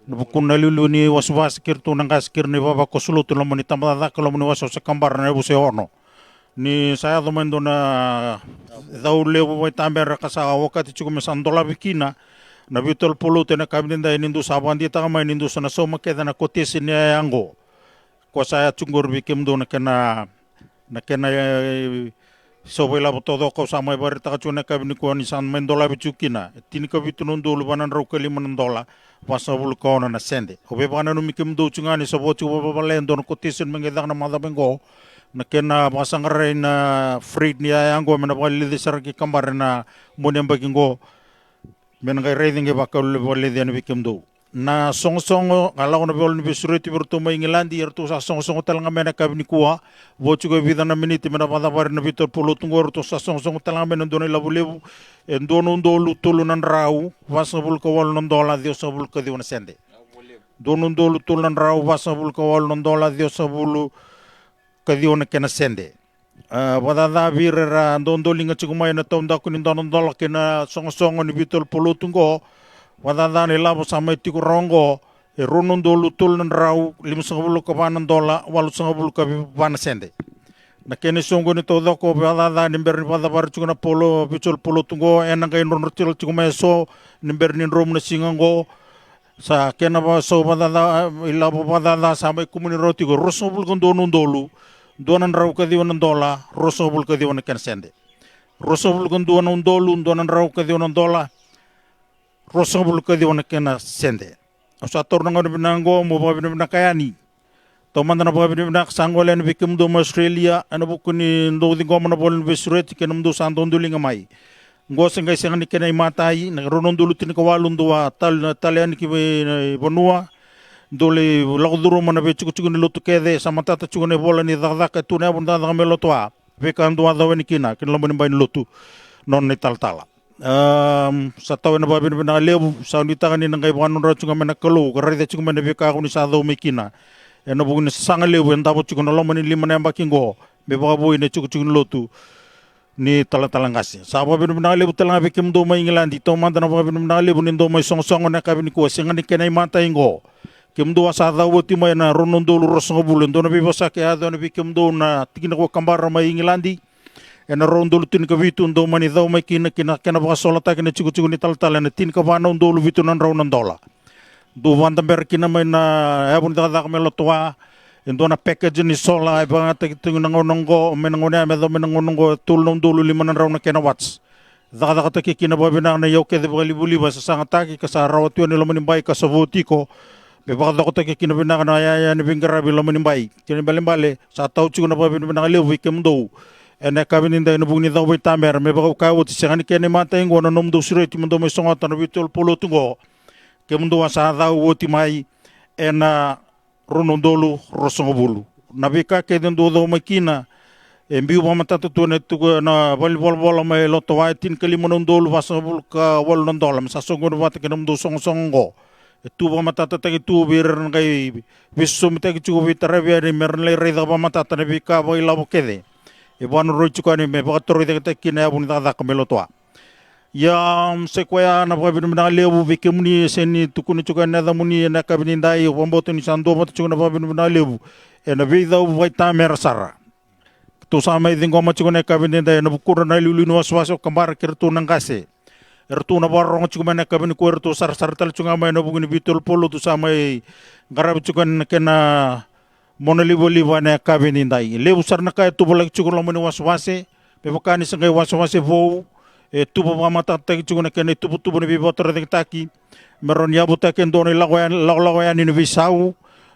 na bukun na lulu ni waswas kirtu nang kaskir ni baba ko sulutu na moni tamada kalau moni waswas kambar na bu seorno ni saya domendo na dau lebu mai tamber kasa wakati cukup mesandola bikina na bitol polo tena kabinda nindu sabandi taka mai nindu sana so makeda na kotes ni ango ko saya cungur bikim do na kena so wela todo ko sa mai bar ta chuna ka ni ko ni san men dola bichukina tin ka bitu non dolu banan ro kali man dola wasa bul ko na sende o be banan mi kim do chunga ni so bo chu ba ba len don ko tisun mengi dak na mada bengo na kena basangare na freed ni ayango mena bali de sarki kambar na monem bagingo men ga reading e bakal bali de ni kim do na song ngalaw na bol ni bisureti berto mai ngilandi erto sa song talanga mena kabni kuwa vochu go vida na miniti mena pada bar na vitor polo tungor to sa song talanga mena doni labulebu en dono ndolu tulu nan rau wasabul ko wal non dola dio sabul ko dio na sende dono ndolu tulu nan rau wasabul ko wal non dola dio sabul ko dio na kena sende wadada virera ndondolinga chigumai na tonda kunin dono dola kena song ni vitor polo tungo wadada ni labo sama itiku rongo e ronon dolu tul nan rau 5 ka banan dola 8 ka bana sende na kene songo ni todo ko wadada ni ber ni pada bar chuna polo bichol polo tungo enanga in ron til chuma so ni ber ni rom na singango sa kena ba so wadada ilabo wadada sama kumuni roti go rosobul kon donon dolu donan rau ka diwan dola rosobul ka diwan ken sende rosobul kon donan dolu donan rau ka diwan dola rosobul ka diwan kena sende sa tornang binango mo babin kayani to man na babin sangole na bikim do Australia ana bukuni ndo dingo man bol besret kenum do sandon dulinga mai ngo sangay sangani kenay matai na ronon dulu tin ko walun do talian ki bonua dole lagduro man be chuku ni lotu kede samata chuku ne bola ni dagda ka tuna bunda da melotwa be kan do adawen kina ken lomani bain lotu non ni tala sa tahu na babin na lebu sa ni tagani nang kay buwan ra chunga mena kalo karari da chunga mena beka ko ni sa do mekina eno bugun sanga lebu en dabo chunga no lomani lima na bakingo be ba boy ne chuku lotu ni tala ngasi sa babin na lebu tala bekim do mai ngilandi to man na babin na lebu ni do mai song na kabin ko singa ni kenai mata ingo kim do sa da woti mai na ronon do rosong bulen do na be basa ke ado na bekim do na tigina ko kambar mai ngilandi ena rondolu tin ka vitu ndo mani dau mai kina ba solata kina chuku ni tal na tin ka vana ndolu vitu nan raunan dola do vanda ber kina mai na ebun da melotwa endo na package ni sola e banga ta kitu ngonongo menangone me do menangongo tul ndolu lima nan rauna kena wats da ta kina ba bina na yoke de bali buli ba sa sangata ki ka sa rawatu ni lomani bai ka savoti ko be ba da ta kina bina na ya ni bingara bi lomani bai kina bale sa tau chuku na ba bina le wikem do ena kabinin da nubuni da wita mer me ba ka wuti sangani kene mata ingo na nom do sureti mundo me songa tan bitol polo tungo ke mundo wasa da wuti mai ena ronondolu rosongobulu nabika ke den do makina e mbiu mata to ne tu na bol mai loto wa tin kali monondolu wasabul ka wal nondola sa songo wat ke nom do songo e tu mata ta ke tu bir ngai visum ta ke chu vitare vi mer le re da mata ta ne bika boy labo kede e banu roi chukani me bakatoro de kina buni da kamelo toa ya sequoia na babin na lebu vikimuni seni tukuni chukani da muni na kabini dai wamboto ni sando mata chukana babin na lebu e na vida waita mersara to sama idingo ma chukana kabini dai na bukura na lulu no waswaso kambar kirtu nangase ertu na barong chukana kabini ko ertu sar tal chungama na buguni bitol polo to sama garab chukana kena monali boli wana kabini dai lebu sarna ka tu bolak chukulo moni waswase be bakani sangai waswase vo e tu bo mata ta chukuna ken tu ne bibotor de taki meron ya buta ken doni lagoyan ni visau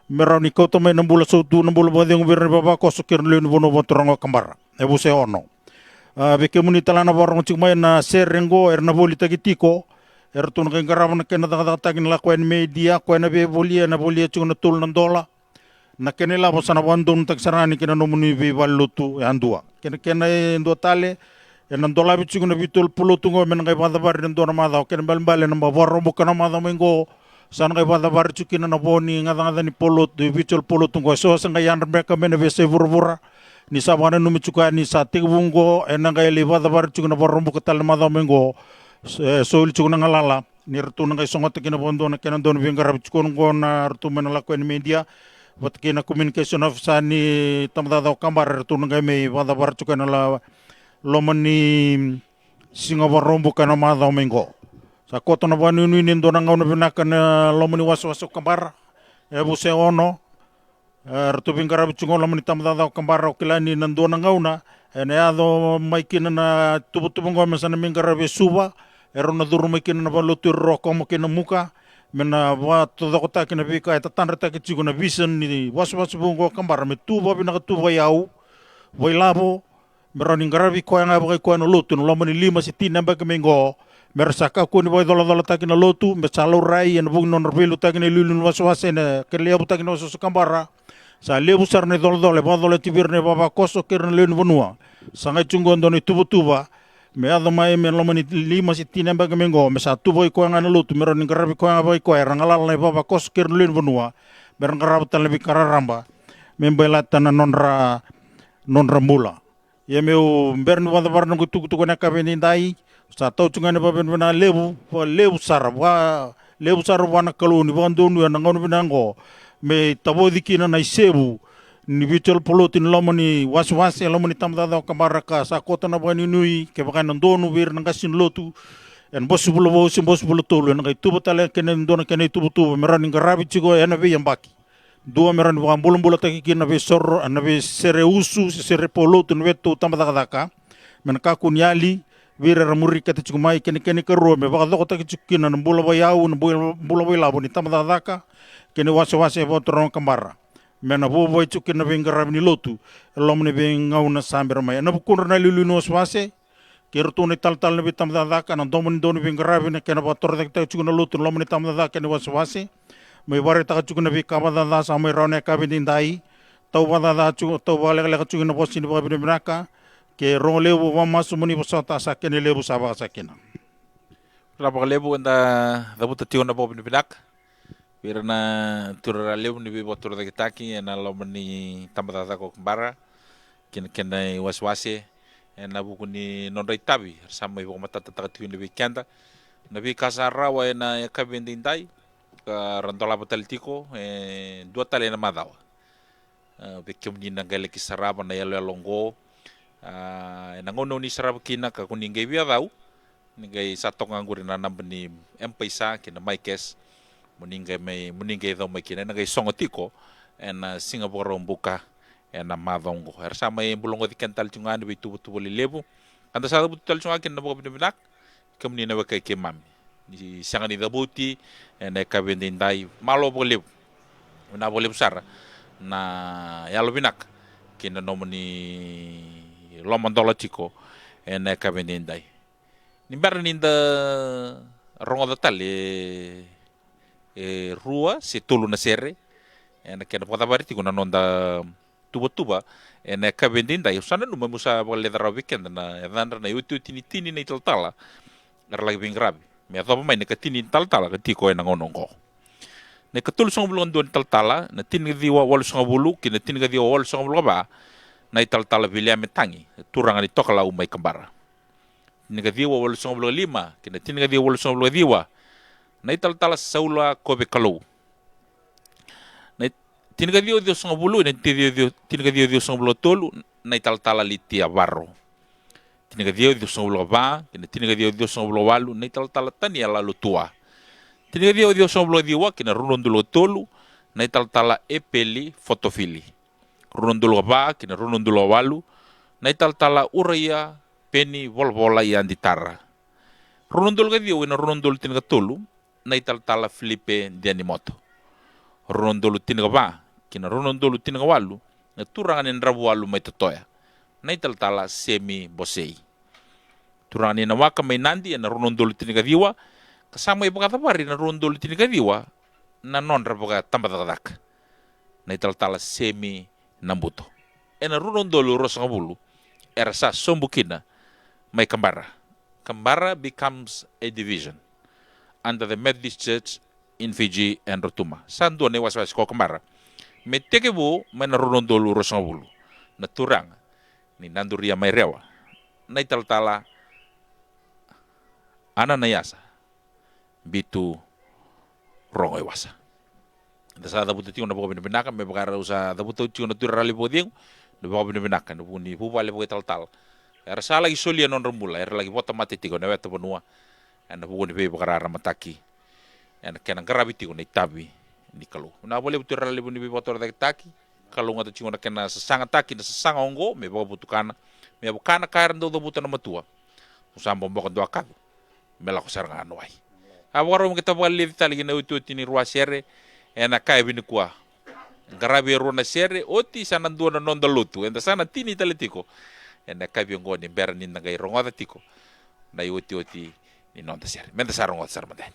meron ko to me nambula so tu nambula bo de ngubir baba ko sukir le bono botrongo kambar e bu se ono be ke muni talana borong chukmai na serengo erna boli tagitiko ertun ken garam ken da takin la ko media ko na be boli chukuna tul nandola na kenela bosana bandun tak sarani kena nomuni be balutu andua kena ndo tale en ndola bichu na bitul pulutu ngo men ngai bada bar ndo ma da ken balbale no borro bukana ma da mengo san ngai bada bar chukina na boni ngada ni polot de bitul pulutu ngo so sanga yan mereka men be se burbura ni sabana no michuka ni sa tigbungo en ngai le bada bar chukina borro bukatal ma da mengo so il chukuna ngalala ni rtu ngai songot kena bondo na kena don bingar chukun ngo na rtu men la ko en media wat kena communication officer ni tamda da kambar tu ngai me wada bar chukana la lomani singa barombo kana ma da mengo sa koto na banu ni ndo na ngau na binakana lomani waso kambar e bu se ono rtu bingara chungo lomani tamda da kambar okilani nando na ngau na ene ado mai kina na tubu ngoma sana mingara be suba erona duru mai kina na balotu roko mo kina muka mena wa todo kota kina bika eta tanra ta kitu na vision ni was bungo kambara me tuba bina tuba yau voi labo meroni ngarabi ko nga ba ko no lotu no lomani lima si tina ba kemengo mersaka ko ni voi dola ta kina lotu me salo rai en bung non rbelu ta kina lulun was ene ke lebu ta kina so kambara sa lebu sarne dola ba dola tibirne baba koso kerne len bonua sanga chungo ndoni tuba me ado mai me lomani lima si tina ba kemengo me sa tuba ko nga no lotu meroni ngarabi ko nga ba ko rangala le baba koso kerne len bonua merangarabu ta lebi kararamba membela tana nonra mula ye meu bernu wada barna ku tuku na kabeni dai sa tau tungane ba ben na lebu sara wa na kaluni ba ndonu na ngonu binango me tabo dikina na isebu ni vital polotin lomani was lomani tamda da kamaraka sa kota na bani nui ke ba ndonu bir na gasin lotu en bosbulo tolu na kai tubu tale kenen ndona kenen tubu merani ngarabi chigo ena be yambaki dua meran bukan bulung taki kina be sorro anabe sere usu sere polo tun wetu tamba daka menka kunyali vira ramuri kata cikumai kene kero me baka doko taki cikina nambula bayau nambula bayau ni tamba daka kene wase botorong kambara mena boy cikina bengara ni lotu lomne bengau na samber mai na bukun na lulu no wase kero tu ni tal ne tamba daka na domon doni bengara ne kena botor taki cikina lotu lomne tamba daka ni wase mai ware taka chukuna bi kabada da samai raune kabin dai tau bada da chu tau bale le chukuna bosi ni babin binaka ke role wo masu muni bosata sakene lebu saba sakena Rapa lebu anda da buta tiona babin binak birana turara lebu ni botor da kitaki ena lomani tambata da ko kembara kena waswase ena bukuni nondai tabi samai bo mata taka tiuna bi kanda nabi kasara wa ena kabin dai rantola bataltiko dua tali na madaw bekem ni nangale ki saraba na yalo longo nangono ni saraba kina ka kuningai bia daw ningai satok nganguri na nambani empaisa kina maikes muningai daw mai kina nangai songotiko en Singapore buka en madongo ersa mai bulongo dikental chungan bi tubu lebu anda sa butal chungan kina bo binak kemni na wakai kemami di sangan di dabuti ene kabendin dai malo boleh na boleh besar na ya binak kina nomoni lomandola chiko ene kabendin dai nimbar ninda rongo datal rua se tulu na sere ene kena pota bariti kuna nonda tuba ene kabendin dai usana numa musa boleh dara weekend na edandra na yutu tini na italtala lagi bingrabi me atau main ne katini tal-tal ke tiko ena ngonongo ne katul song bulon don tal-tala na tin diwa wal song bulu kina tin diwa wal song bulu ba na tal-tala bilia metangi turang ni tokala umai kembara tin diwa wal song bulu 5 kina tin diwa wal song bulu diwa na tal-tala saula kobe kalau na tin diwa song bulu na tin diwa song bulu tolu na tal-tala litia barro tiniga dio song blo ba kina tiniga dio song blo walu nei tal tani ala lu tua tiniga dio song blo diwa kina runondulo tolu nei tal epeli fotofili runondulo ba kina runondulo walu nei tal uria peni volvola yang ditara runondulo dio kina runondulo tiniga tolu nei tal filipe dianimoto runondulo tiniga ba kina runondulo tiniga walu na turangan en rabu walu mai totoya nei tal semi bosei turani na waka mai nandi na runondolo tiniga diwa kasama ibaga tabari na runondolo tiniga diwa na nonra baga tambadadak na italtala semi nambuto ena runondolo rosanga bulu erasa sombukina mai kambara becomes a division under the Methodist Church in Fiji and Rotuma sandu ne waswas ko kambara metekebu mana runondolo rosanga bulu na turang ni nanduria mai rewa na italtala ana na yasa bitu rongo iwasa da sa da butu tiuna bo binaka me bagara usa da butu tiuna turali boding de bo binaka no buni bu vale bo tal era sala lagi solia non rembula era lagi bota matetigo na weta bonua ana bu ni be bagara mataki ana kena gravity ko ni tabi ni kalu na boleh turali buni be botor da taki kalau ngata tiuna kena sesanga taki na sesanga ongo me bo butukana me bukana kairan do buta na matua usamba mboko do akado mela ko saranga anwai awaro mo kita bali tali na utu tini rua sere ena kai bini kwa ngarabi rona sere oti sana ndua na nonda lutu enda sana tini taletiko ena kai biongo ni bera ni nagai rongoda tiko na oti ni nonda sere menda sarongot sarmadan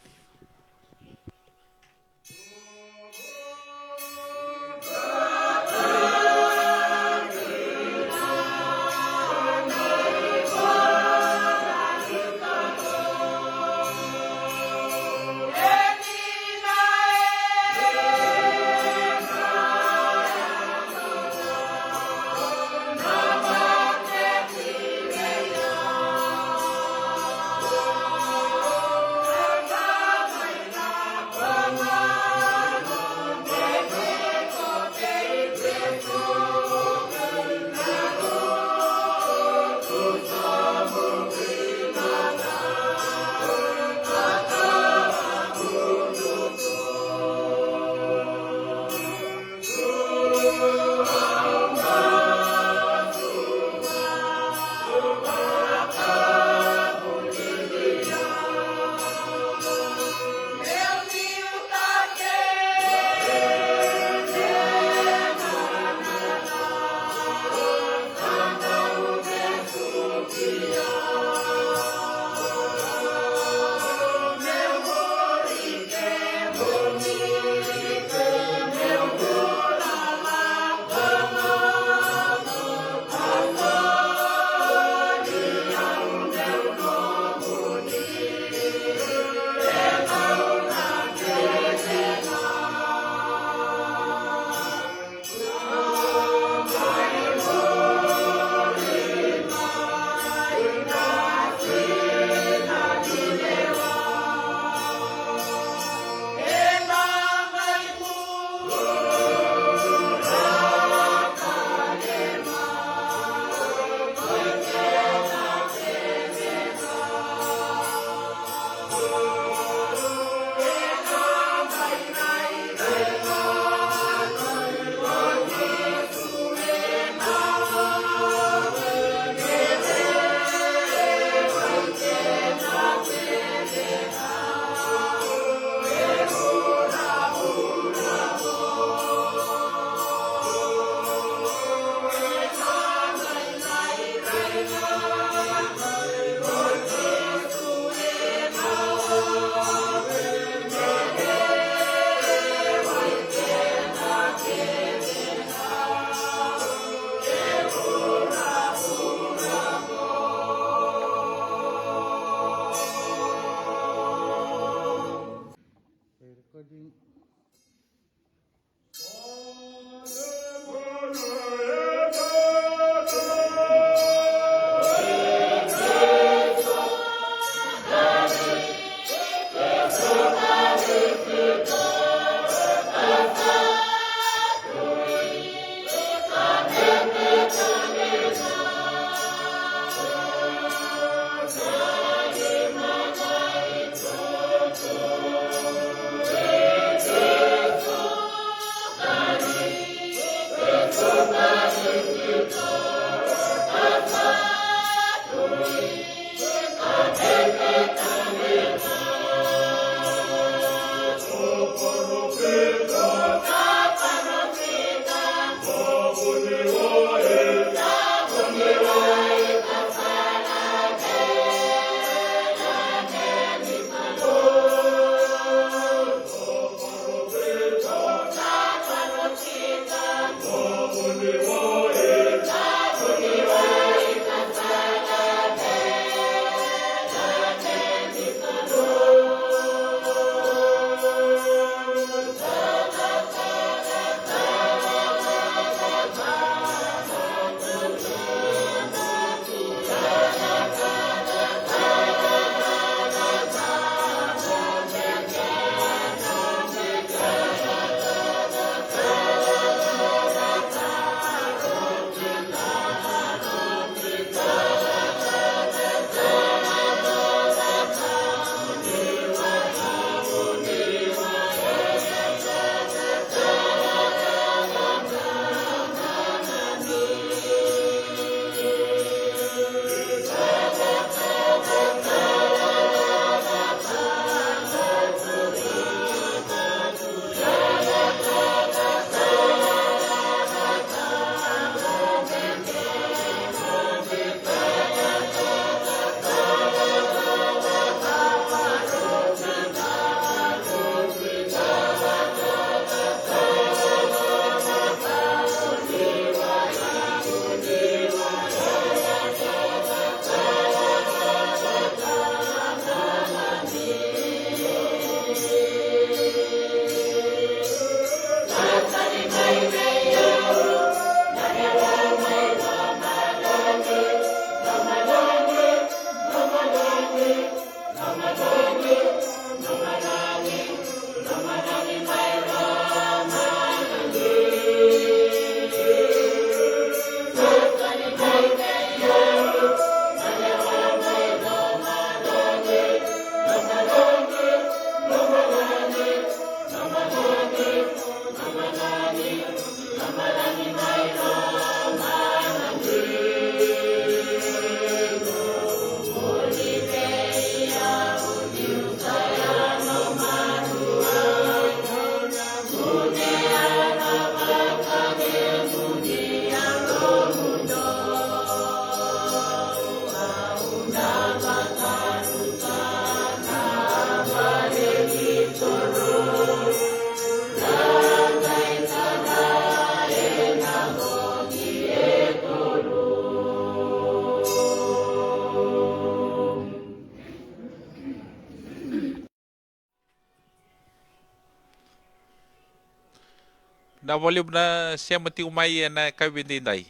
Na boleh na siya mati umay na kabindinday.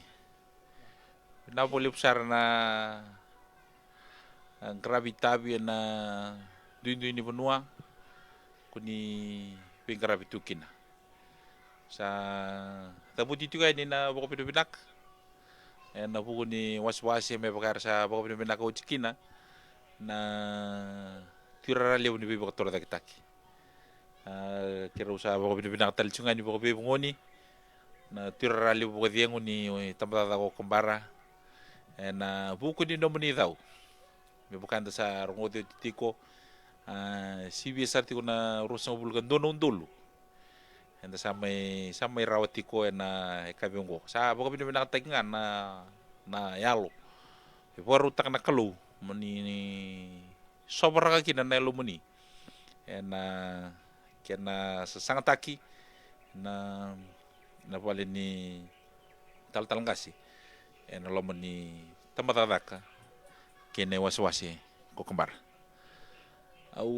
Na boleh besar na gravitabi na duin ni benua kuni penggravitu kina. Sa tabuti juga ini na boko pinak. Na buku ni was-was me bakar sa boko pinak ko cikina na tirara lew ni bibok tora taki. Kira usaha boko pinak tal sungai ni boko ngoni na tirara lew boko diengu ni tambata ko kembara. Na buku ni nomoni daw. Me bukan sa rongote tiko si biasa tiko na rusang bulgan dono dulu. Enda samai rawat tiko na kabiongo. Sa boko pinak takingan na yalo. Baru tak na kalu meni sobra ka kina na yalo meni. Kena sangat taki na bale ni tal ngasi. Lo meni tamatadaka kene was-wasi ko kembar. Au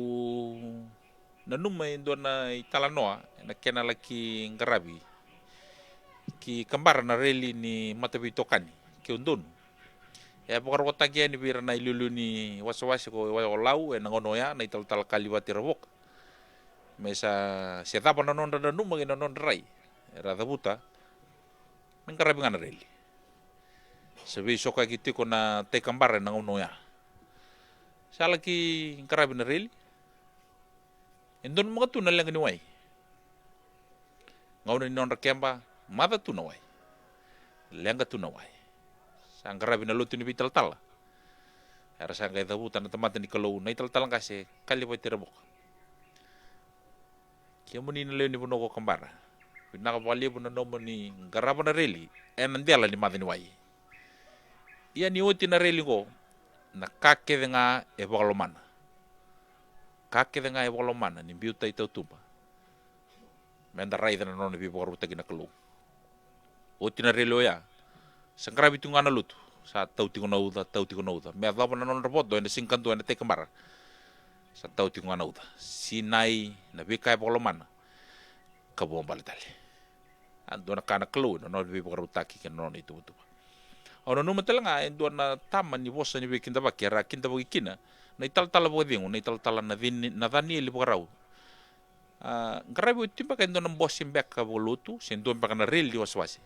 nanumay do na italanoa na kena laki ngarabi ki kembar na reli ni matabitokani ki undun. Ya pokar ko tagya ni bira na ilulu ni was-wasi ko lau ngono ya na ital kaliwati rawok. Mesa setapa na non nanuma ki non rai. Rada buta ngarabi ngana reli. Sabi soka kiti ko na te kambare na uno ya. Sala ki karabi na reli. Indon mga tu na lang ni wai. Ngau ni non rakemba mada tu na wai. Lenga tu na wai. Sang karabi na lutu ni bital tala. Era sang kay dabuta na tamata ni kalau na ital talang kasi kali pa tirabok. Kaya mo ni nalayo ni puno ko kambara. Pinakapali po na nomo ni garaba na reli. Nandiala ni mada ni wai. Ia ni oti na reli ko na kake nga e wakalomana. Kake nga e wakalomana ni biuta ito tuba. Menda rai na non bi bokar utagi na kalu. Oti na reli ya. Sangkrabi tu ngana lutu sa tau tingo na uda. Me adapa na non robot do ena singkan do ena te kembar. Sa tau tingo na uda. Sinai na bika e wakalomana. Kabuang balitali. Ando na kana kalu no bi bokar utaki ke non itu tuba. Ono numa talanga endo na tama ni bosa ni bekinda bakera kinda bogikina na ital-tala bodingo na ital-tala na dani li bokarau. Ngarabi timba ka endo na bosim beka bolutu sendo beka na real di waswasi.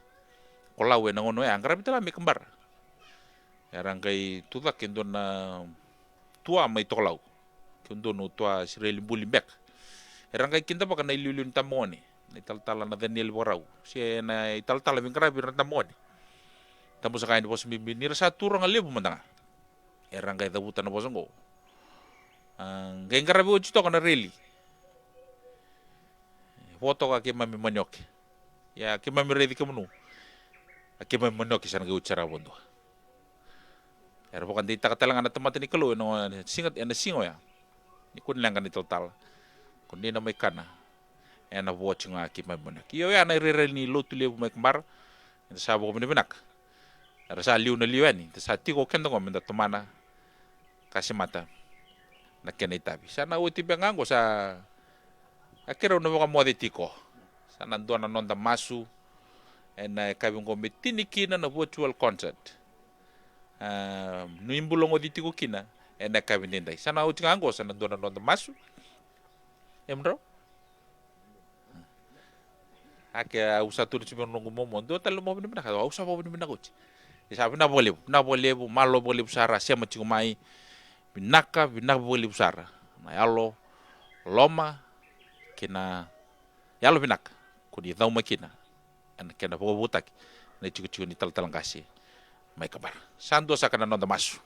Kolau na ngono ya ngarabi tala mi kembar. Erang kay tudak endo na tua may tolau. Kendo no tua si real bulim bek. Erang kay kinda baka na ilulun tamoni na ital-tala na dani li bokarau. Si na ital-tala mi ngarabi na tamoni. Tamu sa kain di pos bimbinir sa turang alibu mandanga. Erang kay dabutan na posong ko. Kaya ngarabi o chito ka na reli. Foto ka kay mami manyok. Ya kay mami ready ka munu. Kay mami manyok isa nag-utsara bondo. Era bukan di takatalang na tamata ni kalu no singat ena singo ya. Ni kun lang kan total. Kun di na may kana. Ena watch nga kay mami manyok. Iyo ya na rel ni lotu lebu may kembar. Ito sabo ko minibinak. Rasa liu na liu ani, sa tiko kendo ko menda tomana kasi mata na kenay tabi. Sana uti bengango sa akira no ka modi tiko. Sana ndo na nonda masu na kabing ko tinikina na virtual concert. No imbulong odi tiko kina na kabing dinday. Sana uti ngango sana ndo na nonda masu. Emro? Ake usatu di sibon nungu momo ndo talo mo binibina ka. Usa mo binibina ko. Sabi na boleh malo boleh usara siya macingumai binaka boleh usara na yalo loma kina yalo binaka kudi tau makina an kena butak na ciku ni tal kasi mai kabar sando sa kana nonda masu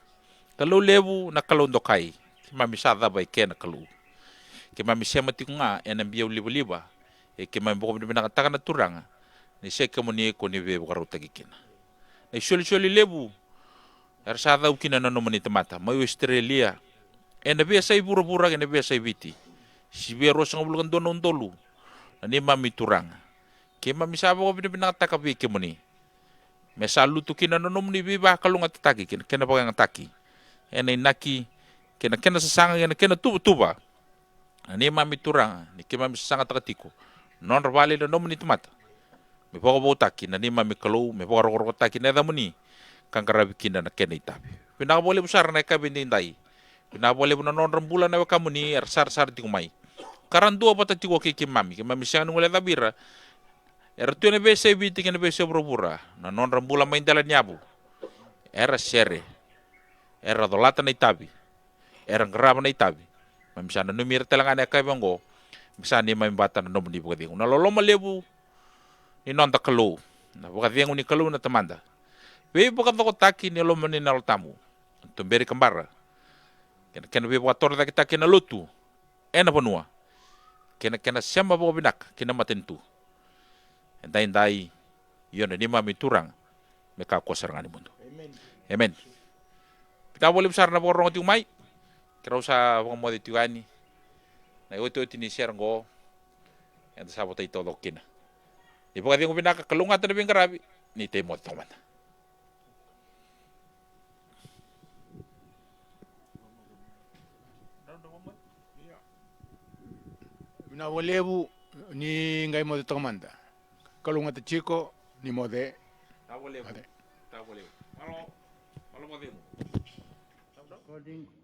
kalau lebu na kalau ndokai mami sada bai kena kalau ke mami siya matinga ena biau liba ke mami boko binaka takana turanga ni siya kamuni ko ni be bukaruta gikina. Soli lebu. Ersada ukina na nomani temata. Mai Australia. Na biasa ibura-bura na biasa ibiti. Si biya rosang bulukan doon dolu. Ni mami turang. Ke mami sabo ko binabinata kapi ke muni. Me salu tu kina na nomani biba kalung ataki kena pagang ataki. Inaki kena sasanga kena tuba. Ni mami turang. Ni ke mami sasanga takatiko. Non vale na nomani temata. me poko bo taki na ni mami kalau me poko roko taki na da muni kan karabi kinda na kena itapi pina boleh besar na kabi ndai pina boleh bunan non rembulan na kamu ni sar ti kumai karan dua pata ti ke mami siang ngule tabira tu ne bese biti ke ne bese bura na non rembulan main dalan nyabu era sere era dolata na itabi era ngraba na itabi mamisana numir telangane kabi ngo misani mai batan no muni bukati una lolo malebu ni non takalo na bukati nguni kalu na tamanda we bukan toko taki ni lo mani na tamu tumberi kembara kena we buator da kita kena lutu ena panua kena siamba bo binak kena matentu endai yone ni mami turang meka kosar ngani mundo amen kita boleh besar na borong ti umai kira usa mo di tuani na ito ni share ngo enta sabota ito dokina di pagadi ngo binaka kalunga ta bing karabi ni temo toman na walebu ni ngai mo to manda kalunga te chico ni mode ta boleh malo mo demo Recording.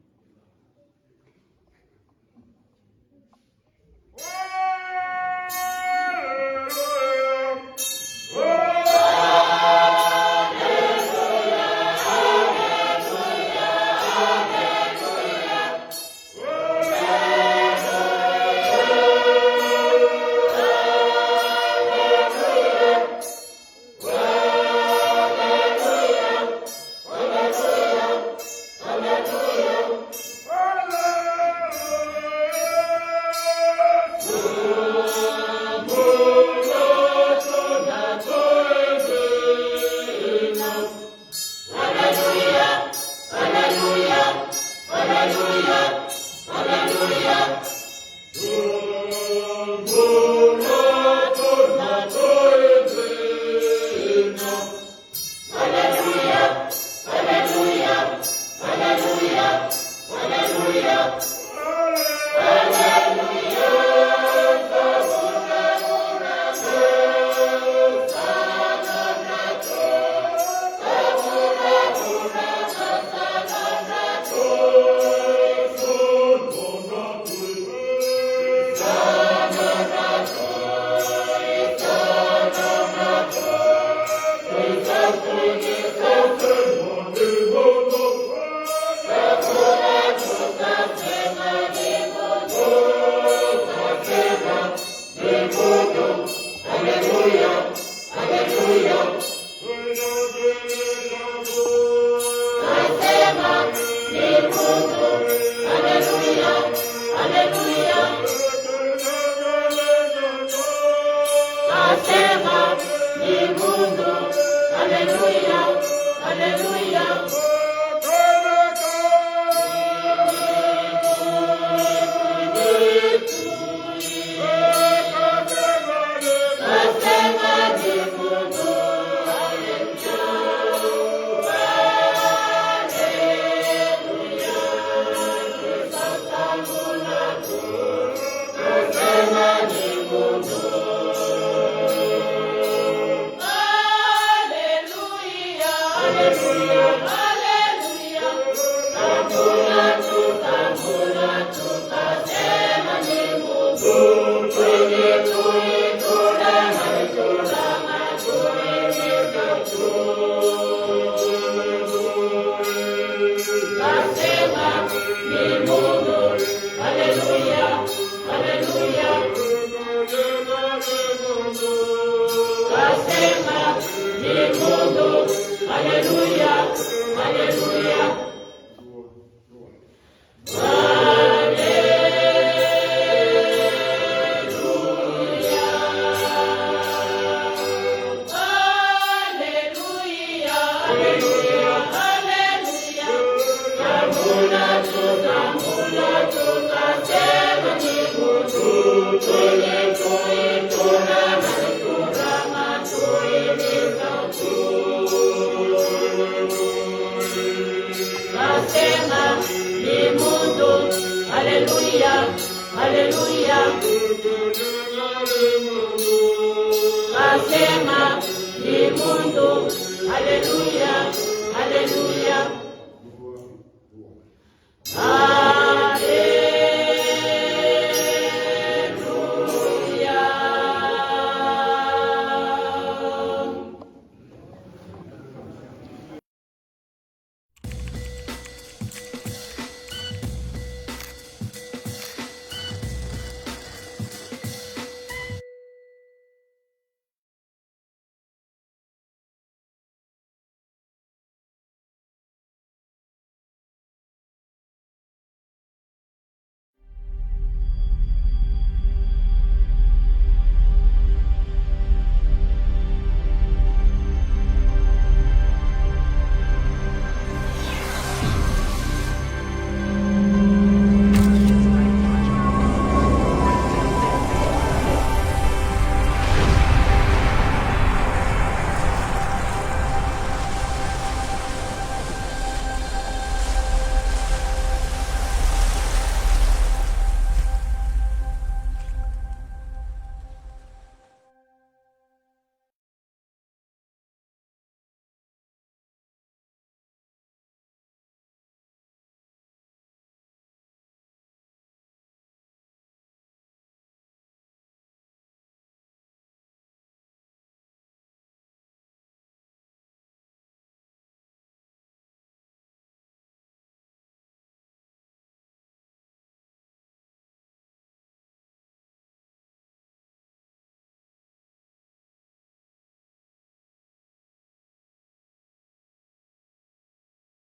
Hallelujah. mundo. Haleluya, haleluya.